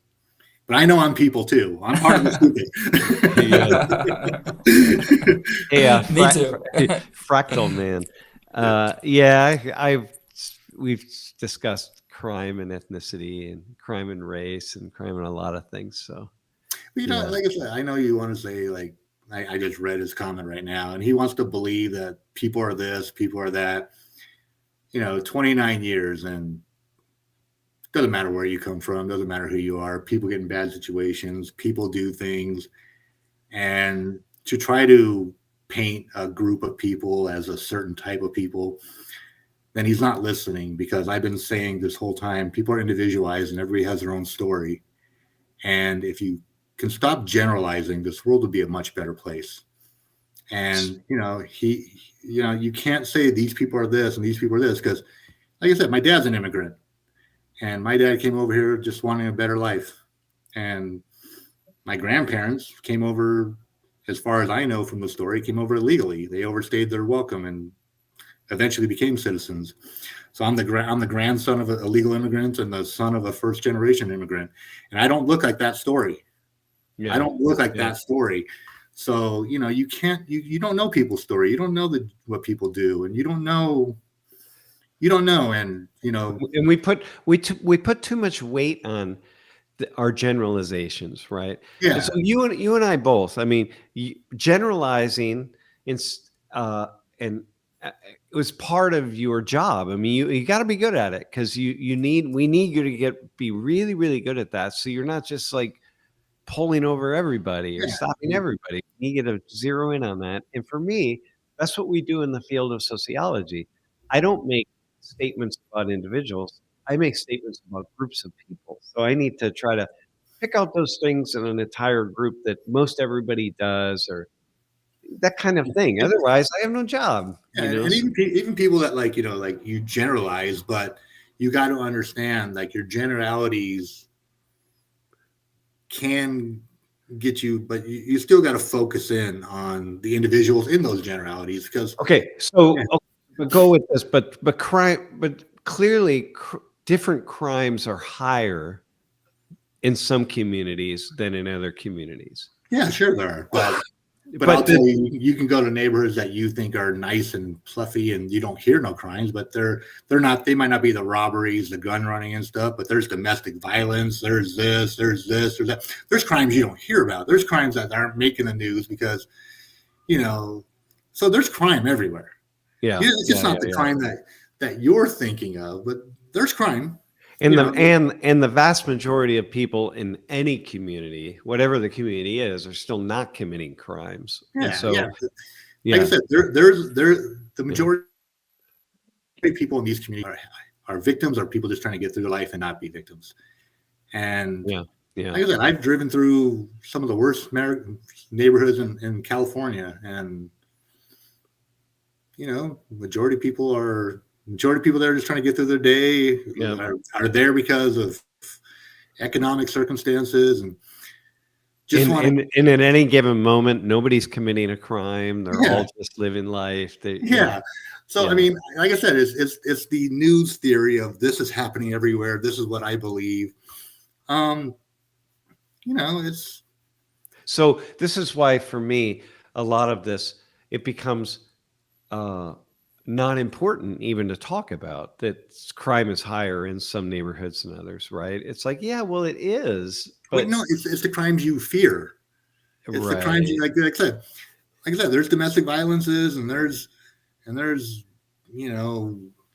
But I know I'm people too. I'm part of the stupid. Me too. Fractal man. We've discussed crime and ethnicity and crime and race and crime and a lot of things. So, like I said, I know you want to say like I just read his comment right now, and he wants to believe that people are this, people are that. 29 years, and doesn't matter where you come from, doesn't matter who you are. People get in bad situations, people do things, and to try to paint a group of people as a certain type of people, then he's not listening, because I've been saying this whole time, people are individualized and everybody has their own story. And if you can stop generalizing, this world would be a much better place. And, you can't say these people are this and these people are this, because like I said, my dad's an immigrant. And my dad came over here just wanting a better life. And my grandparents came over, as far as I know from the story, came over illegally. They overstayed their welcome and eventually became citizens. So I'm the grandson of a illegal immigrant and the son of a first-generation immigrant. And I don't look like that story. I don't look like that story. So, you can't, you don't know people's story. You don't know what people do, and you don't know. And, and we put too much weight on our generalizations, right? Yeah. And so you and I both, I mean, generalizing and it was part of your job. I mean, you got to be good at it, because we need you to be really, really good at that. So you're not just like pulling over everybody or stopping everybody. You get to zero in on that. And for me, That's what we do in the field of sociology. I don't make statements about individuals. I make statements about groups of people. So I need to try to pick out those things in an entire group that most everybody does, or that kind of thing. Otherwise, I have no job. Yeah, and even people that like, like you generalize, but you got to understand like your generalities can get you, but you still got to focus in on the individuals in those generalities because okay, so but go with this, but clearly different crimes are higher in some communities than in other communities. Yeah, sure there are, but I'll tell you, you can go to neighborhoods that you think are nice and fluffy, and you don't hear no crimes, but they're not. They might not be the robberies, the gun running and stuff, but there's domestic violence. There's this. There's that. There's crimes you don't hear about. There's crimes that aren't making the news because, so there's crime everywhere. Yeah, it's just not the crime that you're thinking of, but there's crime. And the vast majority of people in any community, whatever the community is, are still not committing crimes. Yeah, so, like I said, there's the majority of people in these communities are victims, or people just trying to get through their life and not be victims. And like I said, I've driven through some of the worst neighborhoods in California, and majority of people there are just trying to get through their day, are there because of economic circumstances, and just and at any given moment, nobody's committing a crime. They're all just living life. So I mean, like I said, it's the news theory of this is happening everywhere. This is what I believe. It's so this is why for me, a lot of this, it becomes not important even to talk about that crime is higher in some neighborhoods than others, right? It's like, yeah, well, it is, but no, it's the crimes you fear. It's the crimes you, like I said, there's domestic violences, and there's I don't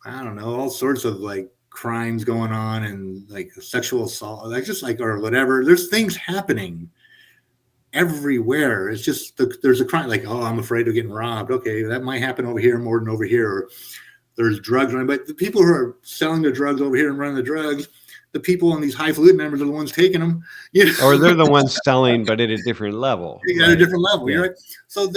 know, all sorts of like crimes going on, and like sexual assault, or whatever. There's things happening everywhere. It's just there's a crime, like, oh, I'm afraid of getting robbed. Okay, that might happen over here more than over here. Or there's drugs running, but the people who are selling the drugs over here and running the drugs, the people in these highfalutin numbers are the ones taking them. Or they're the ones selling, but at a different level. At a different level. You're right. So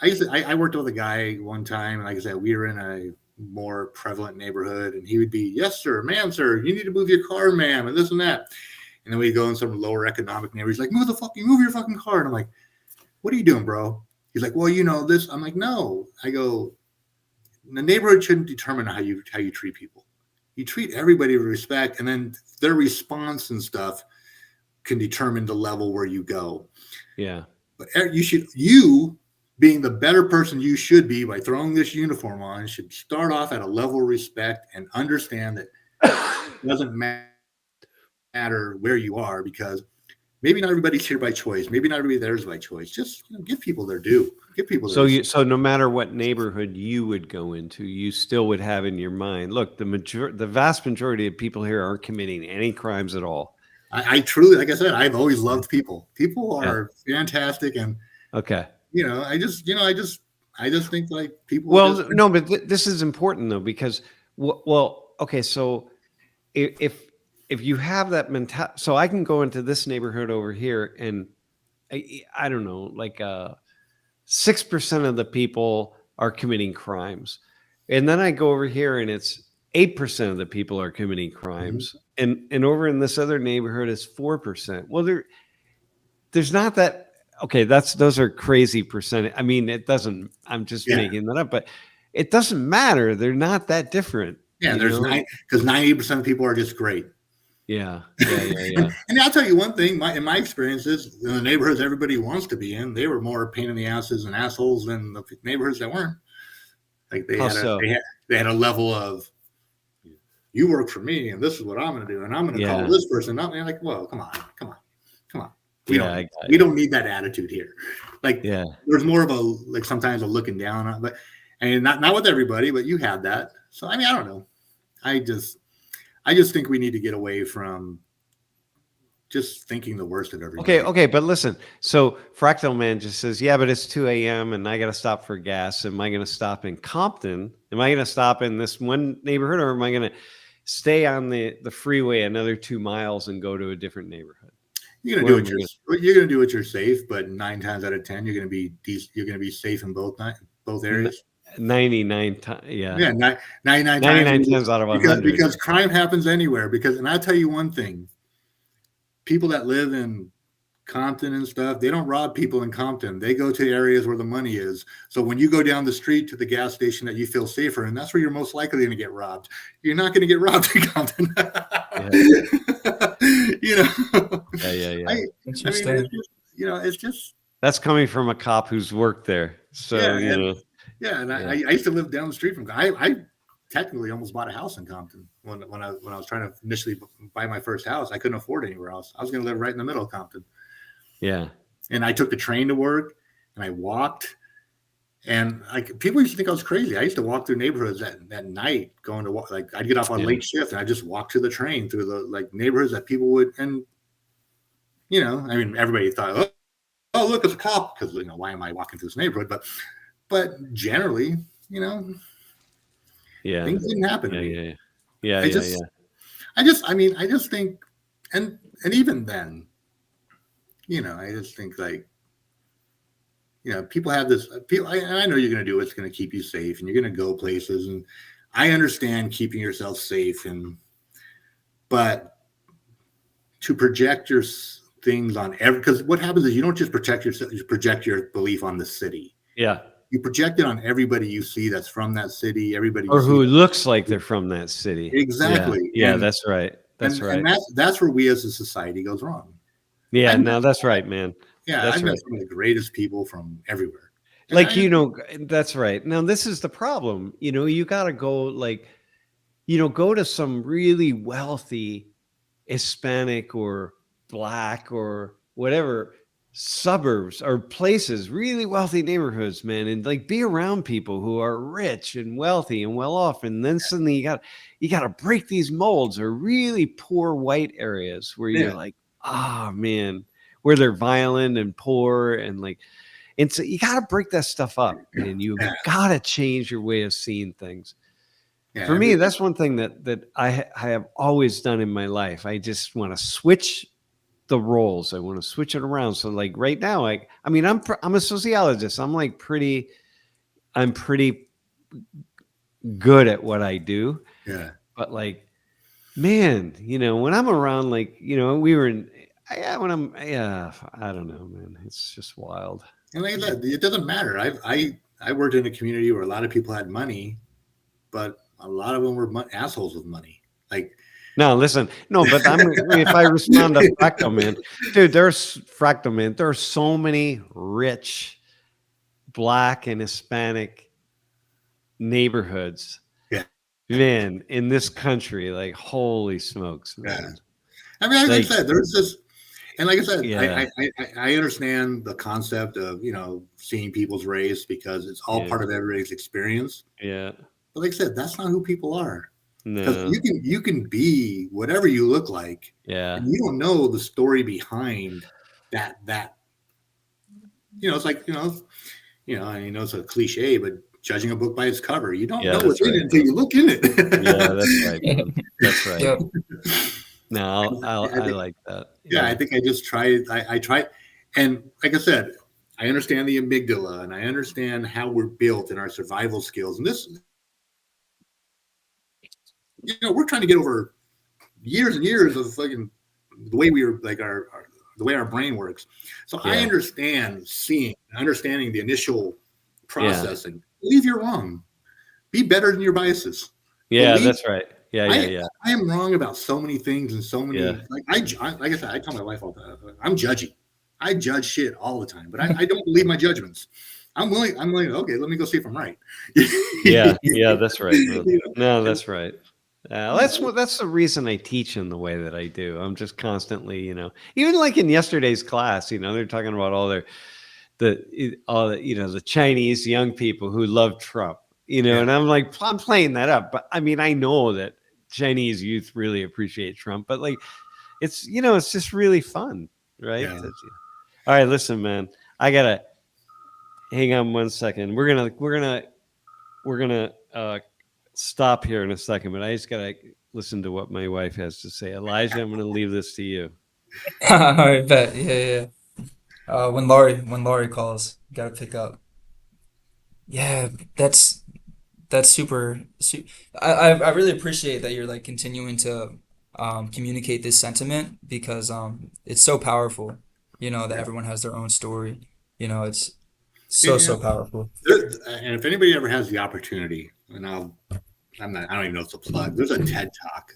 I worked with a guy one time, and like I said, we were in a more prevalent neighborhood, and he would be, yes, sir, ma'am, sir, you need to move your car, ma'am, and this and that. And then we'd go in some lower economic neighborhoods, like, move your fucking car. And I'm like, what are you doing, bro? He's like, well, this. I'm like, no. I go, the neighborhood shouldn't determine how you treat people. You treat everybody with respect, and then their response and stuff can determine the level where you go. Yeah. But you being the better person you should be by throwing this uniform on, should start off at a level of respect and understand that it doesn't matter where you are, because maybe not everybody's here by choice. Maybe not everybody there is by choice. Just give people their due. Give people their so no matter what neighborhood you would go into, you still would have in your mind, look, the vast majority of people here aren't committing any crimes at all. I truly, like I said, I've always loved people. People are fantastic, and okay. I just think like people. Well, no, but this is important though, because okay, so if you have that mentality, so I can go into this neighborhood over here, and I don't know, like 6% of the people are committing crimes, and then I go over here and it's 8% of the people are committing crimes, and over in this other neighborhood it's 4%. Well, there's not that. Okay, those are crazy percentage. I mean, it doesn't. I'm just making that up, but it doesn't matter. They're not that different. Yeah, there's because 90% of people are just great. Yeah. And I'll tell you one thing. In my experiences, in the neighborhoods everybody wants to be in, they were more pain in the asses and assholes than the neighborhoods that weren't. Like they had a level of, you work for me, and this is what I'm going to do, and I'm going to call this person up. And you're like, whoa, come on. We don't need that attitude here. Like, there's more of a sometimes a looking down on, but and not with everybody, but you have that. So I mean, I don't know. I just think we need to get away from just thinking the worst of everybody. Okay, but listen. So Fractal Man just says, yeah, but it's 2 a.m. and I got to stop for gas. Am I going to stop in Compton? Am I going to stop in this one neighborhood, or am I going to stay on the freeway another 2 miles and go to a different neighborhood? You're gonna do what you're safe, but 9 times out of 10, you're gonna be safe in both areas. 99 times, yeah. Yeah, 99 times out of 100. Because crime happens anywhere. And I'll tell you one thing: people that live in Compton and stuff, they don't rob people in Compton. They go to areas where the money is. So when you go down the street to the gas station that you feel safer, and that's where you're most likely going to get robbed. You're not going to get robbed in Compton. You know. Yeah. Interesting. It's just that's coming from a cop who's worked there. So I used to live down the street from. I technically almost bought a house in Compton when I was trying to initially buy my first house. I couldn't afford anywhere else. I was going to live right in the middle of Compton. Yeah. And I took the train to work and I walked, and people used to think I was crazy. I used to walk through neighborhoods at night going to walk. Like I'd get off on late shift and I just walk to the train through the neighborhoods that people would, and everybody thought, oh look, it's a cop, because why am I walking through this neighborhood? But generally, things didn't happen to me. I just think, and even then, I just think people have this. I know you're going to do what's going to keep you safe, and you're going to go places, and I understand keeping yourself safe, but to project your things on because what happens is you don't just protect yourself, you project your belief on the city. Yeah. You project it on everybody you see that's from that city, everybody or who looks like they're from that city. Exactly. Yeah, that's right. That's right. And that's where we as a society goes wrong. Yeah, that's right, man. Yeah, that's I've met some of the greatest people from everywhere. That's right. Now this is the problem. You got to go go to some really wealthy Hispanic or Black or whatever suburbs or places, really wealthy neighborhoods, man, and be around people who are rich and wealthy and well off, and then suddenly you got to break these molds, or really poor white areas where you're like, oh man, where they're violent and poor, and so you got to break that stuff up, and you got to change your way of seeing things. For me, that's one thing that I have always done in my life. I just want to switch the roles. I want to switch it around. So right now, I'm a sociologist. I'm pretty good at what I do. Yeah. But man, when I'm around, we were in, I don't know, man, it's just wild. And like I said, it doesn't matter. I worked in a community where a lot of people had money, but a lot of them were assholes with money. No, listen. No, but if I respond to Fractal Man, dude, Fractal Man. There are so many rich Black and Hispanic neighborhoods. Yeah. Man, in this country, holy smokes, man. Yeah. Like I said, there's this, and like I said, I understand the concept of, seeing people's race, because it's all part of everybody's experience. Yeah. But like I said, that's not who people are. No. Because you can be whatever you look like. Yeah. And you don't know the story behind that. It's like, I know it's a cliche, but judging a book by its cover, you don't know what's in it until you look in it. Yeah, that's right. That's right. Yep. No, I like that. Yeah, I think I just try. I try, and like I said, I understand the amygdala, and I understand how we're built and our survival skills, and this. We're trying to get over years and years of the way we were the way our brain works. So I understand understanding the initial processing. Yeah. Believe you're wrong. Be better than your biases. Yeah, that's right. Yeah. I am wrong about so many things and so many. Yeah. Like I said, I tell my wife all the time, I'm judgy. I judge shit all the time, but I don't believe my judgments. I'm willing. Okay, let me go see if I'm right. Yeah, that's right. No, that's right. That's the reason I teach in the way that I do. I'm just constantly, even in yesterday's class, they're talking about all the Chinese young people who love Trump, and I'm playing that up. But I know that Chinese youth really appreciate Trump, but it's it's just really fun, right? Yeah. All right, listen, man, I gotta hang on 1 second. We're gonna stop here in a second, but I just gotta listen to what my wife has to say. Elijah, I'm gonna leave this to you. All right, bet. Yeah. When Laurie calls, gotta pick up. Yeah, that's super. I really appreciate that you're like continuing to communicate this sentiment because it's so powerful. That everyone has their own story. It's so powerful. And if anybody ever has the opportunity, and I don't even know if it's a plug. There's a TED Talk.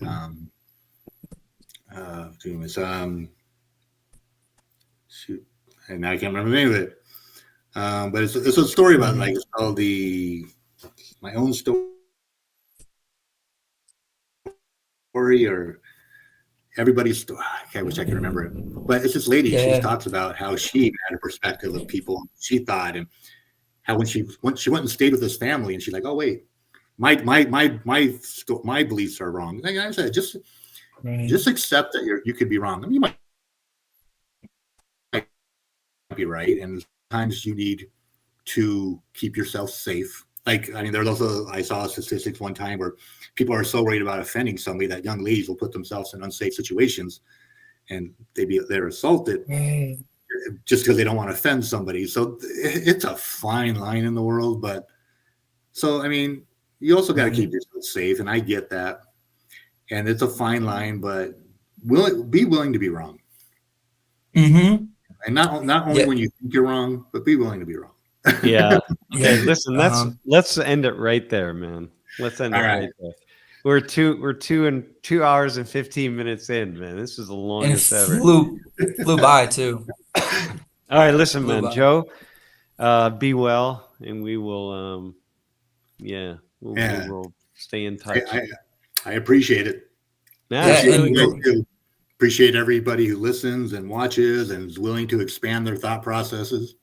Shoot, and now I can't remember the name of it. But it's a story about like it's called my own story or everybody's story. I wish I could remember it. But it's this lady. Yeah. She talks about how she had a perspective of people she thought, and how when she went and stayed with this family, and she's like, oh wait, my beliefs are wrong. Like I said, just accept that you could be wrong. I mean, you might be right, and sometimes you need to keep yourself safe. Like, I mean, there's also, I saw statistics one time where people are so worried about offending somebody that young ladies will put themselves in unsafe situations, and they're assaulted just because they don't want to offend somebody. So it's a fine line in the world, but so I mean, you also got to keep yourself safe, and I get that, and it's a fine line, but be willing to be wrong. Mm-hmm. And not only when you think you're wrong, but be willing to be wrong. Yeah. Okay. Listen, let's end it right there, man. Let's end it right there. We're 2 hours and 15 minutes in, man. This is the longest ever. Flew by too. All right, listen, man. Joe, be well, and we will we will stay in touch. I appreciate it. Appreciate everybody who listens and watches and is willing to expand their thought processes.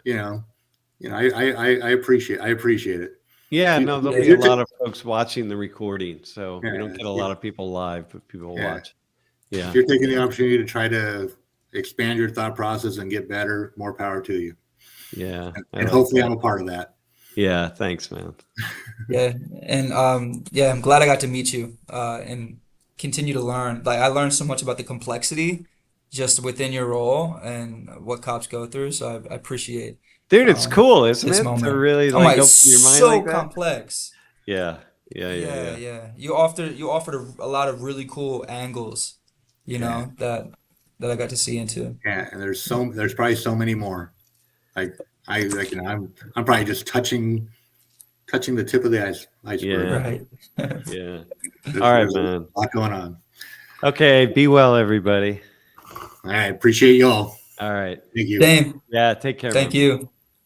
I appreciate it. Yeah, no, there'll be a lot of folks watching the recording, so we don't get a lot of people live, but people watch. Yeah. If you're taking the opportunity to try to expand your thought process and get better, more power to you. Yeah. And hopefully I'm a part of that. Yeah, thanks, man. Yeah, and I'm glad I got to meet you and continue to learn. Like, I learned so much about the complexity just within your role and what cops go through. So I appreciate. Dude, it's cool, isn't it? Moment. To really open your mind so like that. Complex. Yeah. You offered a lot of really cool angles, that I got to see into. Yeah, and there's probably so many more. I'm probably just touching the tip of the iceberg. Yeah. Right. Yeah. All right, man. A lot going on. Okay, be well, everybody. All right, appreciate y'all. All right. Thank you. Same. Yeah, take care. Thank man. you.